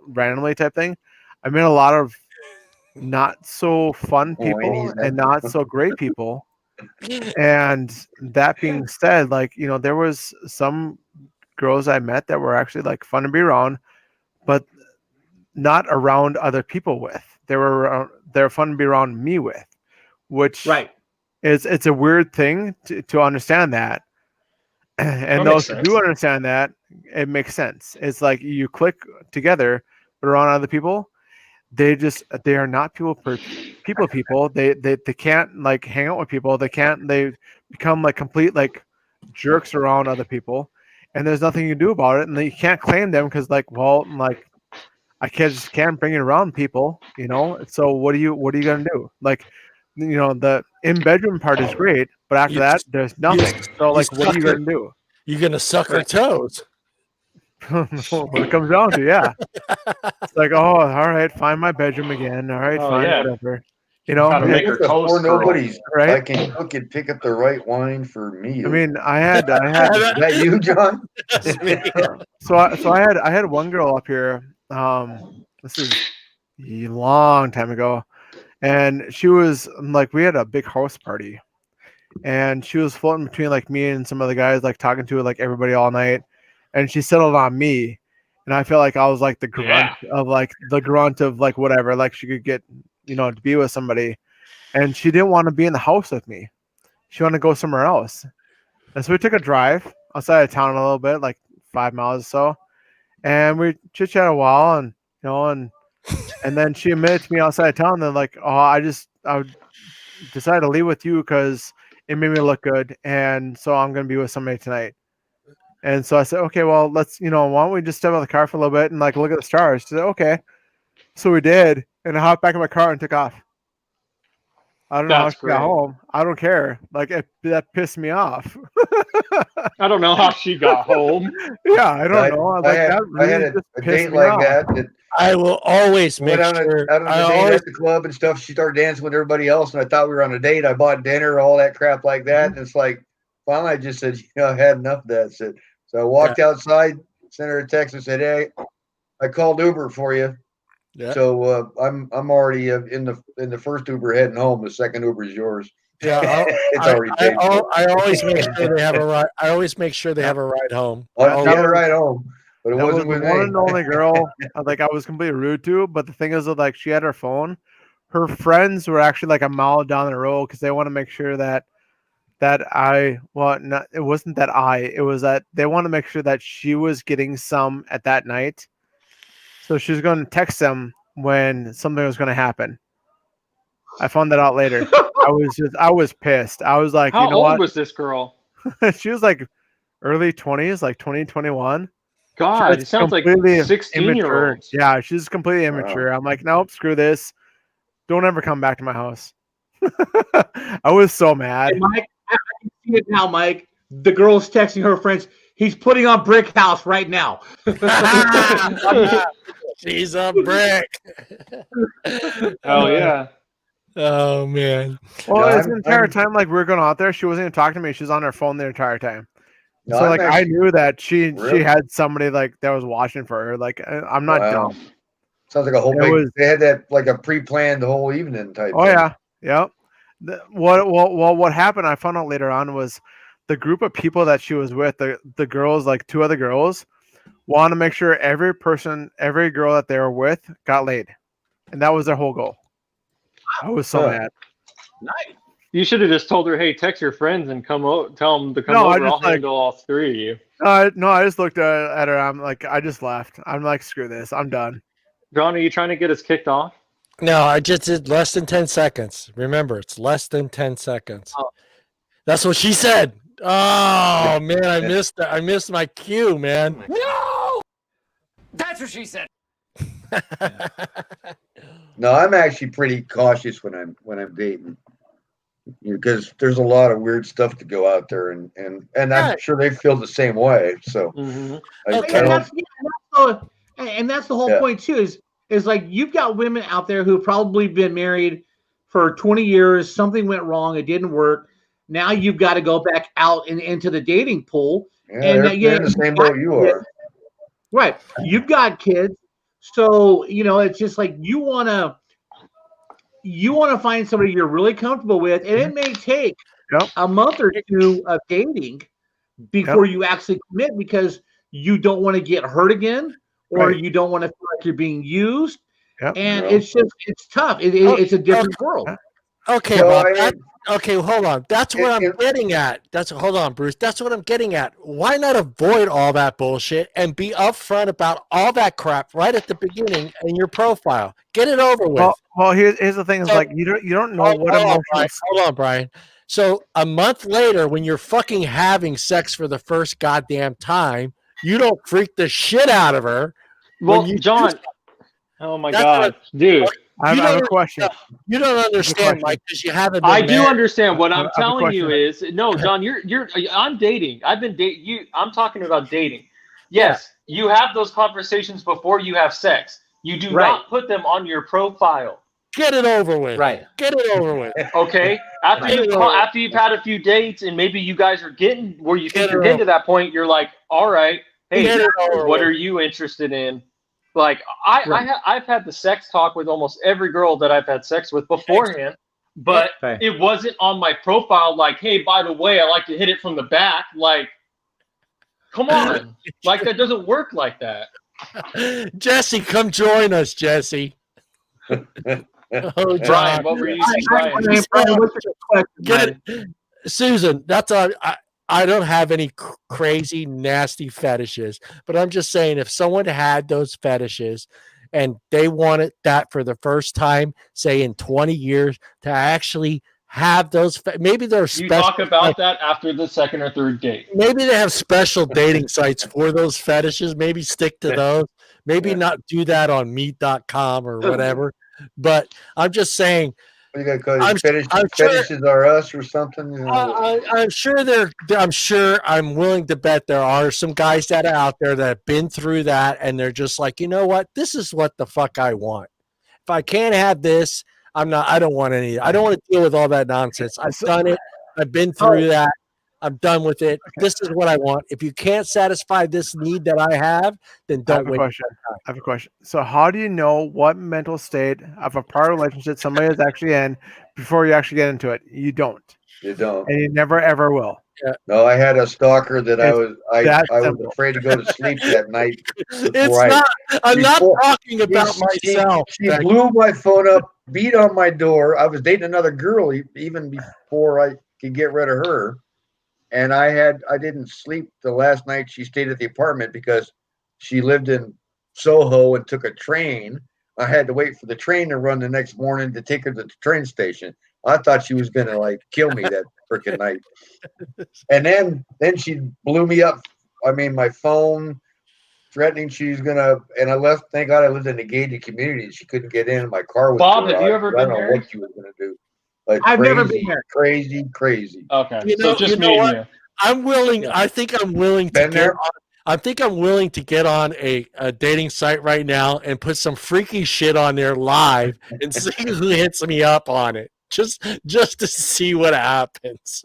randomly type thing, I met a lot of not so fun people and not so great people. And that being said, there was some girls I met that were actually fun to be around, but not around other people with. They're fun to be around me with, which it's a weird thing to understand that. And those who do understand that, it makes sense. It's like you click together, but around other people, they are not people. They can't hang out with people. They become complete jerks around other people, and there's nothing you can do about it. And you can't claim them because I can't bring it around people, So what are you gonna do? The in bedroom part is great, but after that, there's nothing. So what are you gonna do? You're gonna suck her toes. When it comes down to, yeah. It's all right, find my bedroom again. All right, whatever. Gotta make her toes nobody's right. I can cook and pick up the right wine for me. I mean, I had. Is that you, John? So I had one girl up here. This is a long time ago, and she was we had a big house party, and she was floating between me and some other guys, talking to everybody all night, and she settled on me, and I felt like I was the grunt of whatever, she could get to be with somebody, and she didn't want to be in the house with me. She wanted to go somewhere else, and so we took a drive outside of town a little bit, 5 miles or so. And we chit chat a while, and and then she admitted to me outside of town that I decided to leave with you because it made me look good, and so I'm gonna be with somebody tonight. And so I said, okay, well, let's, why don't we just step out of the car for a little bit and like look at the stars? She said, okay. So we did, and I hopped back in my car and took off. I don't know how she got home. I don't care. Like that pissed me off. I don't know how she got home. Yeah, I don't know. I had a date like that. I will always make sure. Out on a date at the club and stuff. She started dancing with everybody else, and I thought we were on a date. I bought dinner, all that crap like that. And it's like, finally, I just said, I had enough of that. So I walked outside, sent her a text, and said, hey, I called Uber for you. Yeah. So I'm already in the first Uber heading home. The second Uber is yours. Yeah, it's already paid. I always make sure they have a ride. I always make sure they have a ride home. She had a ride home, but it wasn't with me. One and only girl. Like I was completely rude to, but the thing is that like she had her phone. Her friends were actually like a mile down the road because they want to make sure that it wasn't that it was that they want to make sure that she was getting some at that night. So she was going to text them when something was going to happen. I found that out later. I was pissed. I was like, how old was this girl? She was like early 20s, like 2021. God, it sounds like 16-year-olds. Yeah, she's completely immature. I'm like, nope, screw this. Don't ever come back to my house. I was so mad. Hey, Mike, I can see it now, Mike. The girl's texting her friends. He's putting on Brick House right now. She's a brick. Oh yeah. Oh man. Well, the entire time like we were going out there, she wasn't even talking to me. She was on her phone the entire time. No, so like I knew that she had somebody like that was watching for her. Like I'm not dumb. Sounds like a whole they had that like a pre-planned whole evening type. Oh thing. Yeah. What happened? I found out later on was the group of people that she was with, the girls, like two other girls, wanted to make sure every girl that they were with got laid, and that was their whole goal. I was so mad. Nice. You should have just told her, "Hey, text your friends and tell them to come over. I'll handle all three of you." No, I just looked at her. I'm like, I just left. I'm like, screw this. I'm done. John, are you trying to get us kicked off? No, I just did less than 10 seconds. Remember, it's less than 10 seconds. Oh. That's what she said. Oh man, I missed that. I missed my cue, man. No, that's what she said. No, I'm actually pretty cautious when I'm dating, because there's a lot of weird stuff to go out there, and I'm sure they feel the same way. So, and that's the whole point too. Is like you've got women out there who've probably been married for 20 years. Something went wrong. It didn't work. Now you've got to go back out into the dating pool. Yeah, and they're in the same boat you are. Right. You've got kids. So, it's just like you want to find somebody you're really comfortable with. And it may take a month or two of dating before you actually commit, because you don't want to get hurt again, or you don't want to feel like you're being used. And it's tough. It's a different world. Okay, so okay, hold on. That's what I'm getting at. Hold on, Bruce. That's what I'm getting at. Why not avoid all that bullshit and be upfront about all that crap right at the beginning in your profile? Get it over with. Well, here's the thing: is like you don't know what emotions. Hold on, Brian. So a month later, when you're fucking having sex for the first goddamn time, you don't freak the shit out of her. Well, John. Oh my God, dude. I have a question. You don't understand, Mike, because you haven't. I do understand. What I'm telling you is, no, John, I'm dating. I've been dating you. I'm talking about dating. Yes, you have those conversations before you have sex. You do not put them on your profile. Get it over with. Right. Get it over with. Okay. After you've had a few dates and maybe you guys are getting where you think you're getting to that point, you're like, all right, hey, what are you interested in? Like I've had the sex talk with almost every girl that I've had sex with beforehand, but it wasn't on my profile. Like, hey, by the way, I like to hit it from the back. Like, come on, like that doesn't work like that. Jesse, come join us, Jesse. Oh, Brian, what were you saying? Susan, that's all. I don't have any crazy, nasty fetishes, but I'm just saying if someone had those fetishes and they wanted that for the first time, say in 20 years, to actually have those. Maybe they're You special. talk about that after the second or third date. Maybe they have special dating sites for those fetishes. Maybe stick to those. Maybe not do that on meet.com or whatever. But I'm just saying. What you got? Fetishes are us or something. You know? I'm sure I'm sure. I'm willing to bet there are some guys that are out there that have been through that, and they're just like, you know what? This is what the fuck I want. If I can't have this, I'm not. I don't want any. I don't want to deal with all that nonsense. I've done it. I've been through that. I'm done with it. Okay. This is what I want. If you can't satisfy this need that I have, then don't wait. I have a question. So how do you know what mental state of a prior relationship somebody is actually in before you actually get into it? You don't. You don't. And you never ever will. Yeah. No, I had a stalker that I was afraid to go to sleep that night. I'm not talking about myself. She blew my phone up, beat on my door. I was dating another girl even before I could get rid of her. And I didn't sleep the last night she stayed at the apartment because she lived in Soho and took a train. I had to wait for the train to run the next morning to take her to the train station. I thought she was gonna like kill me that freaking night. And then she blew me up. I mean, my phone, threatening she's gonna. And I left. Thank God I lived in a gated community. She couldn't get in. My car was. Bob, have you ever been married? I don't know what she was gonna do. Like I've crazy, never been there. Crazy. Okay, so just me and you. I'm willing. I think I'm willing to get on. I think I'm willing to get on a dating site right now and put some freaky shit on there live and see who hits me up on it. Just to see what happens.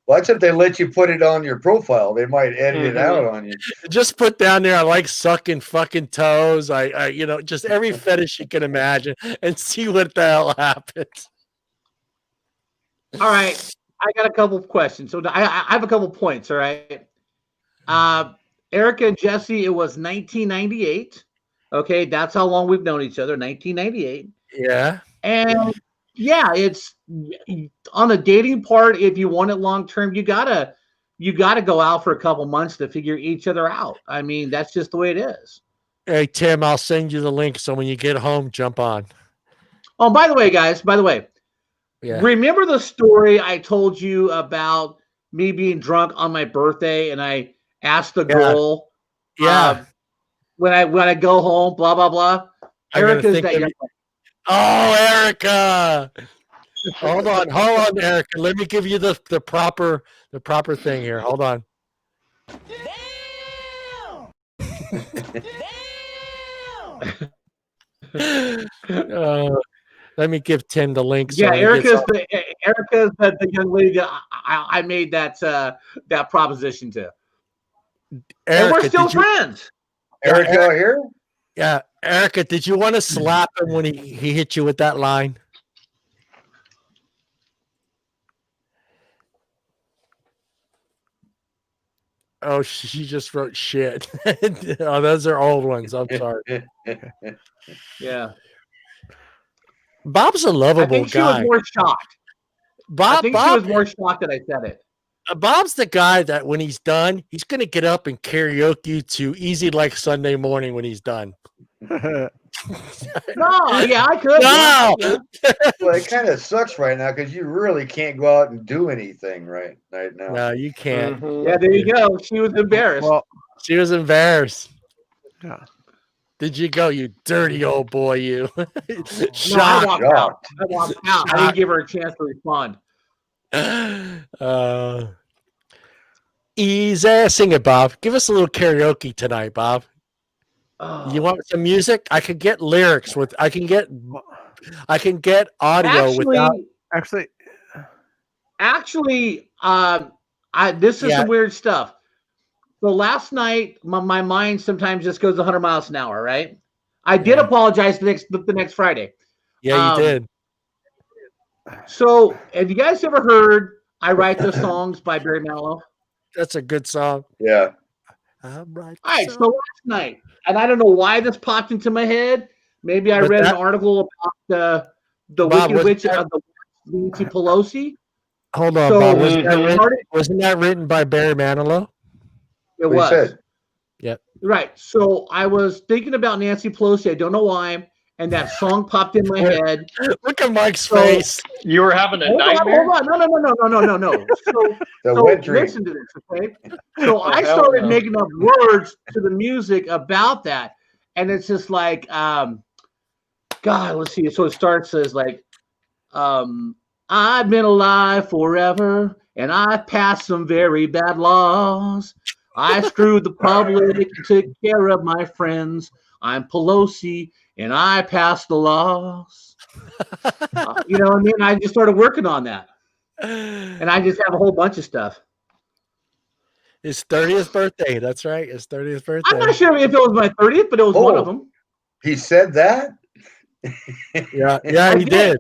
Well, that's if they let you put it on your profile. They might edit it out on you. Just put down there, I like sucking fucking toes. I just every fetish you can imagine and see what the hell happens. All right, I got a couple of questions. So I have a couple of points. All right, Erica and Jesse, it was 1998. Okay, that's how long we've known each other. 1998. Yeah, and yeah, it's on the dating part. If you want it long term, you gotta go out for a couple months to figure each other out. I mean, that's just the way it is. Hey Tim, I'll send you the link so when you get home, jump on. Oh, by the way, guys. Yeah. Remember the story I told you about me being drunk on my birthday, and I asked the girl, when I go home, blah blah blah. Erica's that young. Oh, Erica! Hold on, Erica. Let me give you the proper thing here. Hold on. Damn. Let me give Tim the link. So Erica's the young lady that I made that proposition to. Erica, and we're still friends. Erica here? Yeah, Erica, did you want to slap him when he hit you with that line? Oh, she just wrote shit. Oh, those are old ones. I'm sorry. Yeah. Bob's a lovable guy. I think she was more shocked. I think she was more shocked that I said it. Bob's the guy that when he's done, he's going to get up and karaoke you to Easy Like Sunday Morning when he's done. No, yeah, I could. No. Yeah. Well, it kind of sucks right now because you really can't go out and do anything right now. No, you can't. Mm-hmm. Yeah, there you go. She was embarrassed. Well, she was embarrassed. Yeah. Did you go, you dirty old boy, you? I walked out. I didn't give her a chance to respond. Easy. Sing it, Bob. Give us a little karaoke tonight, Bob. You want some music? I can get lyrics with. I can get audio without. Actually, this is some weird stuff. So last night, my mind sometimes just goes 100 miles an hour, right? I did apologize the next Friday. Yeah, you did. So have you guys ever heard I Write the Songs by Barry Manilow? That's a good song. Yeah. All right, so last night, and I don't know why this popped into my head. Maybe I read an article about the Wicked Witch of the Nancy Pelosi. Hold on, Bob. Wasn't that written by Barry Manilow? It was. Yep. Right. So I was thinking about Nancy Pelosi. I don't know why. and that song popped in my head. Look at Mike's face. You were having a Hold nightmare? on. No. So listen to this, okay? So I started making up words to the music about that. And it's just like, God, let's see. So it starts as like, I've been alive forever, and I passed some very bad laws. I screwed the public and took care of my friends. I'm Pelosi, and I passed the laws. You know what I mean? I just started working on that. And I just have a whole bunch of stuff. His 30th birthday. That's right. His 30th birthday. I'm not sure if it was my 30th, but it was one of them. He said that? Yeah, he did.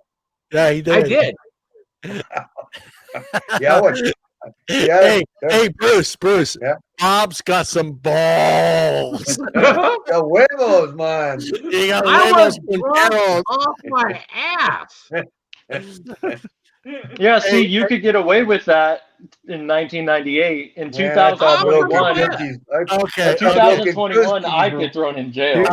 Yeah, he did. I did. Hey, Bruce. Yeah. Bob's got some balls. The huevos, man. He got I was huevos off my ass. Yeah, see, you could get away with that in 1998. In 2021, Okay. 2021, I'd get thrown in jail.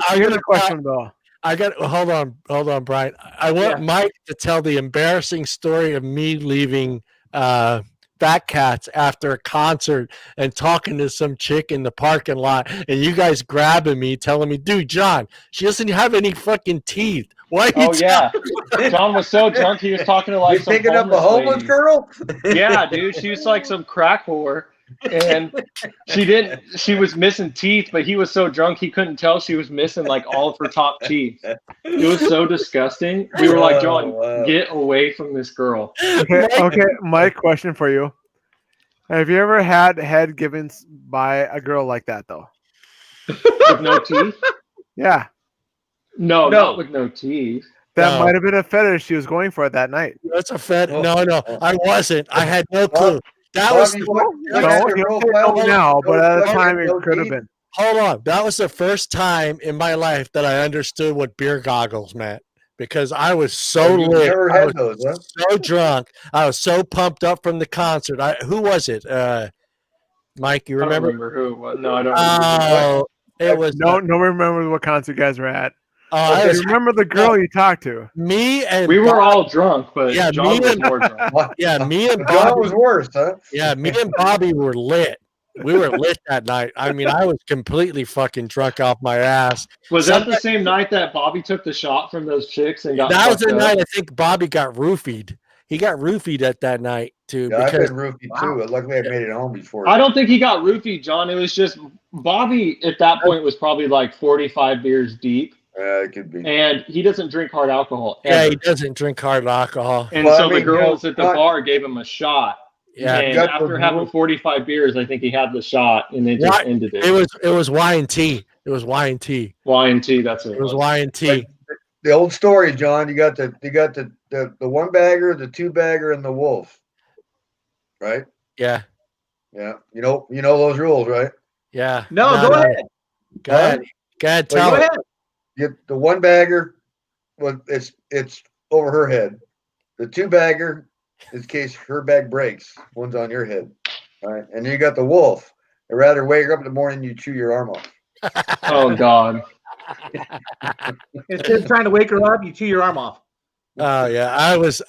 I got a question though. Hold on, Brian. I want Mike to tell the embarrassing story of me leaving Fat Cats after a concert and talking to some chick in the parking lot, and you guys grabbing me, telling me, "Dude, John, she doesn't have any fucking teeth." Why? John was so drunk he was talking to like some picking up a homeless girl. Yeah, dude, she was like some crack whore, and she was missing teeth, but he was so drunk he couldn't tell she was missing like all of her top teeth. It was so disgusting. We were like, John, get away from this girl. Okay, Mike, question for you. Have you ever had head given by a girl like that though? With no teeth? Yeah. No, not with no teeth. That might have been a fetish she was going for that night. That's a fetish. No, I wasn't. I had no clue. That was now, but at the time it could have been. Hold on. That was the first time in my life that I understood what beer goggles meant, because I was so lit. I was so drunk. I was so pumped up from the concert. Who was it? Mike, you remember? I don't remember who it was. No, I don't remember. It was no remember what concert you guys were at. I remember the girl you talked to. Me and we were all drunk, but John was more drunk. Yeah, me and Bobby John was worse, huh? Yeah, me and Bobby were lit. We were lit that night. I mean, I was completely fucking drunk off my ass. Was that the same night that Bobby took the shot from those chicks and got? That was the night I think Bobby got roofied. He got roofied at that night too. Yeah, I've been roofied too. Luckily, I made it home before. I don't think he got roofied, John. It was just Bobby at that point was probably like 45 beers deep. It could be. And he doesn't drink hard alcohol. Ever. Yeah, he doesn't drink hard alcohol. And the girls at the bar gave him a shot. Yeah, and after having 45 beers, I think he had the shot, and it just ended it. It was Y&T. It was Y&T. Y&T, that's it. It was Y&T. The old story, John. You got the one bagger, the two bagger, and the wolf. Right? Yeah. Yeah. You know those rules, right? Yeah. No, go ahead. Go ahead. Go ahead. Tell it. The one bagger, well, it's over her head. The two bagger, in case her bag breaks, one's on your head. All right, and then you got the wolf. I'd rather wake up in the morning, you chew your arm off. Oh God! Instead of trying to wake her up, you chew your arm off. Oh yeah, I was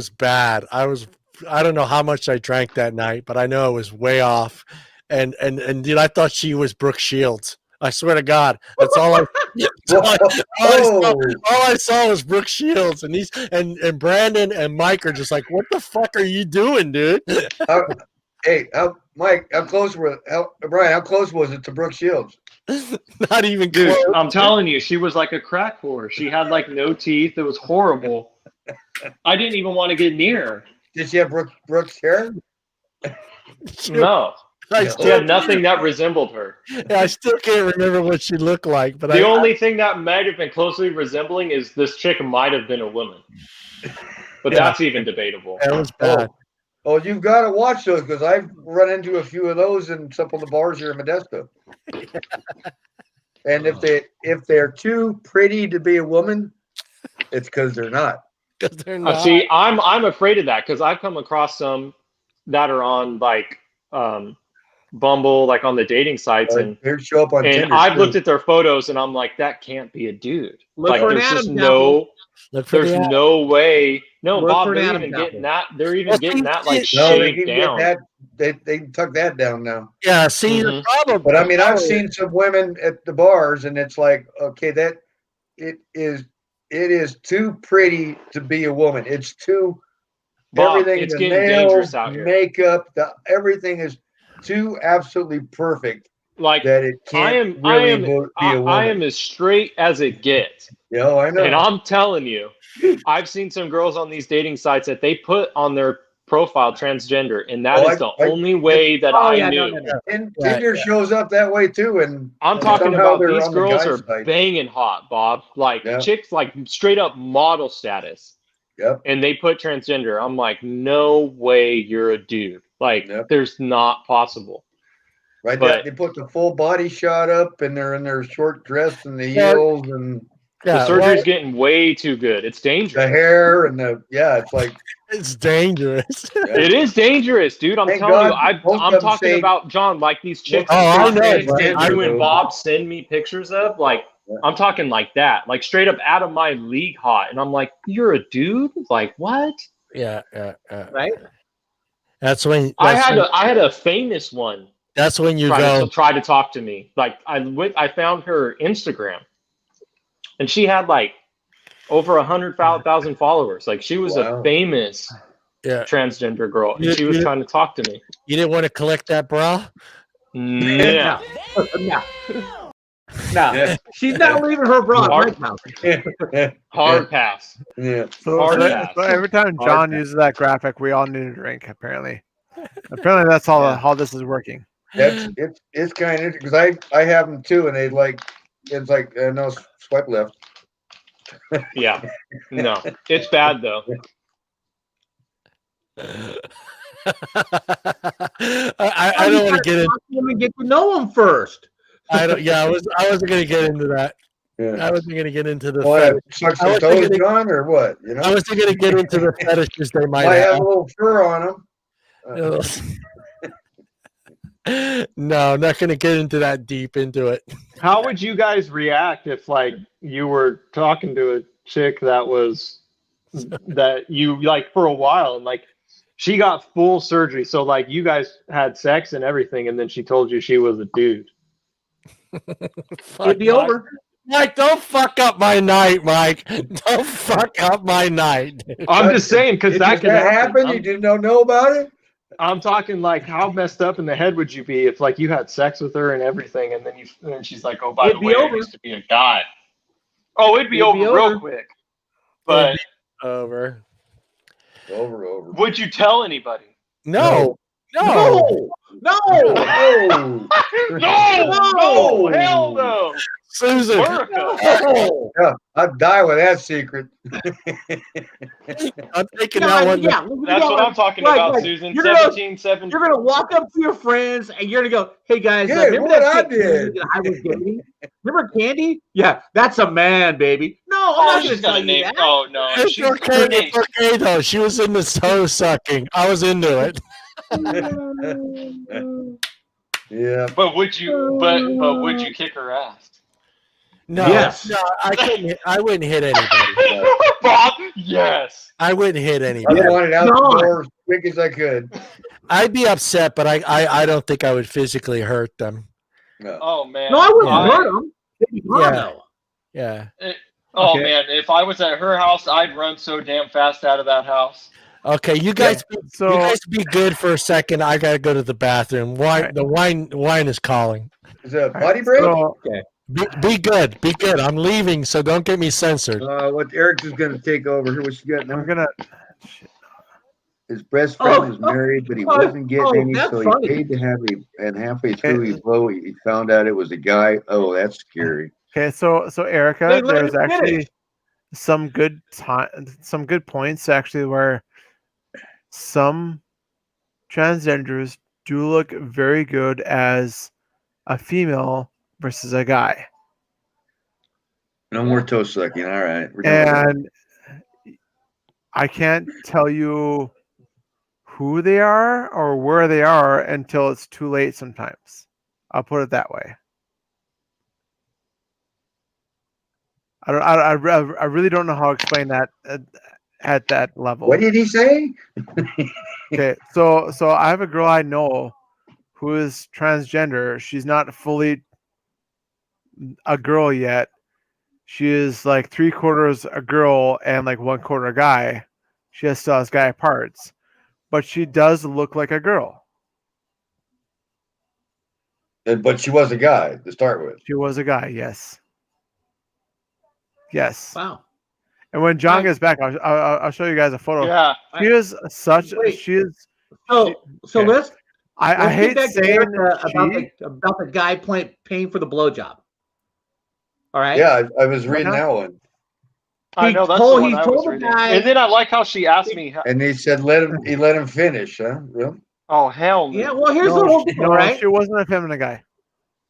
bad. I don't know how much I drank that night, but I know it was way off. And dude, I thought she was Brooke Shields. I swear to God, that's all I saw was Brooke Shields, and Brandon and Mike are just like, "What the fuck are you doing, dude?" Mike, how close was it to Brooke Shields? Not even good. Close. I'm telling you, she was like a crack whore. She had like no teeth. It was horrible. I didn't even want to get near her. Did she have Brooke's hair? No. She had nothing that resembled her. Yeah, I still can't remember what she looked like. But the only thing that might have been closely resembling is this chick might have been a woman. But that's even debatable. That was bad. Oh, you've got to watch those because I've run into a few of those in some of the bars here in Modesto. And if they're too pretty to be a woman, it's because they're not. Because they're not. See, I'm afraid of that because I've come across some that are on like Bumble, like on the dating sites, and They show up on Tinder. I've looked at their photos and I'm like, that can't be a dude. Look Like for an there's just Adam's apple. there's no way. No, Look Bob, for an they're Adam's even getting apple. that. They're even getting that like No, they shaved keep down. getting that. They tuck that down now. Yeah, see the problem. But I mean, I've seen some women at the bars, and it's like, okay, that it is too pretty to be a woman. It's too Bob, everything. it's The getting nails, dangerous out here. makeup, everything is too absolutely perfect. Like that it can't be a woman. I am as straight as it gets. Yeah, I know. And I'm telling you, I've seen some girls on these dating sites that they put on their profile transgender, and that is the only way that I knew. And Tinder shows up that way too, and I'm talking about these girls are banging hot, Bob. Like chicks, like straight up model status. Yep. And they put transgender. I'm like, no way, you're a dude. Like, there's not possible. Right, they put the full body shot up, and they're in their short dress and the heels, and the surgery's getting way too good. It's dangerous. The hair and it's like it's dangerous. It is dangerous, dude. I'm telling you, I'm talking about John, like these chicks. I know. You and Bob send me pictures of, like, I'm talking like that, like straight up out of my league hot, and I'm like, you're a dude? Like what? Yeah. Right. That's when I had a famous one. That's when you try to talk to me. Like I found her Instagram, and she had like over 100,000 followers. Like she was a famous transgender girl, and she was trying to talk to me. You didn't want to collect that bra? Yeah. No, she's not leaving her bra. Hard pass. Yeah. So every time John uses that graphic, we all need a drink. Apparently, that's how this is working. It's kind of because I have them too, and they like it's like no swipe left. Yeah, no, it's bad though. I don't want to get in. Get to know him first. I don't. Yeah, I wasn't going to get into that. Yeah. I wasn't going to get into the. Suck some toes, John, or what? You know, I wasn't going to get into the fetishes they might have a little fur on them. No, I'm not going to get into that deep into it. How would you guys react if, like, you were talking to a chick that you like for a while, and like she got full surgery, so like you guys had sex and everything, and then she told you she was a dude? It'd be over. Mike, don't fuck up my night, Mike. Don't fuck up my night. I'm just saying, because that could happen. You didn't know about it. I'm talking like, how messed up in the head would you be if like you had sex with her and everything, and then she's like, oh, by the way, I used to be a guy. Oh, it'd be over real quick. But over. Would you tell anybody? No. No. Hell no. Susan. Yeah, I'd die with that secret. I'm taking that one. Yeah, that's what I'm talking about, Susan. You're 17. You're gonna walk up to your friends and you're gonna go, "Hey guys, remember what that I did? that I was dating? Remember Candy? Yeah, that's a man, baby. No, I'm not gonna tell you that. Oh no, It's okay. It's okay though. She was in the toe sucking. I was into it. Yeah. But would you kick her ass? No, yes. No, I couldn't. I wouldn't hit anybody. Bob, yes. I wouldn't hit anybody. I wanted out the door as quick as I could. I'd be upset, but I don't think I would physically hurt them. No. Oh man. No, I wouldn't hurt them. Yeah. Oh man, if I was at her house, I'd run so damn fast out of that house. Okay, you guys be good for a second. I gotta go to the bathroom. The wine is calling. Is it a body break? Okay. Be good. Be good. I'm leaving, so don't get me censored. What Eric's is going to take over here. What you got now? I'm gonna. His best friend was married, but he wasn't getting any, so he paid to have and halfway through he found out it was a guy. Oh, that's scary. Okay, so Erica, there's actually some good points actually where some transgenders do look very good as a female versus a guy. No more toe sucking. All right. And I can't tell you who they are or where they are until it's too late sometimes. I'll put it that way. I really don't know how to explain that at that level. What did he say? Okay, so I have a girl I know who is transgender. She's not fully a girl yet. She is like 3/4 a girl and like 1/4 a guy. She still has guy parts, but she does look like a girl. But she was a guy to start with. She was a guy, yes. Yes. Wow. And when John gets back, I'll show you guys a photo. Yeah. She is such. Wait. She is. So okay. let's I hate get back to saying about the guy paying for the blowjob. All right. Yeah, I was reading that one. I know that's the one I was reading. And then I like how she asked me. And he said, "Let him finish." Huh? Really? Oh hell no. Yeah. Well, here's the whole deal, right? She wasn't a feminine guy.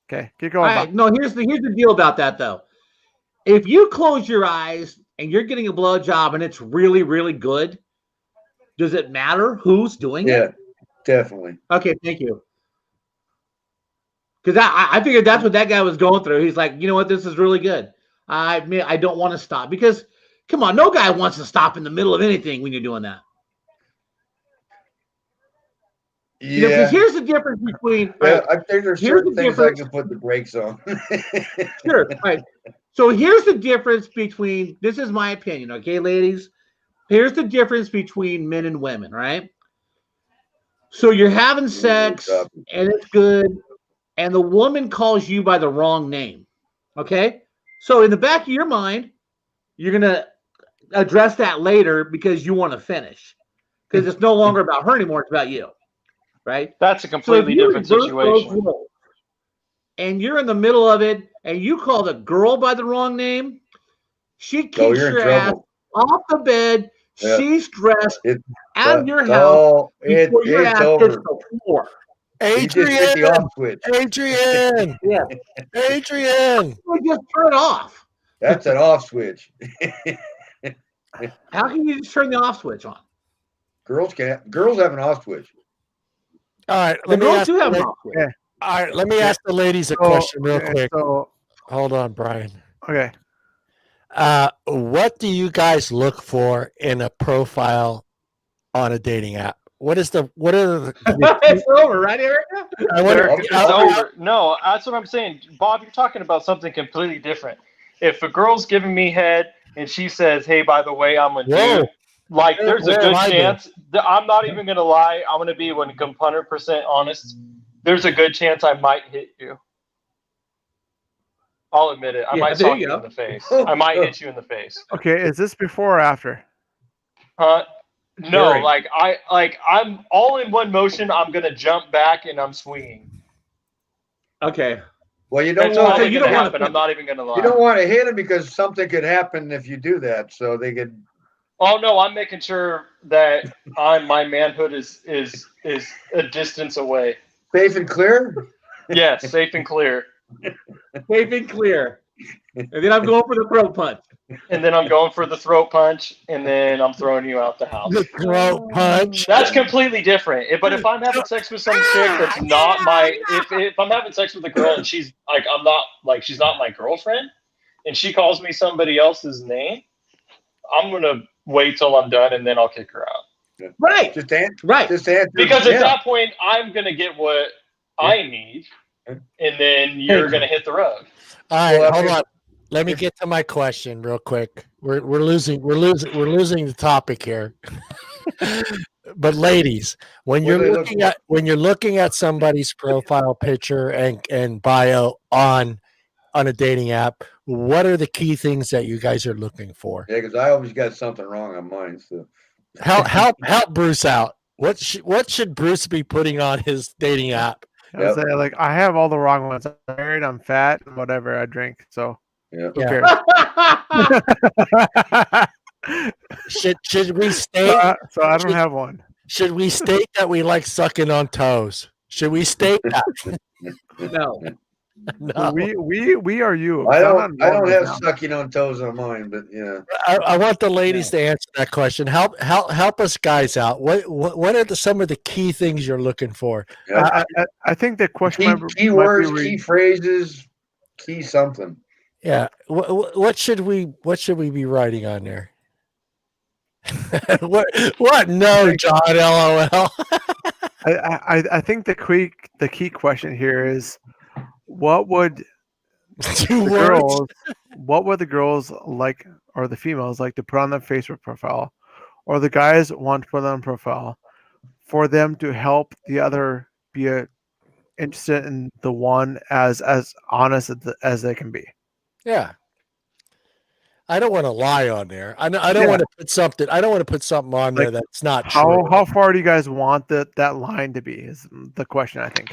Okay, keep going. All right. No, here's the deal about that though. If you close your eyes and you're getting a blowjob and it's really, really good, does it matter who's doing it? Yeah, definitely. Okay, thank you. Because I figured that's what that guy was going through. He's like, you know what, this is really good. I don't want to stop because, come on, no guy wants to stop in the middle of anything when you're doing that. Yeah. You know, because here's the difference between. Yeah, I think there's certain things I can put the brakes on. Sure. All right. So here's the difference between. This is my opinion, okay, ladies. Here's the difference between men and women, right? So you're having sex and it's good, and the woman calls you by the wrong name. Okay? So in the back of your mind, you're gonna address that later because you want to finish. Because it's no longer about her anymore, it's about you. Right? That's a completely different situation. And you're in the middle of it, and you call the girl by the wrong name, she kicks your ass off the bed. Yeah. She's dressed out of your house before your ass hits the floor. Adrian! Yeah. Adrian! You just turn it off. That's an off switch. How can you just turn the off switch on? Girls have an off switch. All right, let me ask the ladies a question real quick. Hold on, Brian. Okay. What do you guys look for in a profile on a dating app? It's over, right, Erica? It's over. No, that's what I'm saying. Bob, you're talking about something completely different. If a girl's giving me head and she says, hey, by the way, I'm a dude, like there's a good chance, I'm not even going to lie, I'm going to be 100% honest. There's a good chance I might hit you. I'll admit it. I might sock you in the face. I might hit you in the face. Okay, is this before or after? No, I'm all in one motion. I'm gonna jump back and I'm swinging. Okay. Well, you don't want to happen. I'm not even gonna lie. You don't want to hit him because something could happen if you do that. So they could. Oh no, I'm making sure that my manhood is a distance away. Safe and clear. Yes, safe and clear. Safe and clear. And then I'm going for the throat punch. And then I'm going for the throat punch, and then I'm throwing you out the house. The throat punch. That's completely different. But if I'm having sex with some chick that's not my, if I'm having sex with a girl and she's like, she's not my girlfriend, and she calls me somebody else's name, I'm gonna wait till I'm done and then I'll kick her out. Right. Just answer. Because at that point, I'm gonna get what I need, and then you're gonna hit the road. All right, hold on. Let me get to my question real quick. We're losing the topic here. But ladies, when you're looking at somebody's profile picture and bio on a dating app, what are the key things that you guys are looking for? Yeah, because I always got something wrong on mine. So help Bruce out. What should Bruce be putting on his dating app? I say, I have all the wrong ones. I'm married, I'm fat, and whatever I drink. So who cares? Should we state? So I don't have one. Should we state that we like sucking on toes? Should we state that? No. No. We are you. I 'cause I'm don't not have normal now. sucking on toes on mine, but yeah. I want the ladies to answer that question. Help us guys out. What are some of the key things you're looking for? I think the question Key might be words, key phrases, key something. Yeah. What should we be writing on there? What? No, John. LOL. I think the key question here is what would the girls like, or the females like to put on their Facebook profile, or the guys want to put on profile for them to help the other be interested in the one as honest as they can be. Yeah. I don't want to lie on there. I don't want to put something. I don't want to put something on there that's not true. How far do you guys want that line to be? Is the question, I think.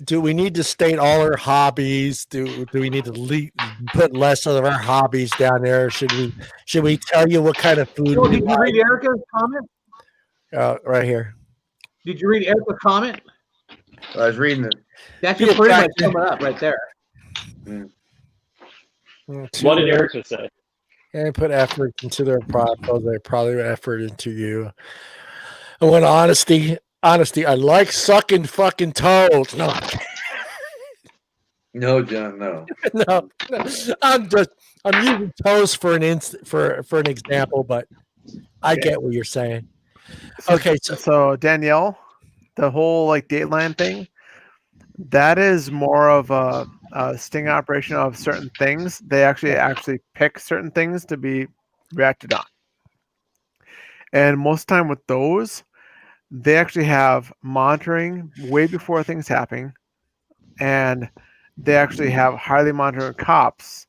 Do we need to state all our hobbies? Do we need to put less of our hobbies down there? Should we tell you what kind of food? Did you read Erica's comment? Right here. Did you read Erica's comment? I was reading it. That should pretty much sum it up right there. What did Erica say? And put effort into their product. They probably put effort into you. I want honesty. Honesty. I like sucking fucking toes. No. No, John. No. No. I'm using toes for an example, but I get what you're saying. Okay, so Danielle, the whole Dateline thing, that is more of a sting operation of certain things. They actually pick certain things to be reacted on, and most of the time with those, they actually have monitoring way before things happen, and they actually have highly monitored cops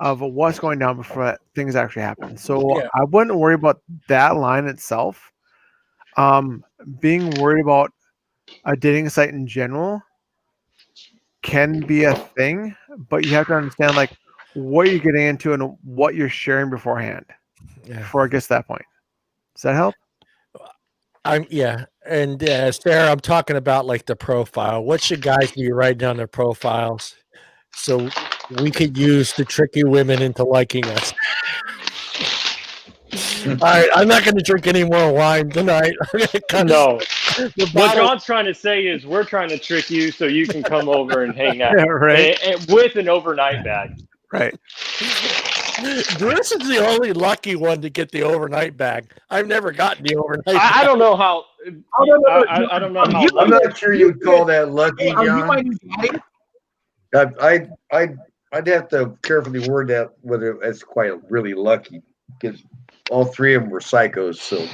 of what's going down before things actually happen. So I wouldn't worry about that line itself. Being worried about a dating site in general can be a thing, but you have to understand what you're getting into and what you're sharing beforehand before it gets to that point. Does that help? And Sarah, I'm talking about the profile. What should guys be writing on their profiles so we could use to trick you women into liking us? All right, I'm not going to drink any more wine tonight. No. What John's trying to say is we're trying to trick you so you can come over and hang out with an overnight bag. Right. Bruce is the only lucky one to get the overnight bag. I've never gotten the overnight bag. I don't know how. I don't know how. I'm not sure you'd call that lucky, John. I'd have to carefully word that whether it's quite really lucky, because all three of them were psychos. So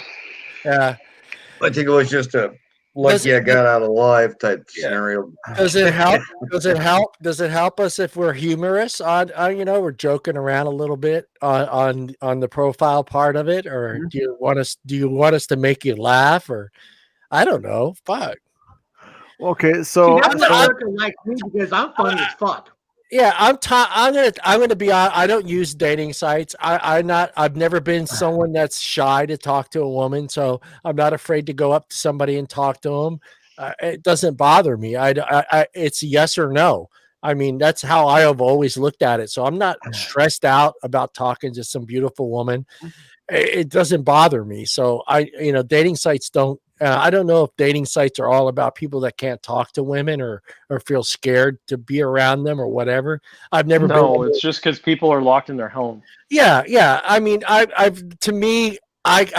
yeah, I think it was just a lucky I got out alive type scenario. Does it help? Does it help? Does it help us if we're humorous on we're joking around a little bit on the profile part of it, or do you want us to make you laugh, or I don't know. Fuck. Okay, so that's not like me because I'm funny as fuck. Yeah, I'm gonna be on. I don't use dating sites. I've never been someone that's shy to talk to a woman, so I'm not afraid to go up to somebody and talk to them. It doesn't bother me. It's yes or no. I mean, that's how I have always looked at it. So I'm not stressed out about talking to some beautiful woman. It doesn't bother me. So dating sites don't. I don't know if dating sites are all about people that can't talk to women or feel scared to be around them or whatever. I've never been. No, it's just because people are locked in their home. Yeah. I mean, I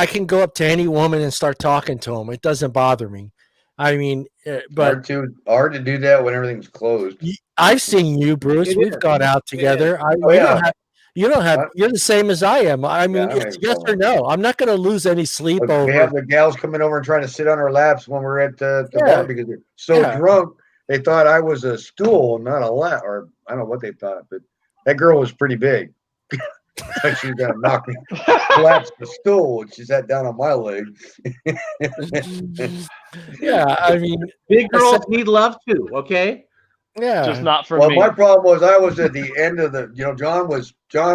can go up to any woman and start talking to them. It doesn't bother me. I mean, but hard to do that when everything's closed. I've seen you, Bruce. We've gone out together. You're the same as I am. I mean, it's yes or no. I'm not going to lose any sleep over. We have the gals coming over and trying to sit on our laps when we're at the bar because they're so drunk. They thought I was a stool, not a lap, or I don't know what they thought, but that girl was pretty big. She was going to knock me, collapse the stool, and she sat down on my leg. Yeah, I mean, big girls need love too. Okay. Yeah, just not for me. Well, my problem was I was at the end of the. John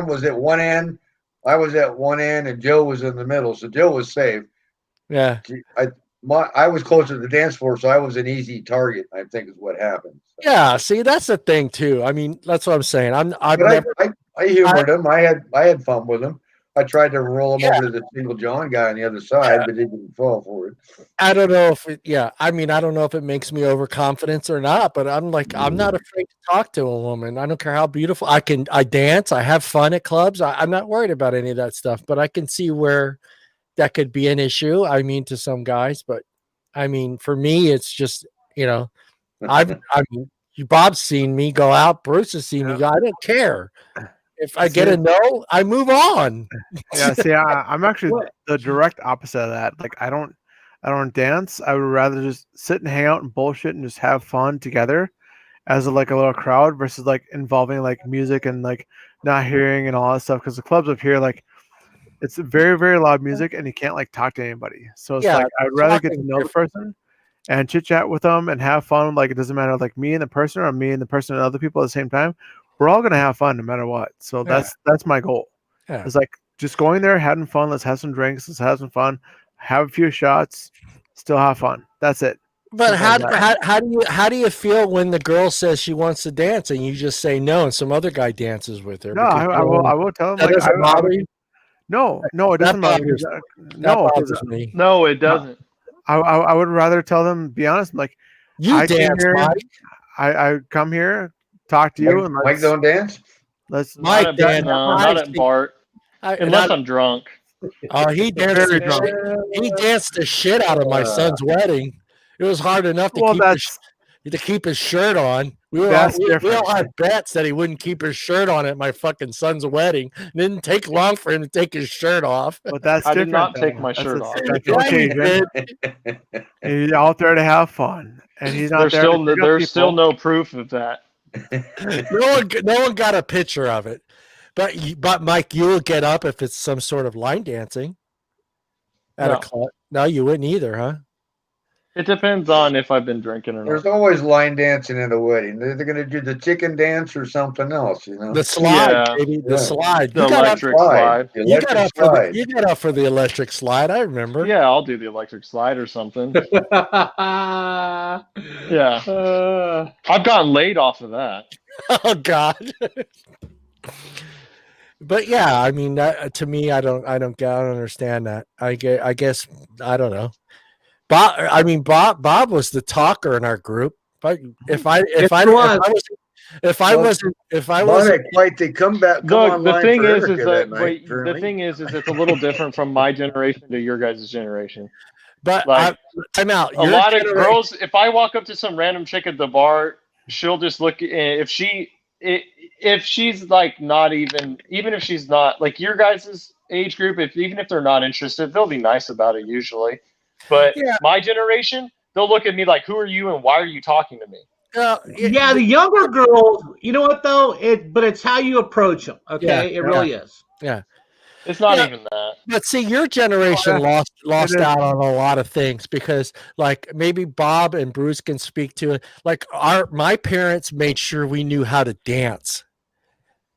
was at one end, I was at one end, and Joe was in the middle. So Joe was safe. Yeah, I was closer to the dance floor, so I was an easy target. I think is what happened. So. Yeah, see, that's the thing too. I mean, that's what I'm saying. I humored him. I had fun with him. I tried to roll him over to the single John guy on the other side, but he didn't fall for it. I don't know if I mean, I don't know if it makes me overconfident or not, but I'm not afraid to talk to a woman. I don't care how beautiful I dance. I have fun at clubs. I'm not worried about any of that stuff, but I can see where that could be an issue. I mean, to some guys, but I mean, for me, it's just, I mean, Bob's seen me go out. Bruce has seen me go. I don't care. If I get a no, I move on. Yeah, see, I'm actually the direct opposite of that. Like, I don't dance. I would rather just sit and hang out and bullshit and just have fun together as a little crowd versus like involving like music and like not hearing and all that stuff. Because the clubs up here, like, it's very, very loud music and you can't like talk to anybody. So it's like I'd rather get to know the person and chit chat with them and have fun. Like, it doesn't matter like me and the person or me and the person and other people at the same time. We're all gonna have fun no matter what. So that's my goal. Yeah. It's like just going there, having fun. Let's have some drinks. Let's have some fun. Have a few shots. Still have fun. That's it. But how do you feel when the girl says she wants to dance and you just say no and some other guy dances with her? No, I will tell them. Like, no, it doesn't bother me. Me. No, it doesn't. I would rather tell them. Be honest. Like, you dance, Mike. I come here. Talk to you and Mike don't dance. Let's Mike dance. No, not at Bart. Unless I'm drunk. Oh, he danced. He danced the shit out of my son's wedding. It was hard enough to keep his shirt on. We all had bets that he wouldn't keep his shirt on at my fucking son's wedding. It didn't take long for him to take his shirt off. But that's I did not take my shirt off. He's out there to have fun, and he's not There's still no proof of that. No one got a picture of it, but Mike, you will get up if it's some sort of line dancing at a club. No, you wouldn't either, huh? It depends on if I've been drinking or not. There's always line dancing at a wedding. They're going to do the chicken dance or something else, The slide, baby. The slide. The electric slide. You got up for the electric slide. I remember. Yeah, I'll do the electric slide or something. Yeah. I've gotten laid off of that. Oh God. But yeah, I mean, to me, I don't understand that. I guess I don't know. Bob was the talker in our group. But if I wasn't quite the comeback. The thing is it's a little different from my generation to your guys' generation. But like, I'm out. A lot of girls, if I walk up to some random chick at the bar, she'll just look. If she's like not even if she's not like your guys' age group, even if they're not interested, they'll be nice about it usually. But my generation, they'll look at me like, "Who are you and why are you talking to me?" The younger girls, you know what though? It's how you approach them. Okay, it really is. Yeah, it's not even that. But see, your generation lost out on a lot of things because, like, maybe Bob and Bruce can speak to it. Like, my parents made sure we knew how to dance.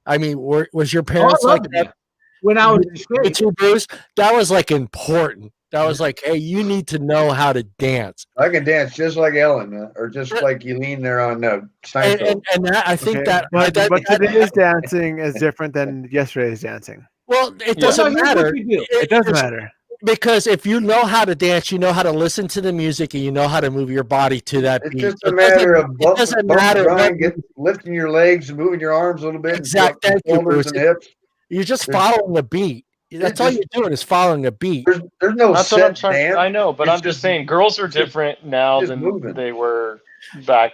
I mean, was your parents like that? When I was in school, Bruce, that was like important. That was like, hey, you need to know how to dance. I can dance just like Ellen, or just like Eileen there on Seinfeld. And that, I think but today's dancing is different than yesterday's dancing. Well, it doesn't matter. It doesn't matter. Because if you know how to dance, you know how to listen to the music, and you know how to move your body to that beat. It's just a matter of lifting your legs and moving your arms a little bit. Exactly. Shoulders and hips. You're just following the beat. That's all you're doing is following a beat. There's no That's set what I'm trying. dance. I know, but I'm just saying, girls are different now than they were back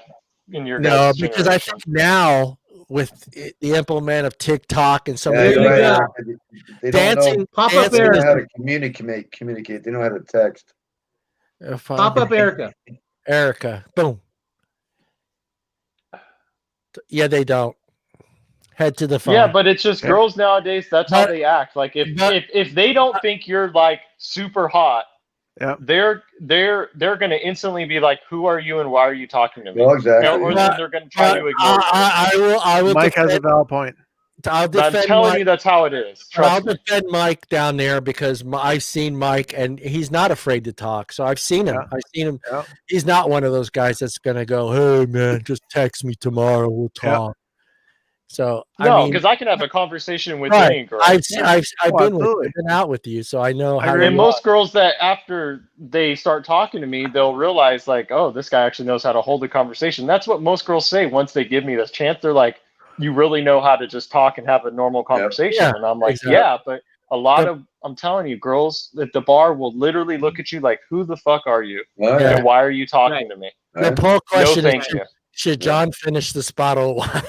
in your guys' because generation. I think now with the implement of TikTok and some of the dancing, pop up they Erica. know how to communicate. They know how to text. Pop up Erica, boom. Yeah, they don't. Head to the phone. Yeah, but it's just girls nowadays. That's how they act. Like if they don't think you're like super hot, they're gonna instantly be like, "Who are you and why are you talking to me?" Well, exactly. Or they're gonna try to ignore you. I will. Mike has a valid point. I'll I'm defend telling Mike. you, that's how it is. I'll Trust me. defend Mike down there because I've seen Mike and he's not afraid to talk. So I've seen him. Yeah. I've seen him. Yeah. He's not one of those guys that's going to go, "Hey man, just text me tomorrow. We'll talk." So No, I mean, because I can have a conversation with right. any girl. I've Oh, been absolutely. I've been out with you, so I know I how. agree. And you most are. girls that after they start talking to me, they'll realize like, oh, this guy actually knows how to hold a conversation. That's what most girls say once they give me this chance. They're like, you really know how to just talk and have a normal conversation. Yeah, And I'm like, exactly. yeah, but a lot of, I'm telling you, girls at the bar will literally look at you like, who the fuck are you? Yeah. And why are you talking to me? The poll question thank is: you. Should John finish the bottle of wine?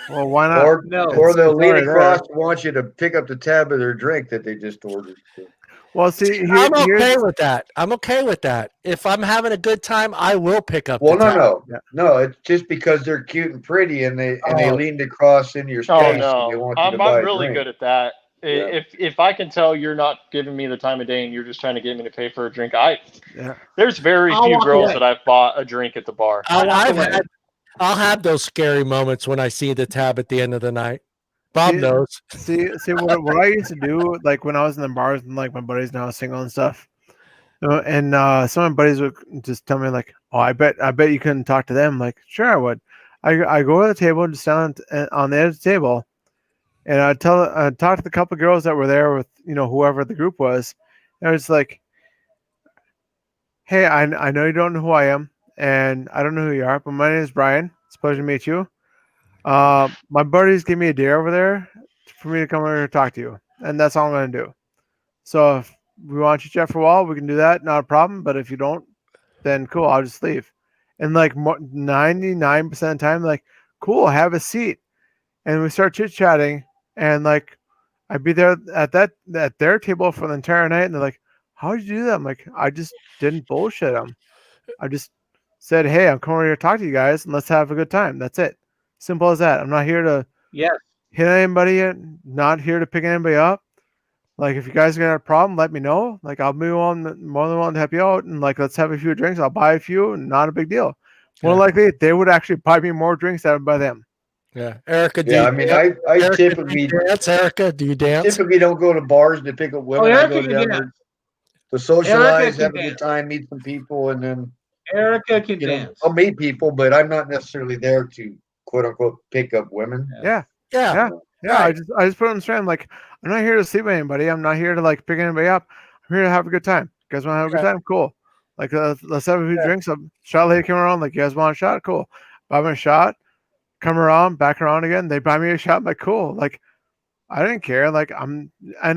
Well, why not? Or No. or they'll It's lean already across there. and want you to pick up the tab of their drink that they just ordered. Well, see, I'm okay here's with that. I'm okay with that. If I'm having a good time, I will pick up. Well, the tab. no. It's just because they're cute and pretty, and they Oh. leaned across into your space, Oh and they no, want you to I'm buy a really drink. good at that. Yeah. If I can tell you're not giving me the time of day and you're just trying to get me to pay for a drink, yeah. there's very I'll few walk girls away. that I've bought a drink at the bar. I'll have those scary moments when I see the tab at the end of the night. Bob knows. See what I used to do, like when I was in the bars and like my buddies now single and stuff. And some of my buddies would just tell me like, "Oh, I bet you couldn't talk to them." Like, sure I would. I go to the table and just stand on the edge of the table, and I talk to the couple of girls that were there with whoever the group was, and I was like, "Hey, I know you don't know who I am, and I don't know who you are, but my name is Brian. It's a pleasure to meet you. My buddies gave me a dare over there for me to come over and talk to you, and that's all I'm going to do. So if we want you to chat for a while, we can do that, not a problem. But if you don't, then cool, I'll just leave." And like 99% of the time, like, cool, have a seat. And we start chit chatting, and like I'd be there at their table for the entire night, and they're like, "How did you do that?" I'm like, "I just didn't bullshit them. I just said, hey, I'm coming over here to talk to you guys, and let's have a good time. That's it. Simple as that. I'm not here to hit anybody, not here to pick anybody up. Like, if you guys got a problem, let me know. Like, I'll be more than willing to help you out, and like, let's have a few drinks. I'll buy a few, and not a big deal. More likely, they would actually buy me more drinks than I would buy them. Yeah, Erica. Yeah, I mean, I Erica, typically do you dance. Erica, do you dance? Typically don't go to bars to pick up women. I go down there to socialize, have a good time, meet some people, and then Erica can dance. I'll meet people, but I'm not necessarily there to quote unquote pick up women. Yeah. Right. I just put them straight. I'm like, I'm not here to sleep with anybody. I'm not here to like pick anybody up. I'm here to have a good time. You guys want to have a good time? Cool. Like, let's have a few drinks. A shot lady came around. Like, you guys want a shot? Cool. Buy me a shot. Come around, back around again. They buy me a shot. I'm like, cool. Like, I didn't care. Like, and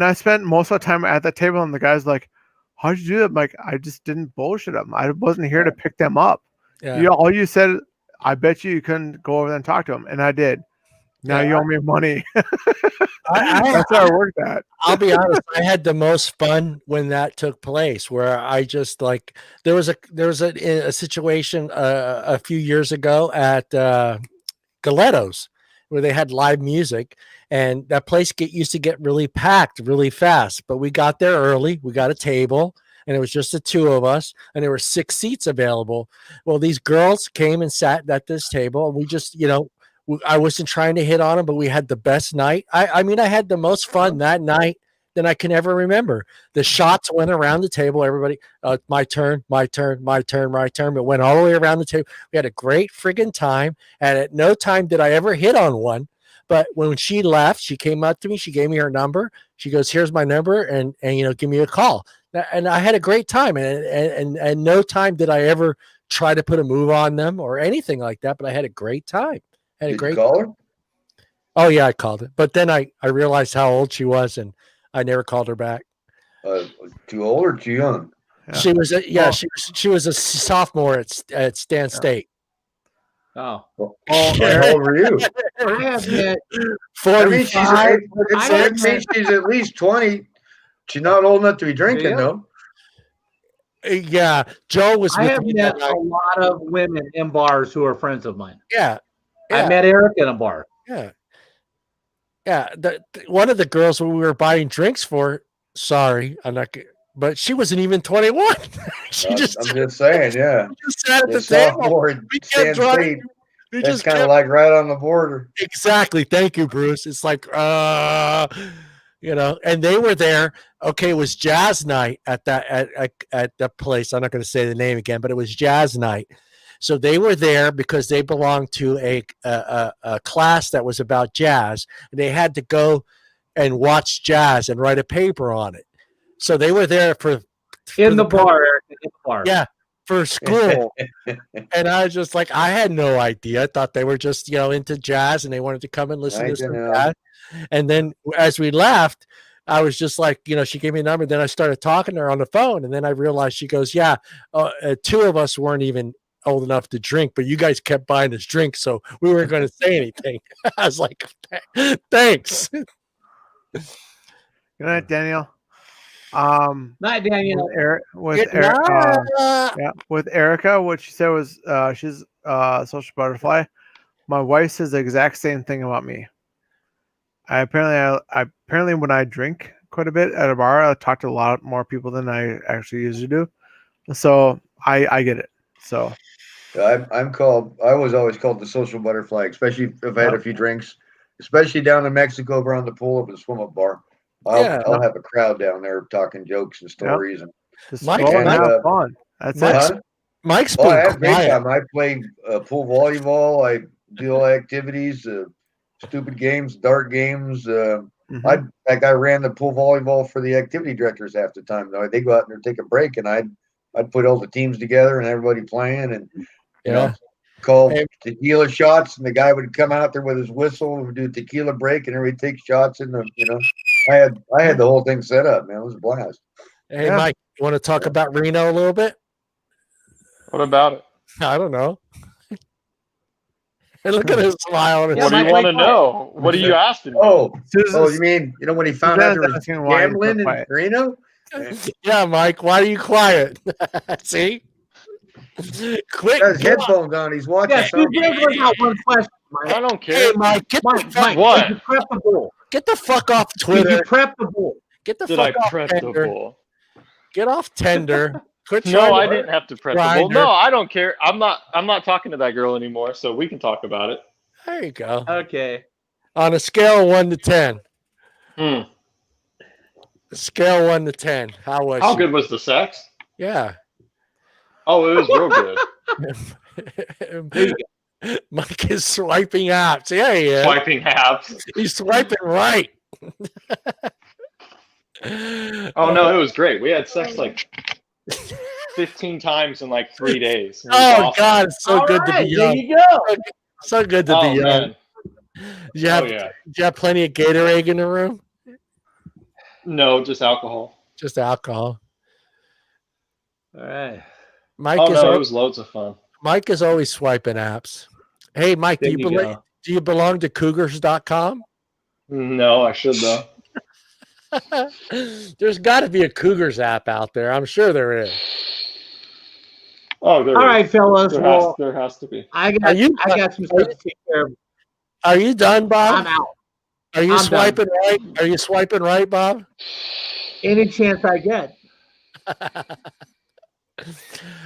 I spent most of the time at the table, and the guy's like, how'd you do that? I'm like, I just didn't bullshit them. I wasn't here to pick them up. Yeah. All you said, I bet you couldn't go over there and talk to them. And I did. Now you owe me money. That's how it worked at. I'll be honest. I had the most fun when that took place, where I just like, there was a situation a few years ago at Galetto's where they had live music, and that place used to get really packed really fast, but we got there early. We got a table, and it was just the two of us, and there were 6 seats available. Well, these girls came and sat at this table, and we just, I wasn't trying to hit on them, but we had the best night. I mean, I had the most fun that night than I can ever remember. The shots went around the table. Everybody, my turn, my turn, my turn, my turn. It went all the way around the table. We had a great friggin' time. And at no time did I ever hit on one. But when she left, she came up to me. She gave me her number. She goes, here's my number, and give me a call. And I had a great time. And no time did I ever try to put a move on them or anything like that. But I had a great time. Did you call her? Oh yeah, I called it. But then I realized how old she was, and I never called her back. Too old or too young? Yeah. She was she was a sophomore at Stan State. Oh. How old were you? I have met 45. That means she's at least 20. She's not old enough to be drinking, though. Yeah, Joe was. I have met a lot of women in bars who are friends of mine. Yeah. I met Eric in a bar. Yeah. One of the girls we were buying drinks for, sorry, I'm not, but she wasn't even 21. I'm just saying, yeah. Just sat at the table. That's kind of like right on the border. Exactly. Thank you, Bruce. It's like, and they were there. Okay, it was jazz night at that at the place. I'm not going to say the name again, but it was jazz night. So they were there because they belonged to a class that was about jazz, and they had to go and watch jazz and write a paper on it. So they were there for the bar. Yeah, for school. And I was just like, I had no idea. I thought they were just, into jazz and they wanted to come and listen to some jazz. And then as we left, I was just like, she gave me a number. Then I started talking to her on the phone. And then I realized she goes, yeah, two of us weren't even old enough to drink, but you guys kept buying us drinks. So we weren't going to say anything. I was like, thanks. Good night, Daniel. Night, Daniel. With Erica, what she said was she's a social butterfly. My wife says the exact same thing about me. I apparently when I drink quite a bit at a bar, I talk to a lot more people than I actually usually do. So I get it. So I was always called the social butterfly, especially if I had a few drinks, especially down in Mexico around the pool up and swim up bar. I'll have a crowd down there talking jokes and stories. And have fun. That's it. Mike's been I had a great time. I play pool volleyball. I do all activities, stupid games, dart games. I ran the pool volleyball for the activity directors half the time. They go out there and take a break, and I'd put all the teams together and everybody playing, and call tequila shots, and the guy would come out there with his whistle and do tequila break, and everybody take shots in the. I had the whole thing set up, man. It was a blast. Hey, Mike, you want to talk about Reno a little bit? What about it? I don't know. Hey, look at his smile. What do you want to know? What are you asking me? Oh, you mean when he found out there was gambling in Reno? Yeah, Mike. Why are you quiet? See? Quick. Got his headphones on. He's watching something. One question, Mike. I don't care. Hey, Mike. Mike, what? Did you prep the bull? Get the fuck off Twitter. Did you prep the bull? Get the Did fuck I off prep Tinder. the bull? Get off Tinder. No, I didn't have to prep the bull. No, I don't care. I'm not talking to that girl anymore, so we can talk about it. There you go. Okay. On a scale of 1 to 10. Scale 1 to 10. How good was the sex? Yeah. Oh, it was real good. Mike is swiping apps. Yeah, he is. Swiping apps. He's swiping right. Oh no, it was great. We had sex like 15 times in like 3 days. Oh awesome. God, it's so good to be young. There you go. So good to be young. Did you have plenty of Gatorade in the room? No, just alcohol. Just alcohol. All right. Mike it was loads of fun. Mike is always swiping apps. Hey, Mike, do you belong to Cougars.com? No, I should though. There's got to be a Cougars app out there. I'm sure there is. Oh, there all is. right, fellas. There has to be. I got some stuff to take care of. Are you done, Bob? I'm out. Are you swiping right? Are you swiping right, Bob? Any chance I get.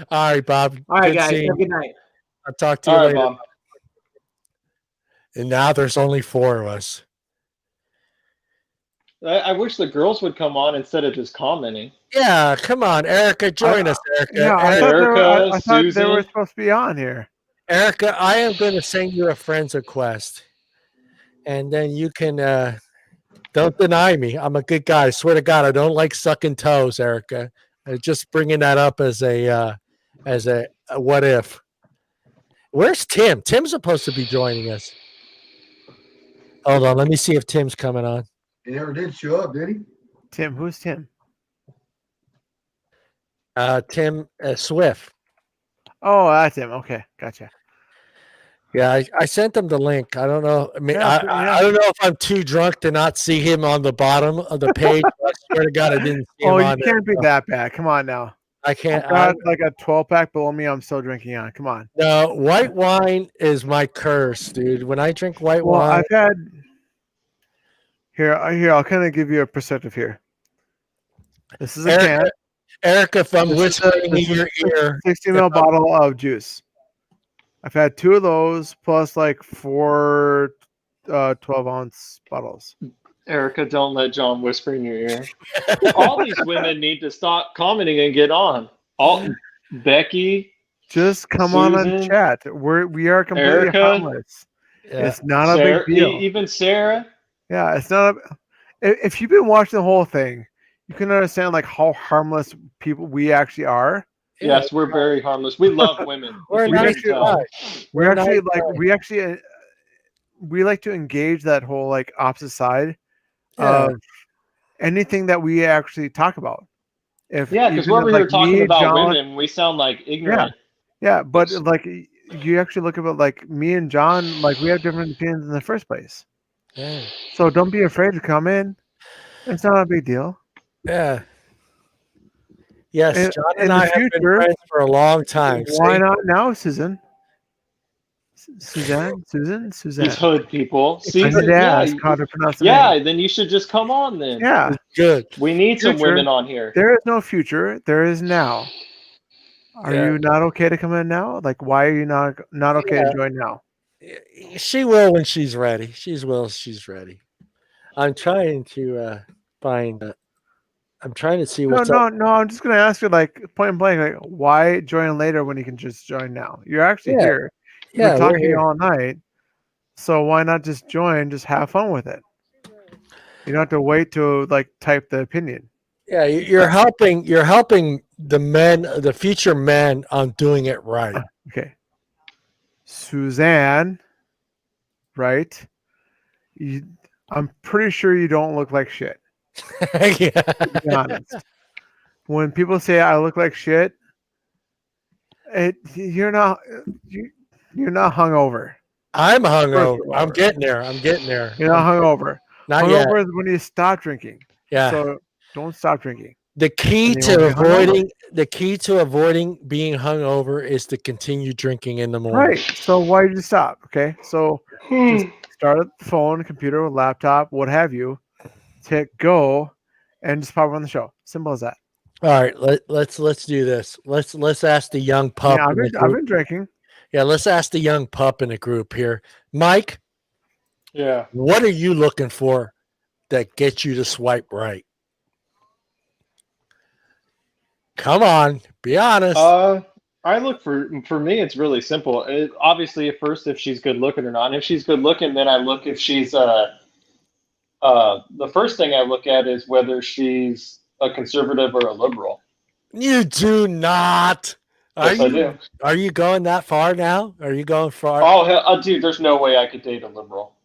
All right, Bob. All right, guys. Have a good night. I'll talk to you later. Bob. And now there's only 4 of us. I wish the girls would come on instead of just commenting. Yeah, come on, Erica, join us, Erica. Yeah, I thought they were supposed to be on here. Erica, I am going to send you a friend's request, and then you can don't deny me. I'm a good guy. I swear to God, I don't like sucking toes, Erica. I'm just bringing that up as a what if. Where's Tim? Tim's supposed to be joining us. Hold on, let me see if Tim's coming on. He never did show up, did he? Tim, who's Tim? Tim Swift. Oh, that's him. Okay, gotcha. Yeah, I sent him the link. I don't know. I mean, I don't know if I'm too drunk to not see him on the bottom of the page. I swear to God, I didn't see him on there. Oh, you can't be that bad. Come on now. I can't. I've got like a 12-pack below me. I'm still drinking on. Come on. No, white wine is my curse, dude. When I drink white wine. I've had... Here, I'll kind of give you a perspective here. This is a can. Erica, if I'm whispering in your ear. 60 ml bottle of juice. I've had 2 of those plus like 4 12-ounce bottles. Erica, don't let John whisper in your ear. All these women need to stop commenting and get on. Becky, Just come Susan, on and chat. We are completely Erica, harmless. Yeah. It's not Sarah, a big deal. even Sarah. Yeah, it's not. If you've been watching the whole thing, you can understand like how harmless people we actually are. Yes, we're very harmless. We love women. We're if you nice couldn't tell. guys. We're actually nice like guys. we like to engage that whole like opposite side Yeah. of anything that we actually talk about. If Yeah, because even we're over like here talking me, about John, women, we sound like ignorant. yeah, but like you actually look about like me and John, like we have different opinions in the first place. Yeah. So don't be afraid to come in. It's not a big deal. Yeah. Yes, In, John in and the I have been future, friends for a long time. why See? not now, Susan? Susan. These hood people. I See, need to yeah, ask how to pronounce the name. yeah. Then you should just come on. Then Yeah, Good. we need some Future. women on here. there is no future. There is now. Are Yeah. you not okay to come in now? Like, why are you not okay Yeah. to join now? She will when she's ready. She's ready. I'm trying to find. I'm trying to see what's up. No. I'm just gonna ask you, like, point blank, like, why join later when you can just join now? You're actually Yeah. here. We've Yeah, been we're talking here. all night. So why not just join? Just have fun with it. You don't have to wait to like type the opinion. Yeah, you're helping. You're helping the men, the future men, on doing it right. Okay. Suzanne, right? I'm pretty sure you don't look like shit. Yeah. To be honest. When people say I look like shit, you're not hungover. I'm hungover. First of I'm all, getting there. I'm getting there. You're not hungover. Not yet. Hungover is when you stop drinking. Yeah. So don't stop drinking. The key And you won't to be hungover. avoiding being hungover is to continue drinking in the morning. Right. So why did you stop? Okay. So just start at the phone, computer, laptop, what have you. Hit go, and just pop on the show. Simple as that. All right, let's do this. Let's ask the young pup. Yeah, in the I've group. been drinking. Yeah, let's ask the young pup in the group here. Mike, Yeah. what are you looking for that gets you to swipe right? Come on, be honest. I look for me. It's really simple. Obviously, at first, if she's good looking or not. And if she's good looking, then I look if she's the first thing I look at is whether she's a conservative or a liberal. You do not. Yes, I do. Are you going that far now? Are you going far? Oh, dude, there's no way I could date a liberal.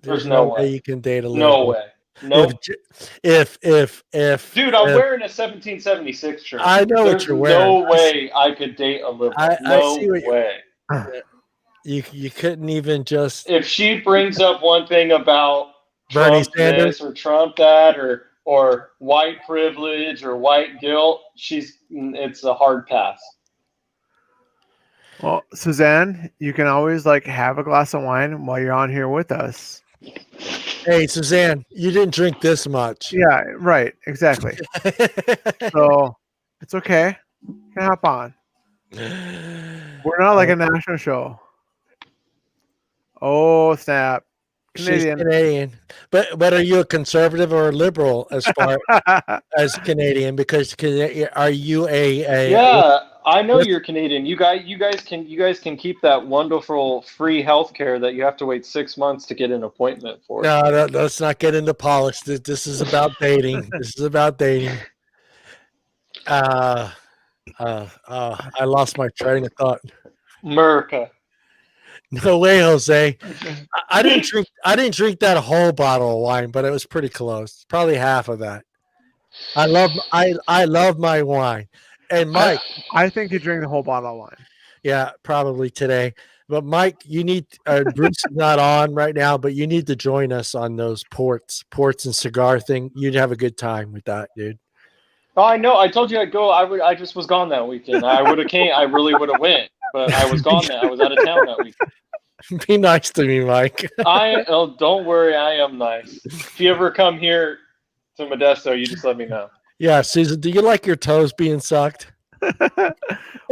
There's no way you can date a liberal. No way. Nope. If dude, I'm wearing a 1776 shirt. I know There's what you're wearing. No way I could date a liberal. I see what way. You couldn't even just. If she brings up one thing about Bernie Trump Sanders this or Trump that or white privilege or white guilt, it's a hard pass. Well, Suzanne, you can always like have a glass of wine while you're on here with us. Hey, Suzanne, you didn't drink this much. Yeah, right. Exactly. So it's okay. You can hop on. We're not like a national show. Oh, snap. Canadian. She's Canadian. But are you a conservative or a liberal as far as Canadian? Because are you a Yeah, I know you're Canadian. You guys can keep that wonderful free health care that you have to wait 6 months to get an appointment for. No, let's not get into politics. This is about dating. This is about dating. I lost my train of thought. America. No way, Jose. I didn't drink that whole bottle of wine, but it was pretty close. Probably half of that. I love my wine. And Mike, I think you drink the whole bottle of wine. Yeah, probably today. But Mike, you need Bruce is not on right now, but you need to join us on those ports and cigar thing. You'd have a good time with that, dude. Oh, I know. I told you I'd go. I just was gone that weekend. I would have came. I really would have went, but I was gone. I was out of town that weekend. Be nice to me, Mike. Don't worry. I am nice. If you ever come here to Modesto, you just let me know. Yeah, Susan, do you like your toes being sucked?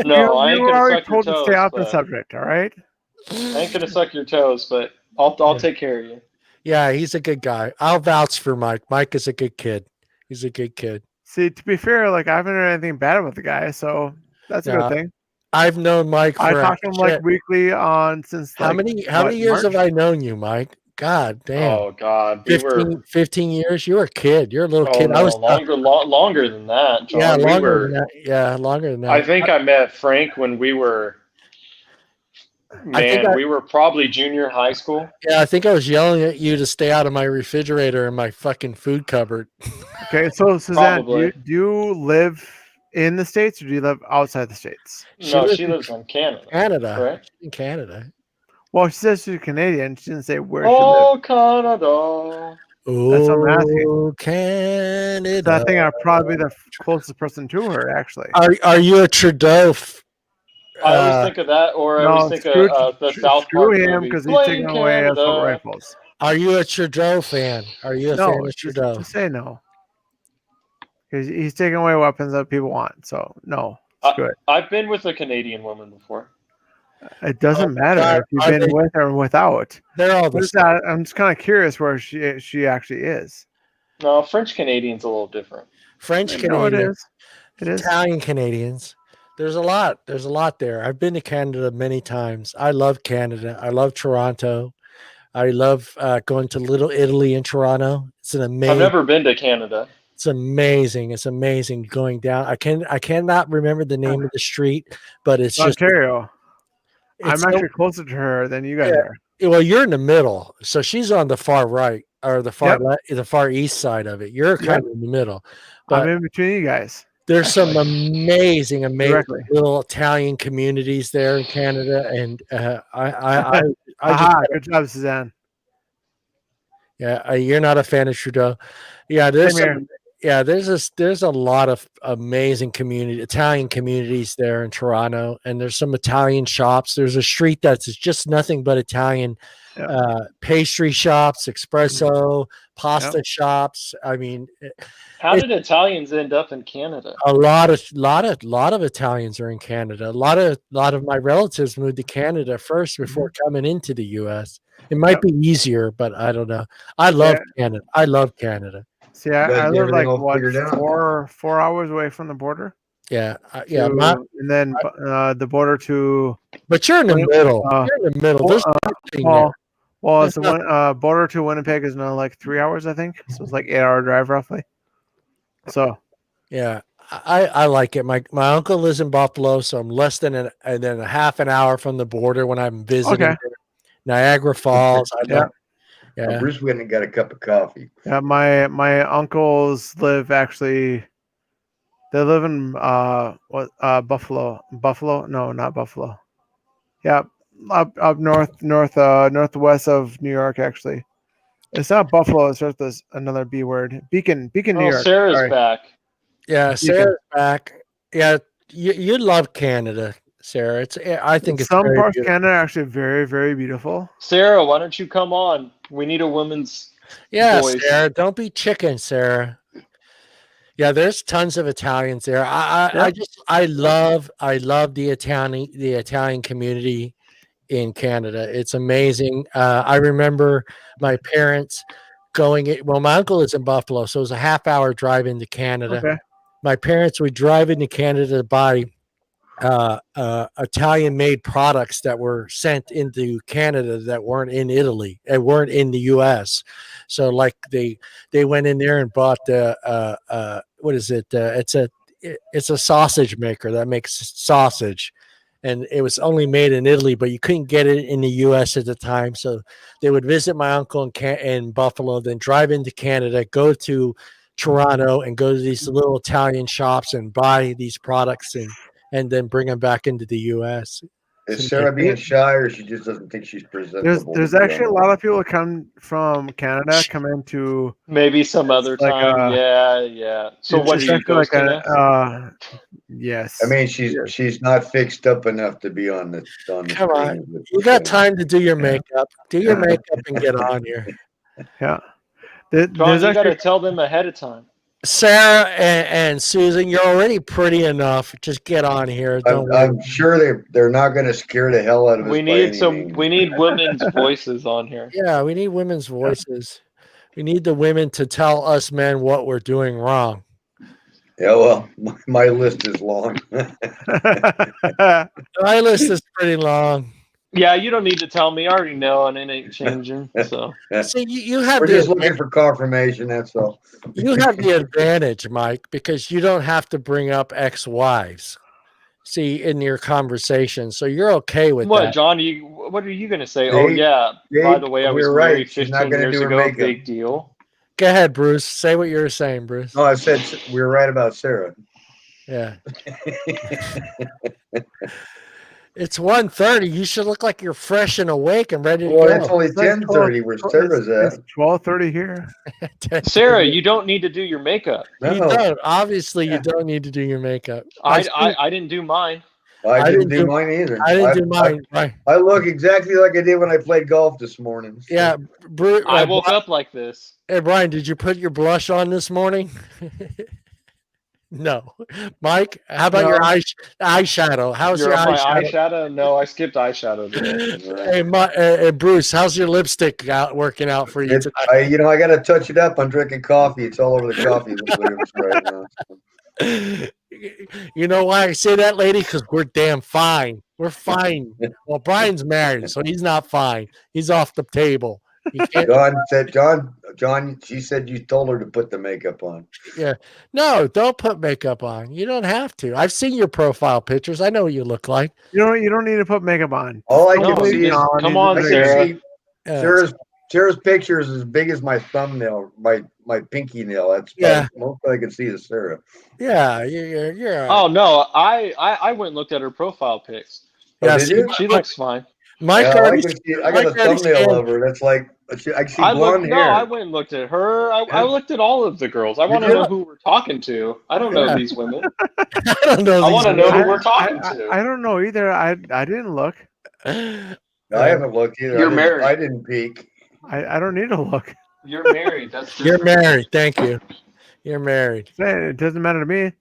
No, I you ain't were gonna already suck your told to stay toes, off the but subject. All right. I ain't gonna suck your toes, but I'll take care of you. Yeah, he's a good guy. I'll vouch for Mike. Mike is a good kid. He's a good kid. See, to be fair, like I haven't heard anything bad about the guy, so that's a Yeah, good thing. I've known Mike I for talk to him like weekly on since how like many years March? have I known you, Mike? God damn. Oh God, we were 15 years. You were a kid. You're a little kid. I no was longer than that, John. yeah, We longer than were. that. Yeah, longer than I that. think I met Frank when we were. I think Man, we were probably junior high school. yeah, I think I was yelling at you to stay out of my refrigerator and my fucking food cupboard. Okay, so Suzanne, Probably. do you live in the States or do you live outside the States? No, lives she lives in Canada. Canada. Correct? In Canada. Well, she says she's Canadian. She didn't say where she lives. Oh, Canada. That's what I'm asking. Oh, So I Canada. think I'd probably be the closest person to her, actually. Are you a Trudeau? I always think of that, or I always No, think screw, of the South screw Park him movie, because he's Blame taking away assault Canada. rifles. Are you a Trudeau fan? Are you a fan No, of Trudeau? just say no. He's taking away weapons that people want. So no, screw it. I've been with a Canadian woman before. It doesn't matter God, if you've are been they- with or without. They're all the Just same. that, I'm just kind of curious where she actually is. No, French Canadian's a little different. French No, it Canadians, is. It is. Italian Canadians. There's a lot. There's a lot there. I've been to Canada many times. I love Canada. I love Toronto. I love going to Little Italy in Toronto. It's an I've amazing. never been to Canada. It's amazing. It's amazing going down. I cannot remember the name of the street, but it's just Ontario. it's I'm actually closer to her than you guys Yeah. are. well, you're in the middle, so she's on the far right or the far the far east side of it. You're kind of in the middle, but I'm in between you guys. there's some amazing Directly. little Italian communities there in Canada, and I Aha, good job, Suzanne. yeah, you're not a fan of Trudeau. Yeah, there's Same some. Yeah, there's a lot of amazing Italian communities there in Toronto, and there's some Italian shops. There's a street that's just nothing but Italian pastry shops, espresso, pasta shops. I mean, How did Italians end up in Canada? a lot of Italians are in Canada. A lot of my relatives moved to Canada first before coming into the U.S. It might be easier, but I don't know. I love Canada. I love Canada. See, I live like what, figured out. 4 hours away from the border. Yeah, And then the border to. But you're in the middle. You're in the middle. There's it's the border to Winnipeg is now like 3 hours, I think. So it's like 8-hour drive roughly. So. Yeah, I like it. My uncle lives in Buffalo, so I'm less than a half an hour from the border when I'm visiting. Okay. Niagara Falls. Yeah. Bruce went and got a cup of coffee. Yeah, my uncles live actually. They live in Buffalo. Buffalo? No, not Buffalo. Yeah, up northwest of New York. Actually, it's not Buffalo. It's just another B word. Beacon, New York. Sarah's back. Yeah, Sarah's back. Yeah, you love Canada, Sarah. I think it's some very parts of beautiful. Canada are actually very, very beautiful. Sarah, why don't you come on? We need a woman's voice. Sarah, don't be chicken, Sarah. Yeah, there's tons of Italians there. I love the Italian community in Canada. It's amazing. I remember my parents my uncle is in Buffalo, so it was a half-hour drive into Canada. Okay. My parents would drive into Canada to buy Italian-made products that were sent into Canada that weren't in Italy and weren't in the U.S. So, like they went in there and bought what is it? It's a sausage maker that makes sausage, and it was only made in Italy, but you couldn't get it in the U.S. at the time. So they would visit my uncle in Buffalo, then drive into Canada, go to Toronto, and go to these little Italian shops and buy these products and then bring them back into the U.S. Is Sarah being shy, or she just doesn't think she's presentable? There's actually a lot of people that come from Canada come into maybe some other time. Yeah. So what are you ghosting us? Yes. I mean, she's not fixed up enough to be on the Come on, you got time to do your makeup. Do your makeup and get on here. Yeah. John, you got to tell them ahead of time. Sarah and Susan, you're already pretty enough. Just get on here. Don't worry. I'm sure they're not going to scare the hell out of us. We need we need women's voices on here. Yeah, we need women's voices. We need the women to tell us men what we're doing wrong. Yeah, well, my list is long. My list is pretty long. Yeah, you don't need to tell me. I already know, and it ain't changing. So, see, you have. We're just looking for confirmation. That's all. You have the advantage, Mike, because you don't have to bring up ex-wives. See, in your conversation, so you're okay with what, that. John? What are you going to say? Oh yeah. By the way, I was married 15 years ago. Big deal. Go ahead, Bruce. Say what you were saying, Bruce. No, I said we were right about Sarah. Yeah. It's 1:30. You should look like you're fresh and awake and ready to go. Well, it's only 10:30 where Sarah's at. It's 12:30 here. Sarah, you don't need to do your makeup. No. You don't. Obviously, you don't need to do your makeup. I didn't do mine. I didn't do mine either. I didn't do mine. I look exactly like I did when I played golf this morning. So. Yeah. I woke up like this. Hey, Brian, did you put your blush on this morning? No. Mike, how about your eyeshadow? How's your eyeshadow? No, I skipped eyeshadow today. Hey, Bruce, how's your lipstick working out for you tonight? I got to touch it up. I'm drinking coffee. It's all over the coffee right now. You know why I say that, lady? Because we're damn fine. We're fine. Well, Brian's married, so he's not fine. He's off the table. John, she said you told her to put the makeup on. Yeah. No, don't put makeup on. You don't have to. I've seen your profile pictures. I know what you look like. You don't need to put makeup on. All I can see is come on, Sarah. Sarah's picture is as big as my thumbnail, my pinky nail. That's most I can see is Sarah. Yeah, you're Oh no, I went and looked at her profile pics. Yeah, she looks fine. Mike, I got a thumbnail of her. That's like I see blonde hair. No, I went and looked at her. I looked at all of the girls. I want to know who we're talking to. I don't know these women. I don't know. I want to know who we're talking to. I don't know either. I didn't look. I haven't looked either. You're married. I didn't peek. I don't need to look. You're married. That's You're married. Thank you. You're married. It doesn't matter to me.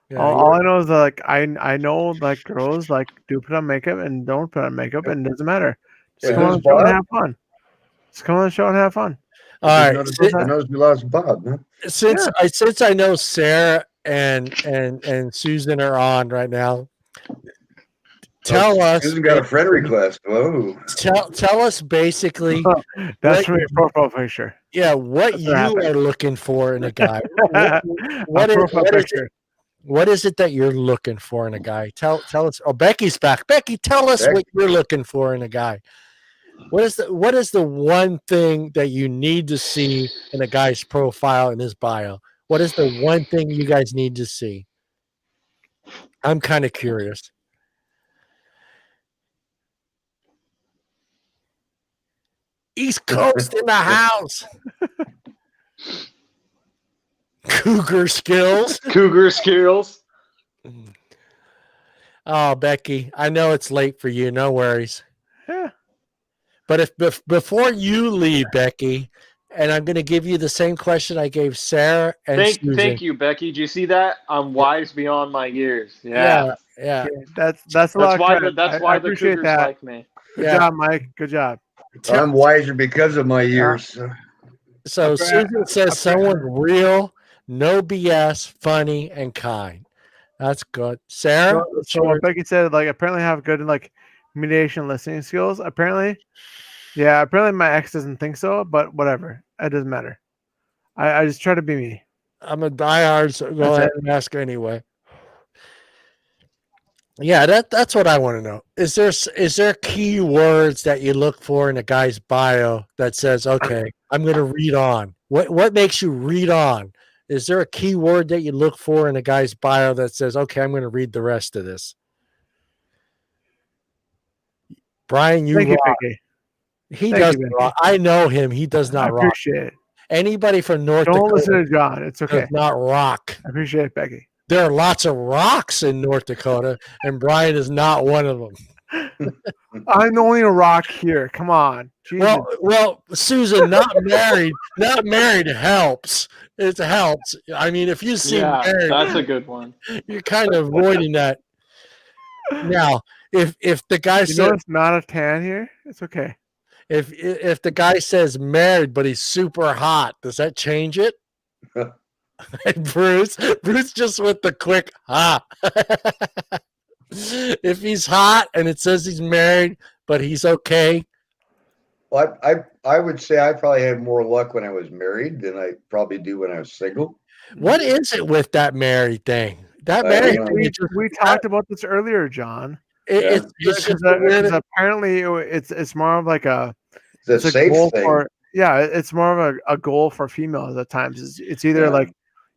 Yeah, all I know is like I know like girls like do put on makeup and don't put on makeup, and it doesn't matter. Just come on the show and have fun. Just come on the show and have fun. All right. I noticed we lost Bob. Huh? Since I know Sarah and Susan are on right now, tell us. Susan got a friend request. Whoa. Tell us basically. That's from your profile picture. Yeah, what you are looking for in a guy. What is it that you're looking for in a guy? Tell us. Oh, Becky's back. Becky, tell us what you're looking for in a guy. What is the one thing that you need to see in a guy's profile in his bio? What is the one thing you guys need to see? I'm kind of curious. East Coast in the house. Cougar skills. Cougar skills. Oh, Becky, I know it's late for you. No worries. Yeah. But before you leave, Becky, and I'm going to give you the same question I gave Sarah and Susan. Thank you, Becky. Do you see that? I'm wise beyond my years. Yeah. That's why the Cougars like me. Good job, Mike. Good job. I'm wiser because of my years. So Susan says someone real, no BS, funny, and kind. That's good. Sarah? So what Becky said, like, apparently have good, like, mediation listening skills. Apparently my ex doesn't think so, but whatever. It doesn't matter. I just try to be me. I'm a diehard, so go ahead and ask anyway. Yeah, that's what I want to know. Is there key words that you look for in a guy's bio that says, okay, I'm going to read on? What makes you read on? Is there a key word that you look for in a guy's bio that says, okay, I'm going to read the rest of this? Brian, you rock. He doesn't rock. I know him. He does not rock. I appreciate it. Anybody from North Dakota. Don't listen to John. It's okay. Does not rock. I appreciate it, Becky. There are lots of rocks in North Dakota, and Brian is not one of them. I'm only a rock here. Come on. Well, Susan, not married helps. it helps. I mean, if you see married, that's a good one. You're kind of avoiding that. Now, if the guy says it's not a tan here, it's okay. If the guy says married but he's super hot, does that change it? And Bruce just with the quick if he's hot and it says he's married but he's okay. Well, I would say I probably had more luck when I was married than I probably do when I was single. What is it with that married thing? That married thing, we talked about this earlier, John. It's because apparently it's more of like it's a safe goal thing. For, it's more of a goal for females at times. It's either like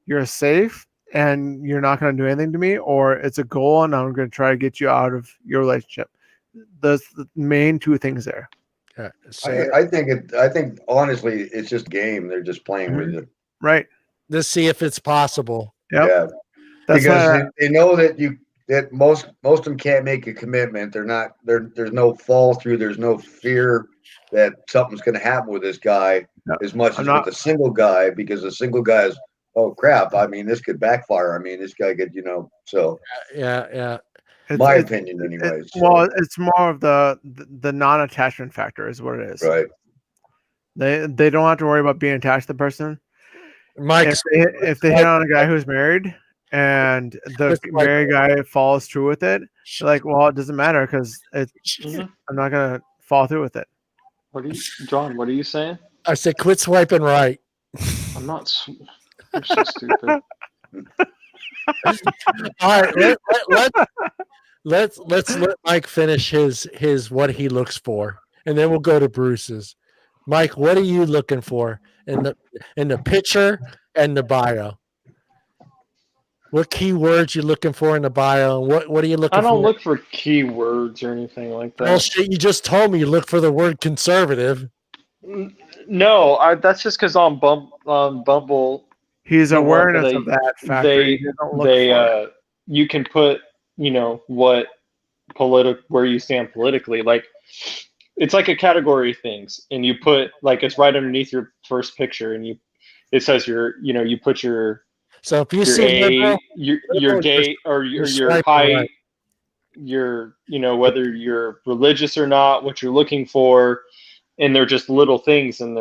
you're safe and you're not going to do anything to me, or it's a goal and I'm going to try to get you out of your relationship. That's the main two things there. Yeah, I think honestly it's just a game. They're just playing with it, right? To see if it's possible. Yep. Yeah, that's because they know that most of them can't make a commitment. They're not there. There's no fall through. There's no fear that something's going to happen with this guy as much as with a single guy, because a single guy is, oh crap. I mean, this could backfire. I mean, this guy could, so yeah. My opinion, anyways. Well, it's more of the non-attachment factor is what it is. Right. They don't have to worry about being attached to the person. Mike, if they hit on a guy who's married and the married guy follows through with it, they're like, well, it doesn't matter because I'm not gonna follow through with it. John? What are you saying? I said, quit swiping right. I'm not. You're so stupid. All right, let's let Mike finish his what he looks for, and then we'll go to Bruce's. Mike, what are you looking for in the picture and the bio? What keywords you looking for in the bio, and what are you looking for? I don't look for keywords or anything like that. Well, shit, you just told me you look for the word conservative. No, that's just because on Bumble. He's awareness of that factor. You can put, where you stand politically. Like, it's like a category of things, and you put it's right underneath your first picture, and it says you put your. So if you see your date or your height, right. Your whether you're religious or not, what you're looking for, and they're just little things, and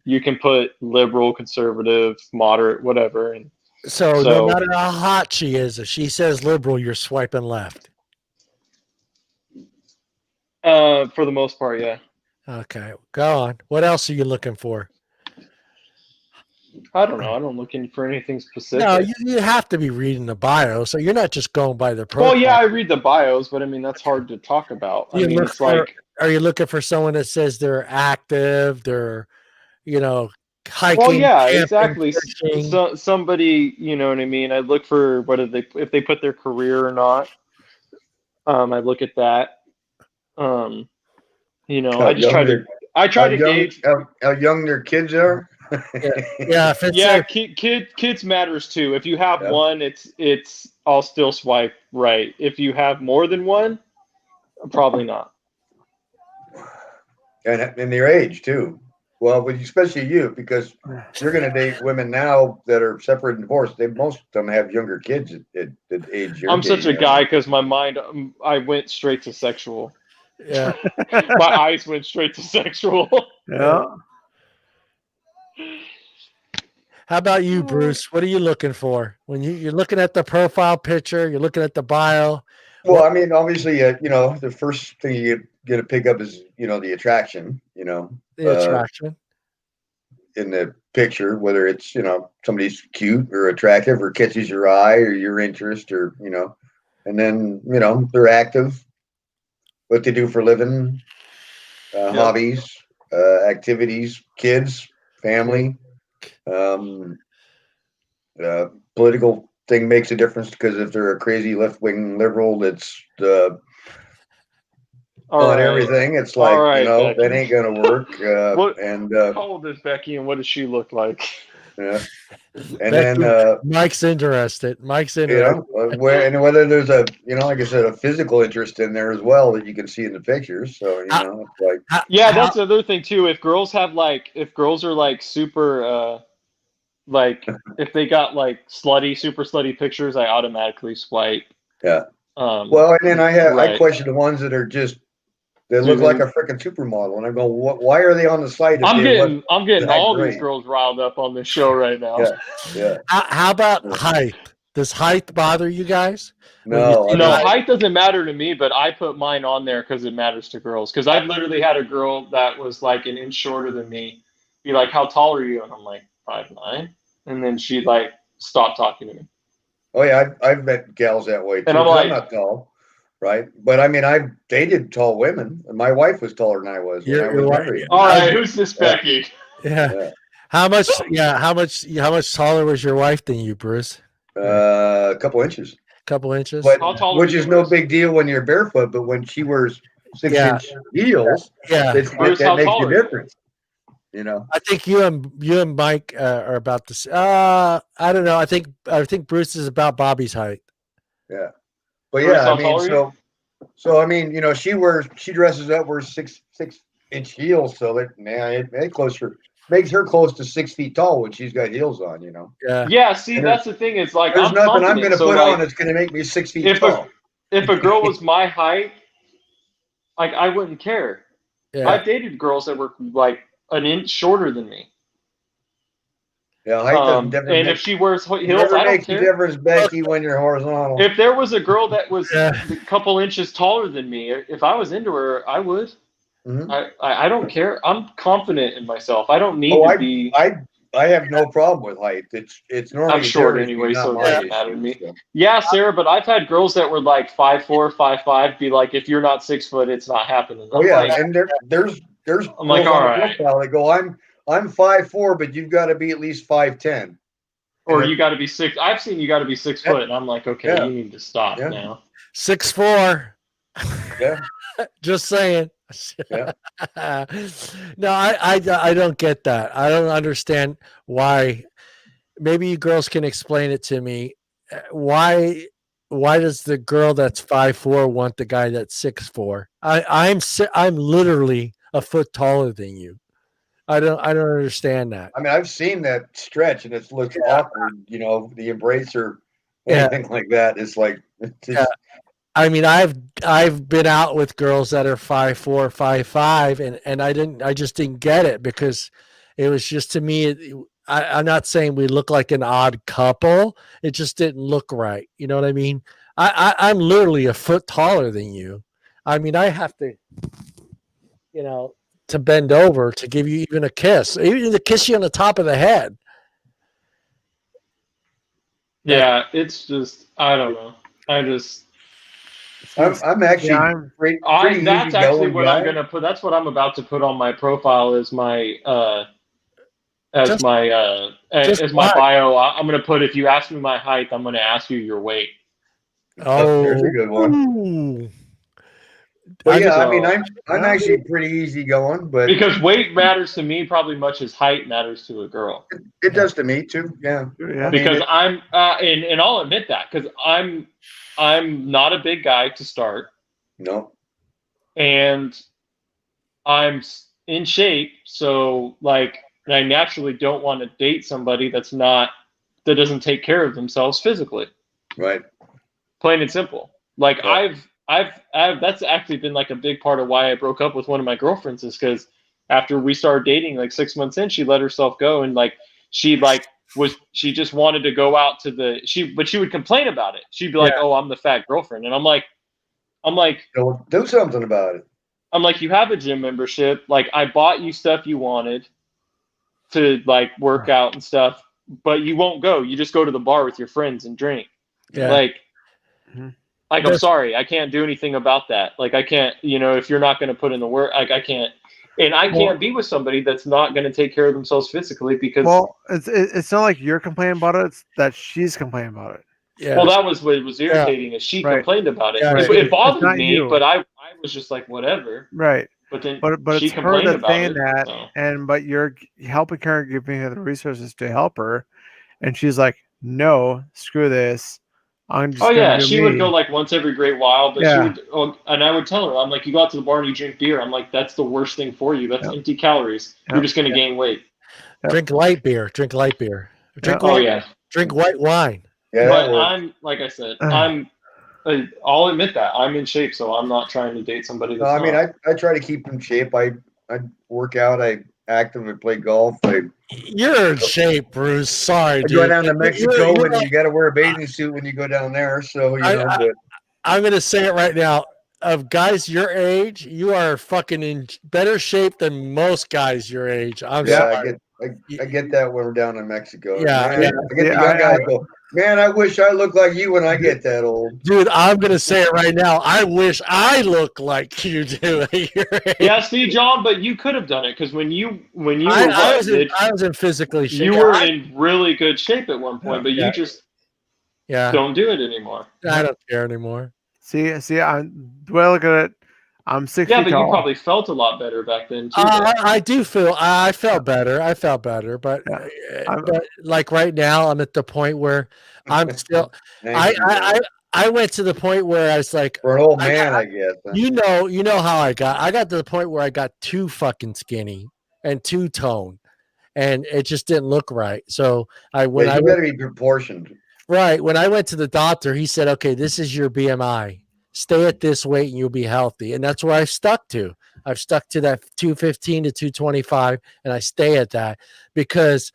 you can put liberal, conservative, moderate, whatever. And so no matter how hot she is, if she says liberal, you're swiping left. For the most part, yeah. Okay, go on. What else are you looking for? I don't know. I don't look for anything specific. No, you have to be reading the bio, so you're not just going by the profile. Well, yeah, I read the bios, but I mean that's hard to talk about. Are you looking for someone that says they're active, they're hiking? Well, yeah, exactly. So, somebody, you know what I mean. I look for if they put their career or not. I look at that. I just try to gauge how young their kids are. Kids matters too. If you have one, it's I'll still swipe right. If you have more than one, probably not. And their age too. Well, especially you, because you're going to date women now that are separate and divorced. Most of them have younger kids at age. I'm such a guy because my mind, I went straight to sexual. Yeah, my eyes went straight to sexual. Yeah. How about you, Bruce? What are you looking for when you're looking at the profile picture? You're looking at the bio. Well, I mean, obviously, the first thing you get to pick up is the attraction. The attraction in the picture, whether it's somebody's cute or attractive or catches your eye or your interest, or and then they're active, what they do for a living, hobbies, activities, kids, family. Political thing makes a difference, because if they're a crazy left-wing liberal that's on everything, it's like that ain't gonna work. How old is Becky, and what does she look like? Yeah, and then Mike's interested. And whether there's like I said, a physical interest in there as well that you can see in the pictures. So it's like, that's the other thing too. If girls are like super, Like if they got like super slutty pictures, I automatically swipe. Yeah. Well, and then I question the ones that are just they look like a freaking supermodel, and I go, why are they on the site? I'm getting all these girls riled up on this show right now. Yeah. How about height? Does height bother you guys? No, height doesn't matter to me, but I put mine on there because it matters to girls. Because I've literally had a girl that was like an inch shorter than me be like, "How tall are you?" And I'm like, 5'9", and then she like stopped talking to me. Oh yeah, I've met gals that way too. And I'm like, I'm not tall, right? But I mean, I've dated tall women. And my wife was taller than I was when I was married. All right, who's this Becky? Yeah. How much taller was your wife than you, Bruce? A couple inches. Couple inches. But, which is no big deal when you're barefoot, but when she wears 6-inch heels, that makes a difference. You know, I think you and Mike are about the. I don't know. I think Bruce is about Bobby's height. Yeah, but yeah, I mean, so I mean, you know, she dresses up, wears 6-inch heels, so that it makes her close to 6 feet tall when she's got heels on. You know. Yeah. Yeah. See, that's the thing. It's like there's nothing I'm going to put on that's going to make me 6 feet tall. If a girl was my height, like I wouldn't care. Yeah. I've dated girls that were like an inch shorter than me. Yeah, height doesn't and if she wears heels, I don't care. Difference, Becky, when you're horizontal. If there was a girl that was a couple inches taller than me, if I was into her, I would. Mm-hmm. I don't care. I'm confident in myself. I don't need to be. I have no problem with height. It's normally I'm short anyway, so it doesn't matter to me. So. Yeah, Sarah, but I've had girls that were like 5'4", 5'5", be like, if you're not 6 foot, it's not happening. Oh yeah, like, and there's I'm like, all right. They go, I'm 5'4", but you've got to be at least 5'10". Or you got to be 6. I've seen you got to be 6 foot, and I'm like, okay, you need to stop now. 6'4". Yeah. Just saying. Yeah. No, I don't get that. I don't understand why. Maybe you girls can explain it to me. Why does the girl that's 5'4" want the guy that's 6'4"? I'm literally a foot taller than you. I don't understand that. I mean, I've seen that stretch and it looks awkward. You know, the embrace or anything like that. It's like. I mean, I've been out with girls that are 5'4", 5'5", and I just didn't get it because it was just, to me, I'm not saying we look like an odd couple. It just didn't look right. You know what I mean? I'm literally a foot taller than you. I mean, I have to, you know, to bend over to give you even a kiss, even to kiss you on the top of the head. Yeah, it's just, I don't know. I'm actually pretty that's actually what I'm gonna put. That's what I'm about to put on my profile as my my bio. I'm gonna put, if you ask me my height, I'm gonna ask you your weight. Oh, there's a good one. Well, yeah, I mean, I'm actually pretty easy going, but because weight matters to me probably much as height matters to a girl. It does to me too. Yeah. Because I'm and I'll admit that because I'm not a big guy to start. No. And I'm in shape, so like I naturally don't want to date somebody that doesn't take care of themselves physically. Right. Plain and simple. Like yeah. I've that's actually been like a big part of why I broke up with one of my girlfriends, is because after we started dating, like 6 months in, she let herself go, and like she just wanted to go out to but she would complain about it. She'd be like, "Oh, I'm the fat girlfriend," and I'm like, do something about it. I'm like, you have a gym membership. Like, I bought you stuff you wanted to like work out and stuff, but you won't go. You just go to the bar with your friends and drink. Yeah. Like, I'm sorry, I can't do anything about that. Like, I can't, if you're not going to put in the work, like I can't. And I can't be with somebody that's not going to take care of themselves physically because. Well, it's not like you're complaining about it; it's that she's complaining about it. Yeah. Well, that was what was irritating. Is she complained about it? Yeah, it bothered me, but I was just like, whatever. Right. But then, but she it's her that's saying that, so. But you're helping her, giving her the resources to help her, and she's like, "No, screw this. I'm just she would go like once every great while, but she would, and I would tell her, I'm like, you go out to the bar and you drink beer. I'm like, that's the worst thing for you. That's empty calories. You're just going to gain weight. Drink light beer. Drink light beer. Drink Oh white, yeah. drink white wine. Yeah, But that works. I'm like I said, I'll admit that I'm in shape, so I'm not trying to date somebody No, that's I mean, not. I try to keep in shape. I work out. I actively play golf. I You're in shape, Bruce. Sorry, dude. go down to Mexico, You're and you got to wear a bathing suit when you go down there. So but I'm going to say it right now. Of guys your age, you are fucking in better shape than most guys your age. I'm sorry. I get that when we're down in Mexico. Yeah, Man, yeah. I get the young guys go, man, I wish I looked like you when I get that old. Dude, I'm going to say it right now. I wish I looked like you do at your age. Yeah, see, John, but you could have done it because when you were I was in physically shape. you were in really good shape at one point, but you just don't do it anymore. I don't care anymore. See, I'm the way I look at it, I'm 6 Yeah, feet but tall. you probably felt a lot better back then too. I do feel I felt better. I felt better, but but like right now, I'm at the point where I'm still. I went to the point where I was like, for an old man, I guess. You know how I got to the point where I got too fucking skinny and too toned, and it just didn't look right. So I you better be proportioned. Right. When I went to the doctor, he said, okay, this is your BMI. Stay at this weight and you'll be healthy. And that's where I've stuck to. I've stuck to that 215 to 225, and I stay at that because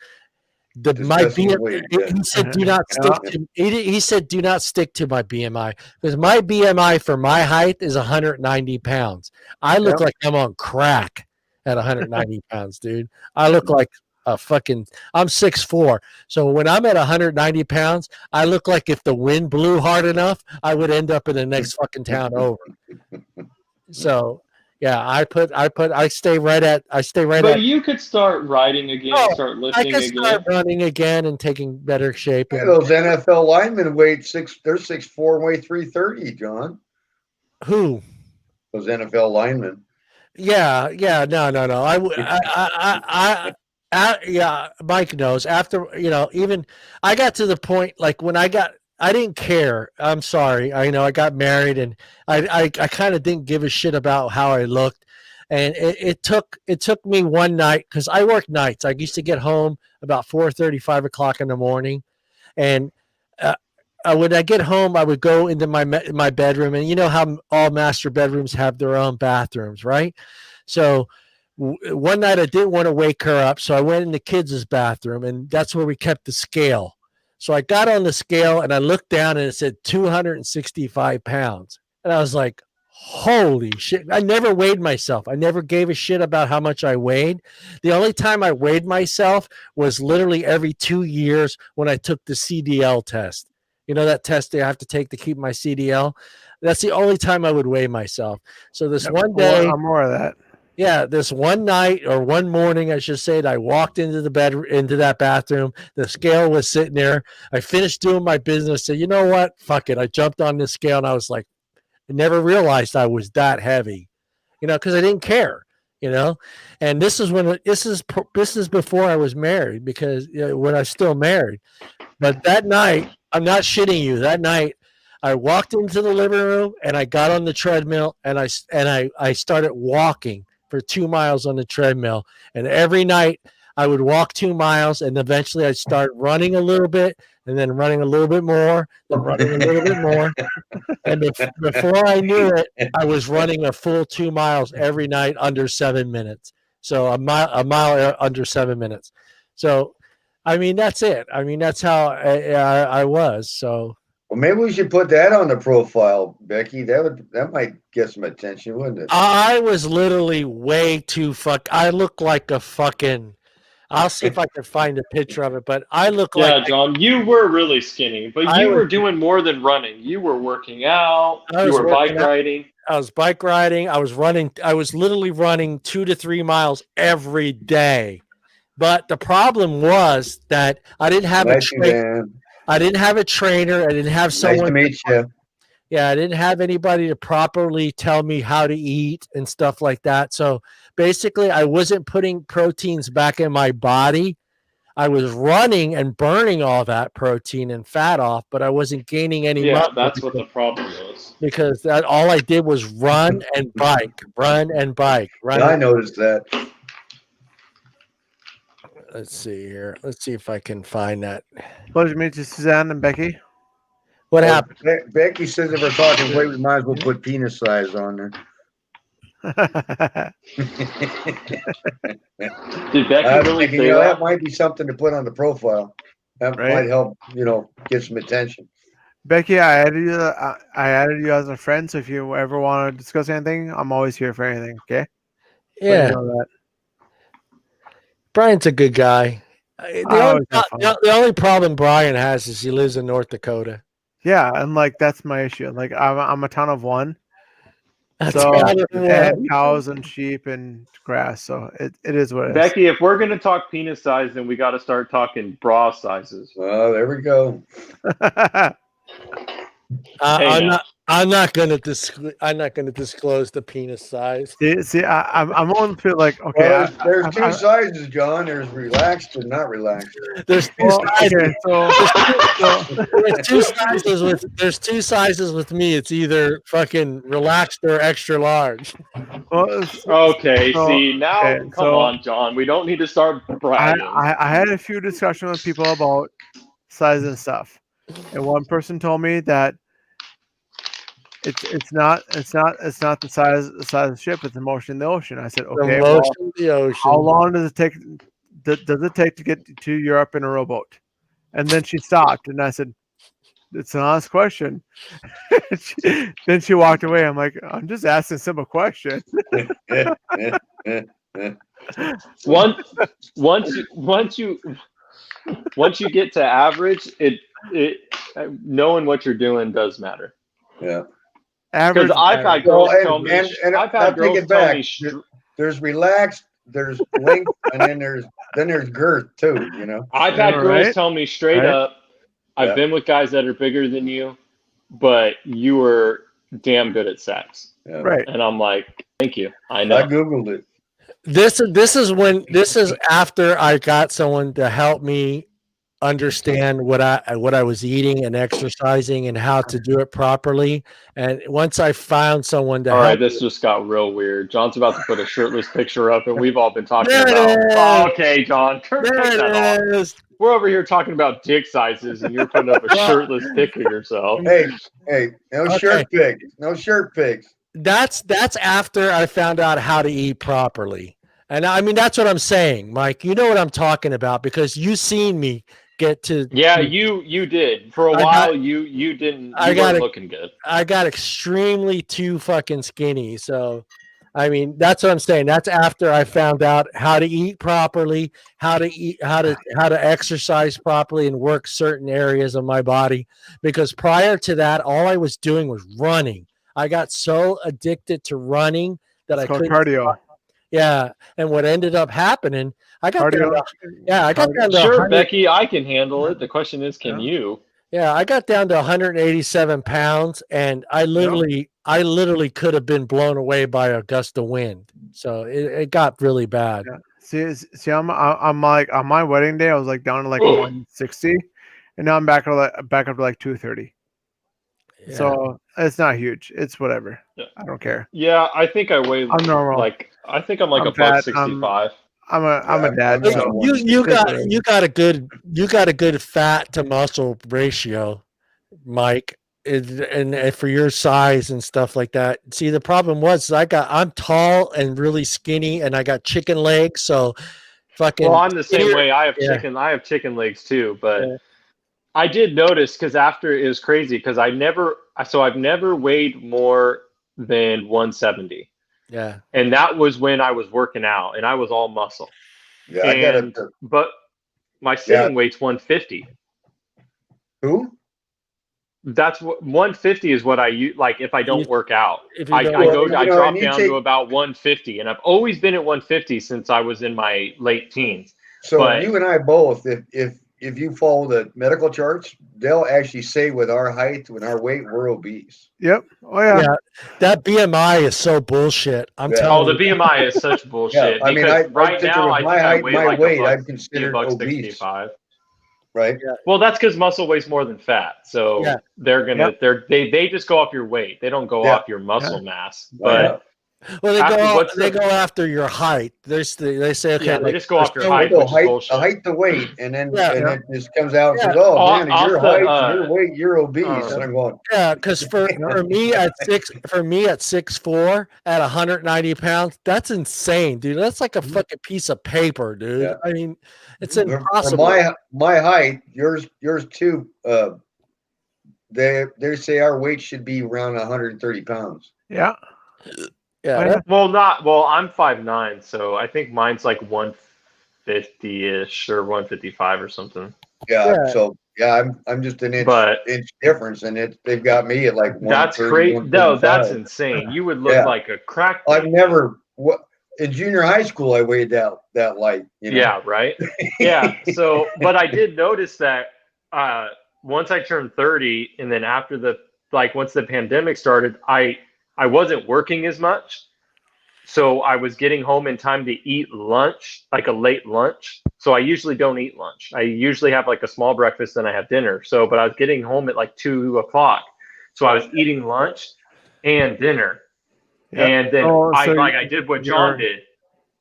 he said do not stick to he said do not stick to my BMI because my BMI for my height is 190 pounds. I look like I'm on crack at 190 pounds, dude. I look like I'm 6'4". So when I'm at 190 pounds, I look like if the wind blew hard enough, I would end up in the next fucking town over. So yeah, I stay right at. But you could start riding again, start lifting I could again, start running again, and taking better shape. Yeah, those NFL linemen they're 6'4", weigh 330, John. Who? Those NFL linemen. Yeah, no. Yeah, Mike knows. After even I got to the point like when I didn't care. I'm sorry. I got married and I kind of didn't give a shit about how I looked. And it took me one night because I worked nights. I used to get home about 4:30, 5 o'clock in the morning, and when I get home, I would go into my bedroom, and you know how all master bedrooms have their own bathrooms, right? So one night I didn't want to wake her up, so I went in the kids' bathroom, and that's where we kept the scale. So I got on the scale and I looked down and it said 265 pounds. And I was like, holy shit. I never weighed myself. I never gave a shit about how much I weighed. The only time I weighed myself was literally every 2 years when I took the CDL test. You know that test they have to take to keep my CDL? That's the only time I would weigh myself. So this one day. More of that. Yeah, this one night or one morning, I should say, I walked into that bathroom. The scale was sitting there. I finished doing my business. Said, you know what? Fuck it. I jumped on the scale and I was like, I never realized I was that heavy, because I didn't care, And this is before I was married because when I was still married. But that night, I'm not shitting you. That night, I walked into the living room and I got on the treadmill and I started walking for 2 miles on the treadmill. And every night I would walk 2 miles and eventually I'd start running a little bit and then running a little bit more, then running a little bit more. And before I knew it, I was running a full 2 miles every night under 7 minutes. So a mile under 7 minutes. So, I mean, that's it. I mean, that's how I was. So. Well, maybe we should put that on the profile, Becky. That might get some attention, wouldn't it? I was literally way too I look like a fucking. I'll see if I can find a picture of it, but I look like. Yeah, John, you were really skinny, but you were doing more than running. You were working out. You were bike riding. I was bike riding. I was running. I was literally running 2 to 3 miles every day. But the problem was that I didn't have a trainer. I didn't have a trainer. I didn't have someone. Nice to meet you. Yeah, I didn't have anybody to properly tell me how to eat and stuff like that. So basically, I wasn't putting proteins back in my body. I was running and burning all that protein and fat off, but I wasn't gaining any muscle. Yeah, that's what the problem was. Because all I did was run and bike, run and bike. I noticed that. Let's see here. Let's see if I can find that. Pleasure to meet you, Suzanne and Becky. What happened? Becky says if we're talking weight, we might as well put penis size on there. Did Becky really say that might be something to put on the profile. That might help, get some attention. Becky, I added you as a friend, so if you ever want to discuss anything, I'm always here for anything. Okay? Yeah. That. Brian's a good guy. The only problem Brian has is he lives in North Dakota. Yeah, and that's my issue. I'm a ton of one. So and cows and sheep and grass. So it is what it is. Becky, if we're gonna talk penis size, then we got to start talking bra sizes. Well, there we go. I'm not gonna disclose the penis size. See, I'm on to okay. Well, there's two sizes, John. There's relaxed and not relaxed. There's two sizes. Okay, there's two sizes with me. It's either fucking relaxed or extra large. Okay, come on, John. We don't need to start bragging. I had a few discussions with people about size and stuff, and one person told me that it's not the size of the ship, it's the motion in the ocean. I said, okay, the ocean. How long does it take? Does it take to get to Europe in a rowboat? And then she stopped, and I said, it's an honest question. Then she walked away. I'm like, I'm just asking a simple question. Once you get to average, it knowing what you're doing does matter. Yeah. Because I've had girls tell me, there's relaxed, there's length, and then there's girth too. I've had girls tell me straight up, I've been with guys that are bigger than you, but you were damn good at sex. Yeah. Right. And I'm like, thank you. I know. I googled it. This is after I got someone to help me understand what I was eating and exercising and how to do it properly. And once I found someone to help this just got real weird. John's about to put a shirtless picture up, and we've all been talking about. Okay, John, turn that off. We're over here talking about dick sizes, and you're putting up a shirtless pic of yourself. Hey, no shirt pics. No shirt pics. That's after I found out how to eat properly. And I mean, that's what I'm saying, Mike. You know what I'm talking about because you seen me get to. Yeah, you did. For a while, you didn't. You weren't looking good. I got extremely too fucking skinny. So, I mean, that's what I'm saying. That's after I found out how to eat properly, how to exercise properly, and work certain areas of my body. Because prior to that, all I was doing was running. I got so addicted to running that I couldn't. Cardio. Yeah, and what ended up happening, I got down to sure, Becky, I can handle it. The question is, can you? Yeah, I got down to 187 pounds, and I literally could have been blown away by a gust of wind. So it got really bad. Yeah. See, I'm like on my wedding day, I was down to 160, and now I'm back up to 230. Yeah. So it's not huge. It's whatever. Yeah. I don't care. Yeah, I think I weigh. I'm normal. I think I'm a buck 65. I'm a dad. So you got a good fat to muscle ratio, Mike, and for your size and stuff like that. See, the problem was I'm tall and really skinny, and I got chicken legs. So, fucking. Well, I'm the same way. I have chicken legs too, but. Yeah. I did notice because after it was crazy because I've never weighed more than 170. Yeah. And that was when I was working out and I was all muscle. Yeah. But my sitting weight's 150. Who? That's what 150 is what I use. Like if I don't work out, I drop down to about 150, and I've always been at 150 since I was in my late teens. So you and I both, if you follow the medical charts, they'll actually say with our height, with our weight, we're obese. Yep. Oh yeah. That BMI is so bullshit. I'm telling you. The BMI is such bullshit. I mean, right now, I think I weigh I'm considered obese. 65. Right. Yeah. Well, that's because muscle weighs more than fat, so they're gonna they just go off your weight. They don't go off your muscle mass. But Well, What's they the- go after your height. They say, okay, Yeah, they like, just go after so- height, Go which is height, bullshit. height to weight, and then Yeah. and it just comes out and Yeah. says, "Oh, Off- man, off your the, height, your weight, you're obese." And I'm going, Yeah, because for me at 6'4" at 190 pounds, that's insane, dude. That's like a fucking piece of paper, dude. Yeah. I mean, it's for impossible. my height, yours too. They say our weight should be around 130 pounds. Yeah. Yeah, Oh, yeah. I'm 5'9", so I think mine's like 150-ish or 155 or something. Yeah. Yeah. So yeah, I'm just an But inch difference, and they've got me at like that's 130, great. No, that's 135. insane. You would look Yeah. like a crack. I've never in junior high school I weighed that light. You know? Yeah, right. Yeah. So, but I did notice that once I turned 30, and then after once the pandemic started, I wasn't working as much, so I was getting home in time to eat lunch, like a late lunch. So I usually don't eat lunch. I usually have like a small breakfast, then I have dinner. So, but I was getting home at like 2 o'clock, so I was eating lunch and dinner, Yep. and then I did what John did.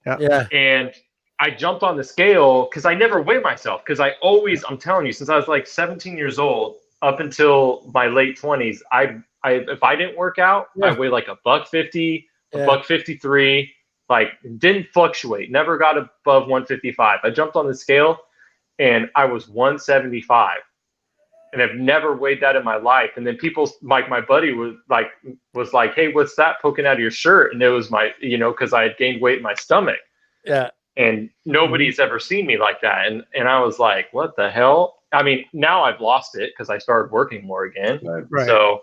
Yeah. And I jumped on the scale because I never weigh myself, because I'm telling you, since I was like 17 years old up until my late 20s, if I didn't work out, I weighed like $150, $153, like didn't fluctuate, never got above 155. I jumped on the scale and I was 175. And I've never weighed that in my life. And then people, like my buddy was like, "Hey, what's that poking out of your shirt?" And it was because I had gained weight in my stomach. Yeah. And nobody's ever seen me like that. And I was like, what the hell? I mean, now I've lost it because I started working more again. Right. So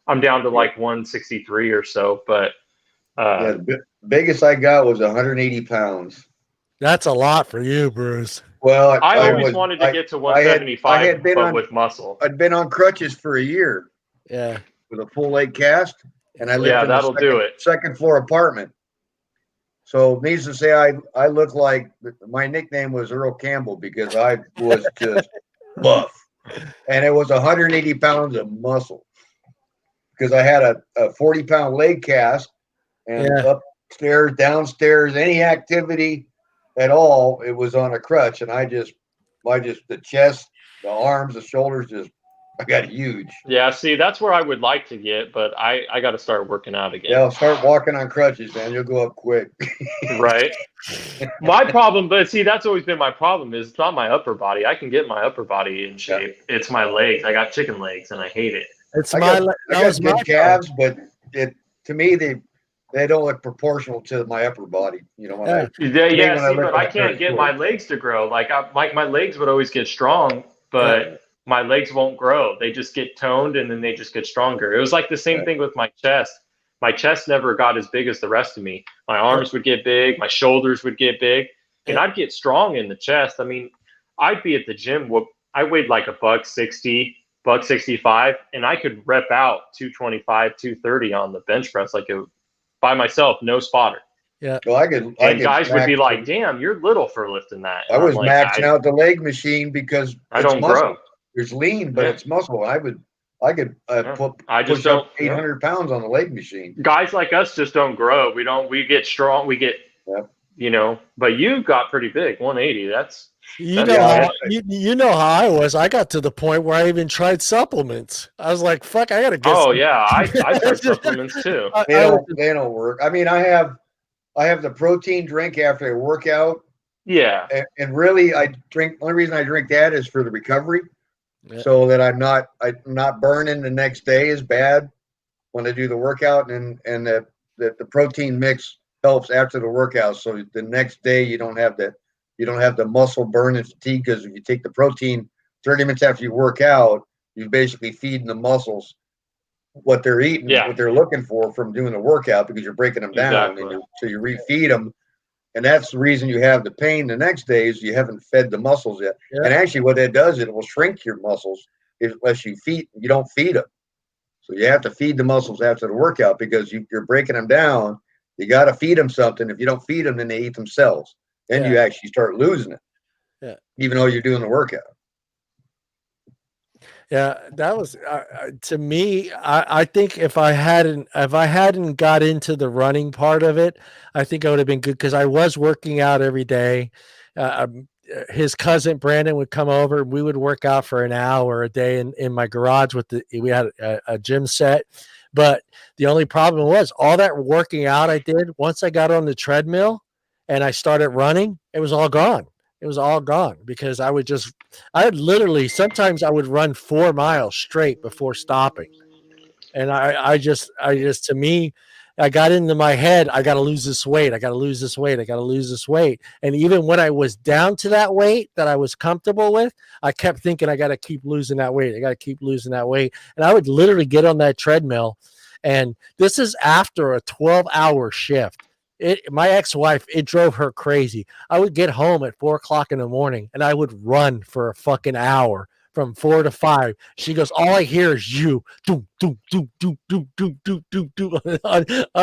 I'm down to like 163 or so. But the biggest I got was 180 pounds. That's a lot for you, Bruce. Well, I always wanted to get to 175, with muscle. I'd been on crutches for a year. Yeah. With a full leg cast, and I lived in that'll second floor apartment. So needless to say, I look like, my nickname was Earl Campbell because I was just buff, and it was 180 pounds of muscle because I had a 40-pound leg cast, and upstairs, downstairs, any activity at all, it was on a crutch, and the chest, the arms, the shoulders, I got huge. Yeah, see, that's where I would like to get, but I got to start working out again. Yeah, I'll start walking on crutches, man. You'll go up quick. Right. My problem, but see, that's always been my problem, is it's not my upper body. I can get my upper body in shape. Yeah. It's my legs. I got chicken legs, and I hate it. I got good calves, but to me, they don't look proportional to my upper body. You know, but I can't get my legs to grow. Like my legs would always get strong, but my legs won't grow. They just get toned, and then they just get stronger. It was like the same thing with my chest. My chest never got as big as the rest of me. My arms would get big, my shoulders would get big, and I'd get strong in the chest. I mean, I'd be at the gym. I weighed like $160, $165, and I could rep out 225, 230 on the bench press by myself, no spotter. Yeah. Well, guys would be like, "Damn, you're little for lifting that." And I was maxing out the leg machine because I don't grow. There's lean, but it's muscle. I could push up 800 pounds on the leg machine. Guys like us just don't grow. We get strong. We get, but you got pretty big, 180. You know how I was. I got to the point where I even tried supplements. I was like, fuck, I got to get I tried supplements too. They don't work. I mean, I have the protein drink after I work out. Yeah. And really, only reason I drink that is for the recovery. Yeah. So that I'm not burning the next day as bad when I do the workout, and that the protein mix helps after the workout. So the next day you don't have the muscle burn and fatigue, because if you take the protein 30 minutes after you work out, you're basically feeding the muscles what they're eating, what they're looking for from doing the workout, because you're breaking them down. Exactly. And so you refeed them. And that's the reason you have the pain the next day, is you haven't fed the muscles yet. Yeah. And actually what that does, it will shrink your muscles unless you don't feed them. So you have to feed the muscles after the workout, because you're breaking them down. You got to feed them something. If you don't feed them, then they eat themselves. Then you actually start losing it. Yeah. Even though you're doing the workout. Yeah, that was to me. I think if I hadn't got into the running part of it, I think I would have been good because I was working out every day. His cousin Brandon would come over and we would work out for an hour a day in my garage we had a gym set. But the only problem was all that working out I did once I got on the treadmill and I started running, it was all gone. It was all gone because I literally sometimes I would run 4 miles straight before stopping. And I just to me, I got into my head, I got to lose this weight. I got to lose this weight. I got to lose this weight. And even when I was down to that weight that I was comfortable with, I kept thinking I got to keep losing that weight. I got to keep losing that weight. And I would literally get on that treadmill. And this is after a 12-hour shift. My ex-wife, it drove her crazy. I would get home at 4 o'clock in the morning and I would run for a fucking hour from 4 to 5. She goes, all I hear is you do on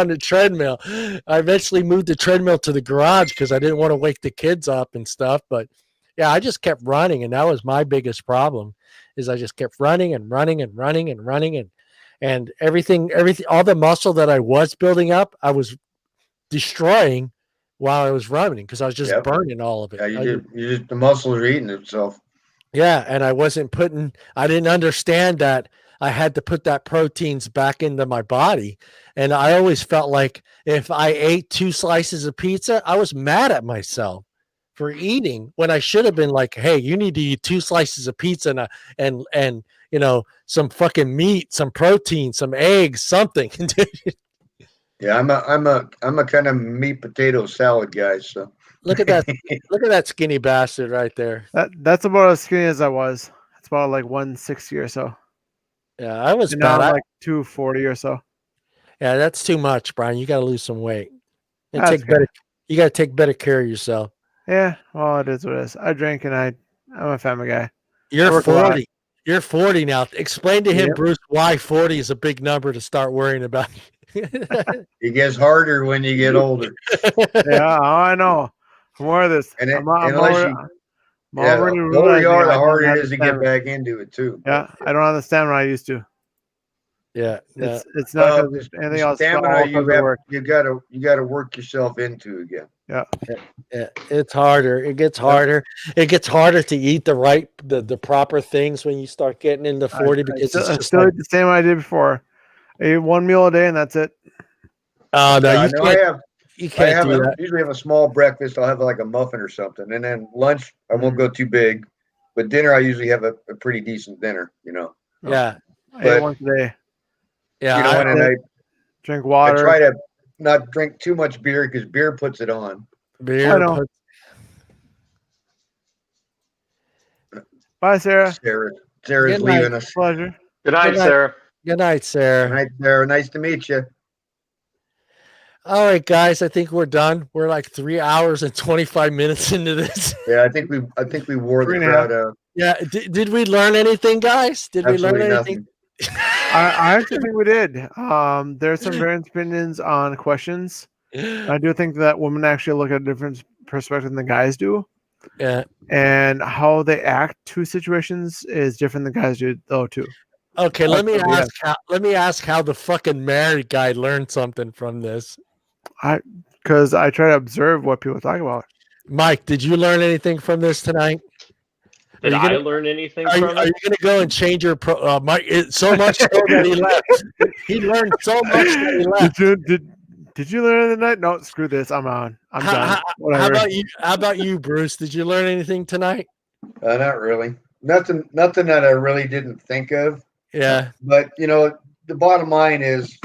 the treadmill. I eventually moved the treadmill to the garage because I didn't want to wake the kids up and stuff. But yeah, I just kept running, and that was my biggest problem. Is I just kept running and running and running and running and everything, all the muscle that I was building up, I was destroying while I was running because I was just burning all of it. Yeah, you just the muscles are eating itself. Yeah, and I didn't understand that I had to put that proteins back into my body. And I always felt like if I ate 2 slices of pizza, I was mad at myself for eating when I should have been like, hey, you need to eat 2 slices of pizza and some fucking meat, some protein, some eggs, something. Yeah, I'm a kind of meat potato salad guy. So look at that, look at that skinny bastard right there. That's about as skinny as I was. It's about like 160 or so. Yeah, I was and bad. now I'm like 240 or so. Yeah, that's too much, Brian. You got to lose some weight. You That's good. You got to take better care of yourself. Yeah, well, it is what it is. I drink and I'm a family guy. You're 40. You're 40 now. Explain to him, Bruce, why 40 is a big number to start worrying about. It gets harder when you get older. Yeah, I know. More of this. And the older you are, the harder it is to get back into it too. Yeah, I don't understand what I used to. Yeah, it's not anything else. Stamina, you gotta work yourself into again. Yeah, it's harder. It gets harder. It gets harder to eat the proper things when you start getting into 40 because it's still the same I did before. I eat 1 meal a day and that's it. Oh no, you can't do that. Usually have a small breakfast. I'll have like a muffin or something, and then lunch I won't go too big, but dinner I usually have a pretty decent dinner. Yeah, I eat once a day. Yeah, and I drink water. I try to not drink too much beer because beer puts it on. Beer. Bye, Sarah. Sarah's leaving us. Pleasure. Good night, Sarah. Good night, Sarah. Good night, Sarah. Nice to meet you. All right, guys. I think we're done. We're like 3 hours and 25 minutes into this. Yeah, I think we wore the crowd out. Yeah. Did we learn anything, guys? Did we learn anything? I actually think we did. There's some various opinions on questions. I do think that women actually look at a different perspective than the guys do. Yeah. And how they act to situations is different than guys do, though, too. Okay, let me ask how the fucking married guy learned something from this. Because I try to observe what people talk about. Mike, did you learn anything from this tonight? Did I learn anything from it? Are you going to go and change your Mike? So much so that he left. He learned so much that he left. Did you learn anything tonight? No, screw this. I'm on. I'm done. How about you, Bruce? Did you learn anything tonight? Not really. Nothing that I really didn't think of. Yeah. But the bottom line is,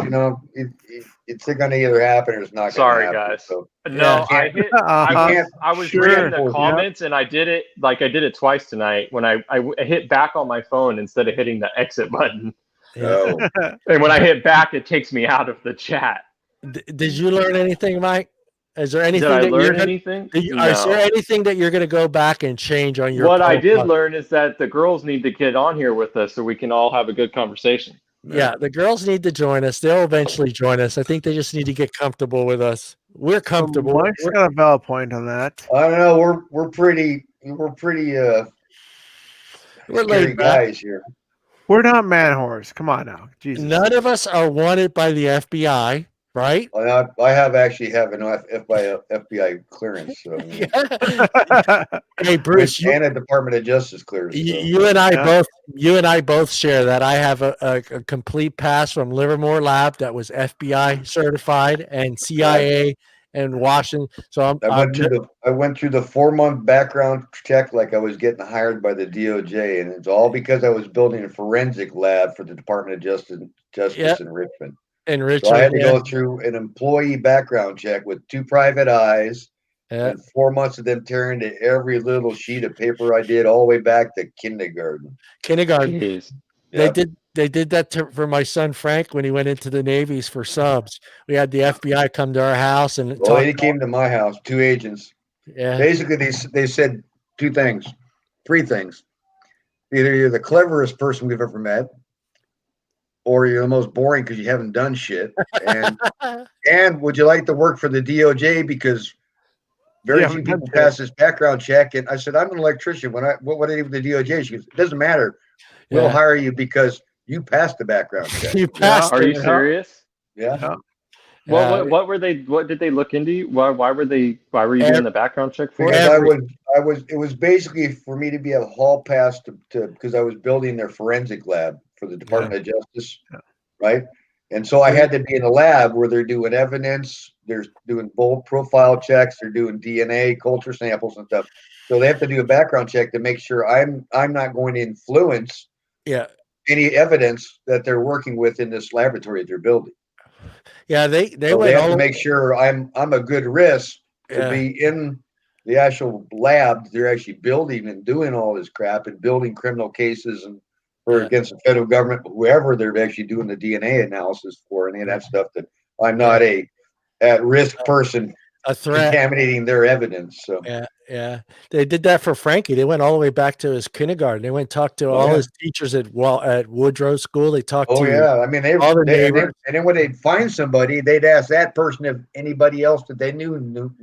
it's going to either happen or it's not going to happen. Sorry, guys. So, no, I was reading the comments and I did it twice tonight when I hit back on my phone instead of hitting the exit button. Oh. And when I hit back, it takes me out of the chat. Did you learn anything, Mike? Is there anything? Did I learn anything? No. Is there anything that you're going to go back and change on your? What I did learn is that the girls need to get on here with us so we can all have a good conversation. Yeah, the girls need to join us. They'll eventually join us. I think they just need to get comfortable with us. We're comfortable. Mike's got a valid point on that. I don't know. We're pretty laid guys here. We're not man whores. Come on now, Jesus. None of us are wanted by the FBI, right? I actually have an FBI clearance. So, Hey, Bruce, and a Department of Justice clearance. So. You and I both share that. I have a complete pass from Livermore Lab that was FBI certified and CIA and Washington. So I went through the 4-month background check like I was getting hired by the DOJ, and it's all because I was building a forensic lab for the Department of Justice in Richmond. So I had to go through an employee background check with 2 private eyes. And 4 months of them tearing to every little sheet of paper I did all the way back to kindergarten. Jeez. They did that for my son Frank when he went into the Navies for subs. We had the FBI come to our house and he came to my house, 2 agents. Yeah. Basically, they said 3 things. Either you're the cleverest person we've ever met, or you're the most boring because you haven't done shit. And would you like to work for the DOJ because very few people pass this background check? And I said, I'm an electrician. What do I do with the DOJ? She goes, it doesn't matter. We'll hire you because you passed the background check. You passed. Are you serious? Yeah. What were they? What did they look into? Why were you doing the background check for? It was basically for me to be a hall pass to because I was building their forensic lab for the Department of Justice, right? And so I had to be in a lab where they're doing evidence, they're doing bold profile checks, they're doing DNA, culture samples and stuff. So they have to do a background check to make sure I'm not going to influence any evidence that they're working with in this laboratory that they're building. Yeah, they have to make sure I'm a good risk to be in the actual lab they're actually building and doing all this crap and building criminal cases and or against the federal government, whoever they're actually doing the DNA analysis for, any of that stuff, that I'm not a at-risk person, a threat, contaminating their evidence. So they did that for Frankie. They went all the way back to his kindergarten. They went and talked to all his teachers at Woodrow School. They talked to I mean, all the neighbors. And then when they'd find somebody, they'd ask that person if anybody else that they knew them.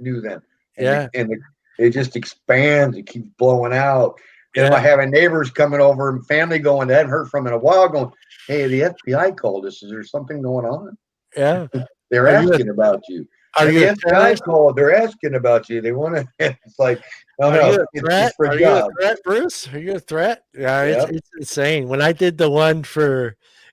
And it just expands. It keeps blowing out. And by having neighbors coming over and family going, they hadn't heard from in a while, going, hey, the FBI called us. Is there something going on? Yeah. They're asking about you. Are you the FBI called? They're asking about you. They want to. It's like, no, it's for a job. You a threat, Bruce? Are you a threat? Yeah, it's insane. When I did the one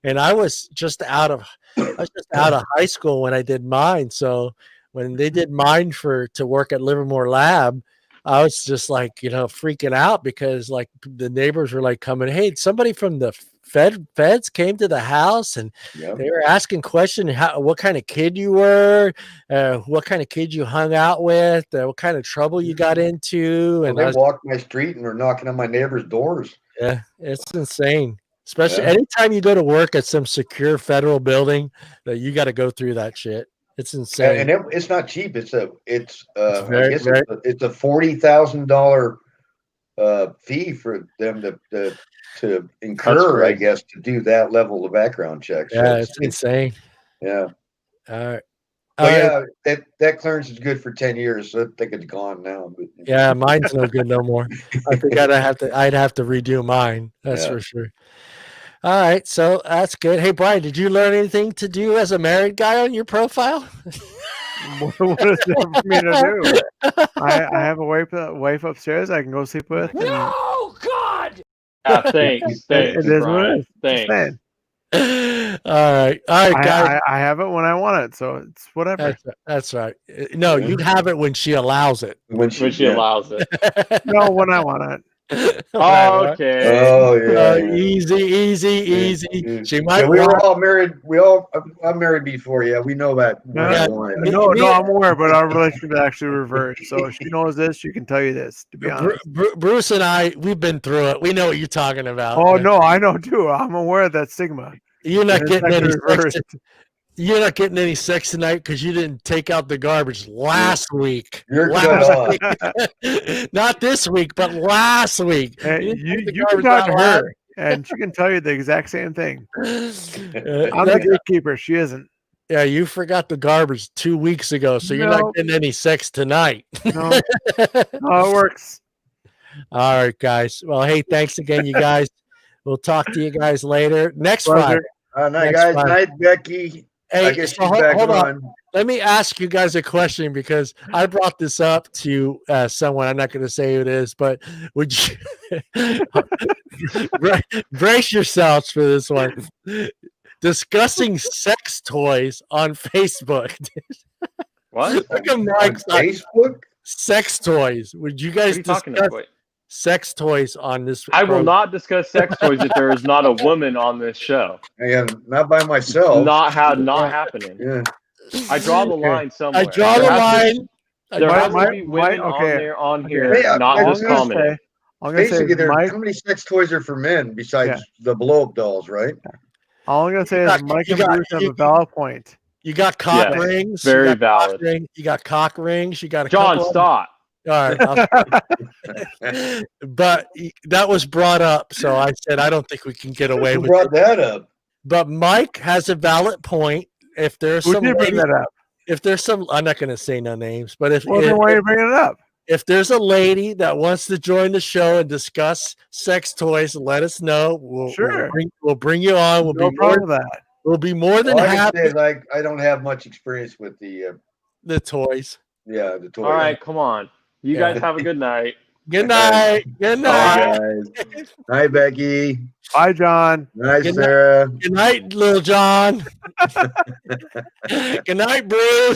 and I was just out of high school when I did mine. So when they did mine to work at Livermore Lab, I was just like, freaking out because like the neighbors were like coming, hey, somebody from the feds came to the house and they were asking questions, what kind of kid you were, what kind of kid you hung out with, what kind of trouble you got into. And they walked my street and were knocking on my neighbors' doors. Yeah, it's insane. Especially anytime you go to work at some secure federal building, that you got to go through that shit. It's insane, and it's not cheap. It's a $40,000 fee for them to incur, I guess, to do that level of background check. So it's insane. Yeah. All right. That clearance is good for 10 years. So I think it's gone now. But, yeah, mine's no good no more. I think I'd have to redo mine. That's for sure. All right, so that's good. Hey, Brian, did you learn anything to do as a married guy on your profile? What is there for me to do? I have a wife upstairs I can go sleep with. And... No, God! Thanks. It is what it is. Thanks. All right, guys. I have it when I want it, so it's whatever. That's right. No, you have it when she allows it. When she allows it. No, when I want it. Okay. Oh yeah. Easy. She might. We were all married. I'm married before. Yeah, we know that. No, I'm aware, but our relationship is actually reversed. So she knows this. She can tell you this. To be honest, Bruce and I, we've been through it. We know what you're talking about. Oh no, I know too. I'm aware of that stigma. You're not getting any sex. You're not getting any sex tonight because you didn't take out the garbage last week. You're cut week. Not this week, but last week. You can talk to her, and she can tell you the exact same thing. I'm the gatekeeper. She isn't. Yeah, you forgot the garbage 2 weeks ago, so you're not getting any sex tonight. No, it works. All right, guys. Well, hey, thanks again, you guys. We'll talk to you guys later next Pleasure. Friday. Night, Next guys. Friday. Night, Becky. I Hey, guess so she's back hold on. on. Let me ask you guys a question because I brought this up to someone. I'm not going to say who it is, but would you brace yourselves for this one? Discussing sex toys on Facebook. What? Look at On Mike's Facebook? sex toys. Would you guys What are you talking discuss about? Wait. sex toys on this? I will program? not discuss sex toys if there is not a woman on this show. Yeah, not by myself. Not happening. Yeah. I draw the line somewhere. I draw the There has line. There has to Mike- be women Mike- okay. on Okay. here, Hey, not I'm just gonna commenting. I'm gonna say Basically, there, Mike. how many sex toys are for men besides the blow-up dolls, right? All I'm gonna say is Mike and Bruce have a valid point. You got cock Yes, rings. very you got valid. You got cock rings. You got a John, couple of- stop. All right, but that was brought up, so I said I don't think we can get away Who with brought it. that up? But Mike has a valid point. If there's Who some did bring lady, that up? if there's some, I'm not going to say no names, but Well, then why are you bringing it up? if there's a lady that wants to join the show and discuss sex toys, let us know. Sure. We'll bring you on. No problem with that. We'll be more than All I can happy. say is I don't have much experience with the toys. the toys. All right, come on. You Yeah. guys have a good night. Good night. Good night. Guys. Night, Becky. Bye, John. Night, Good night. Sarah. Good night, little John. Good night, Bruce.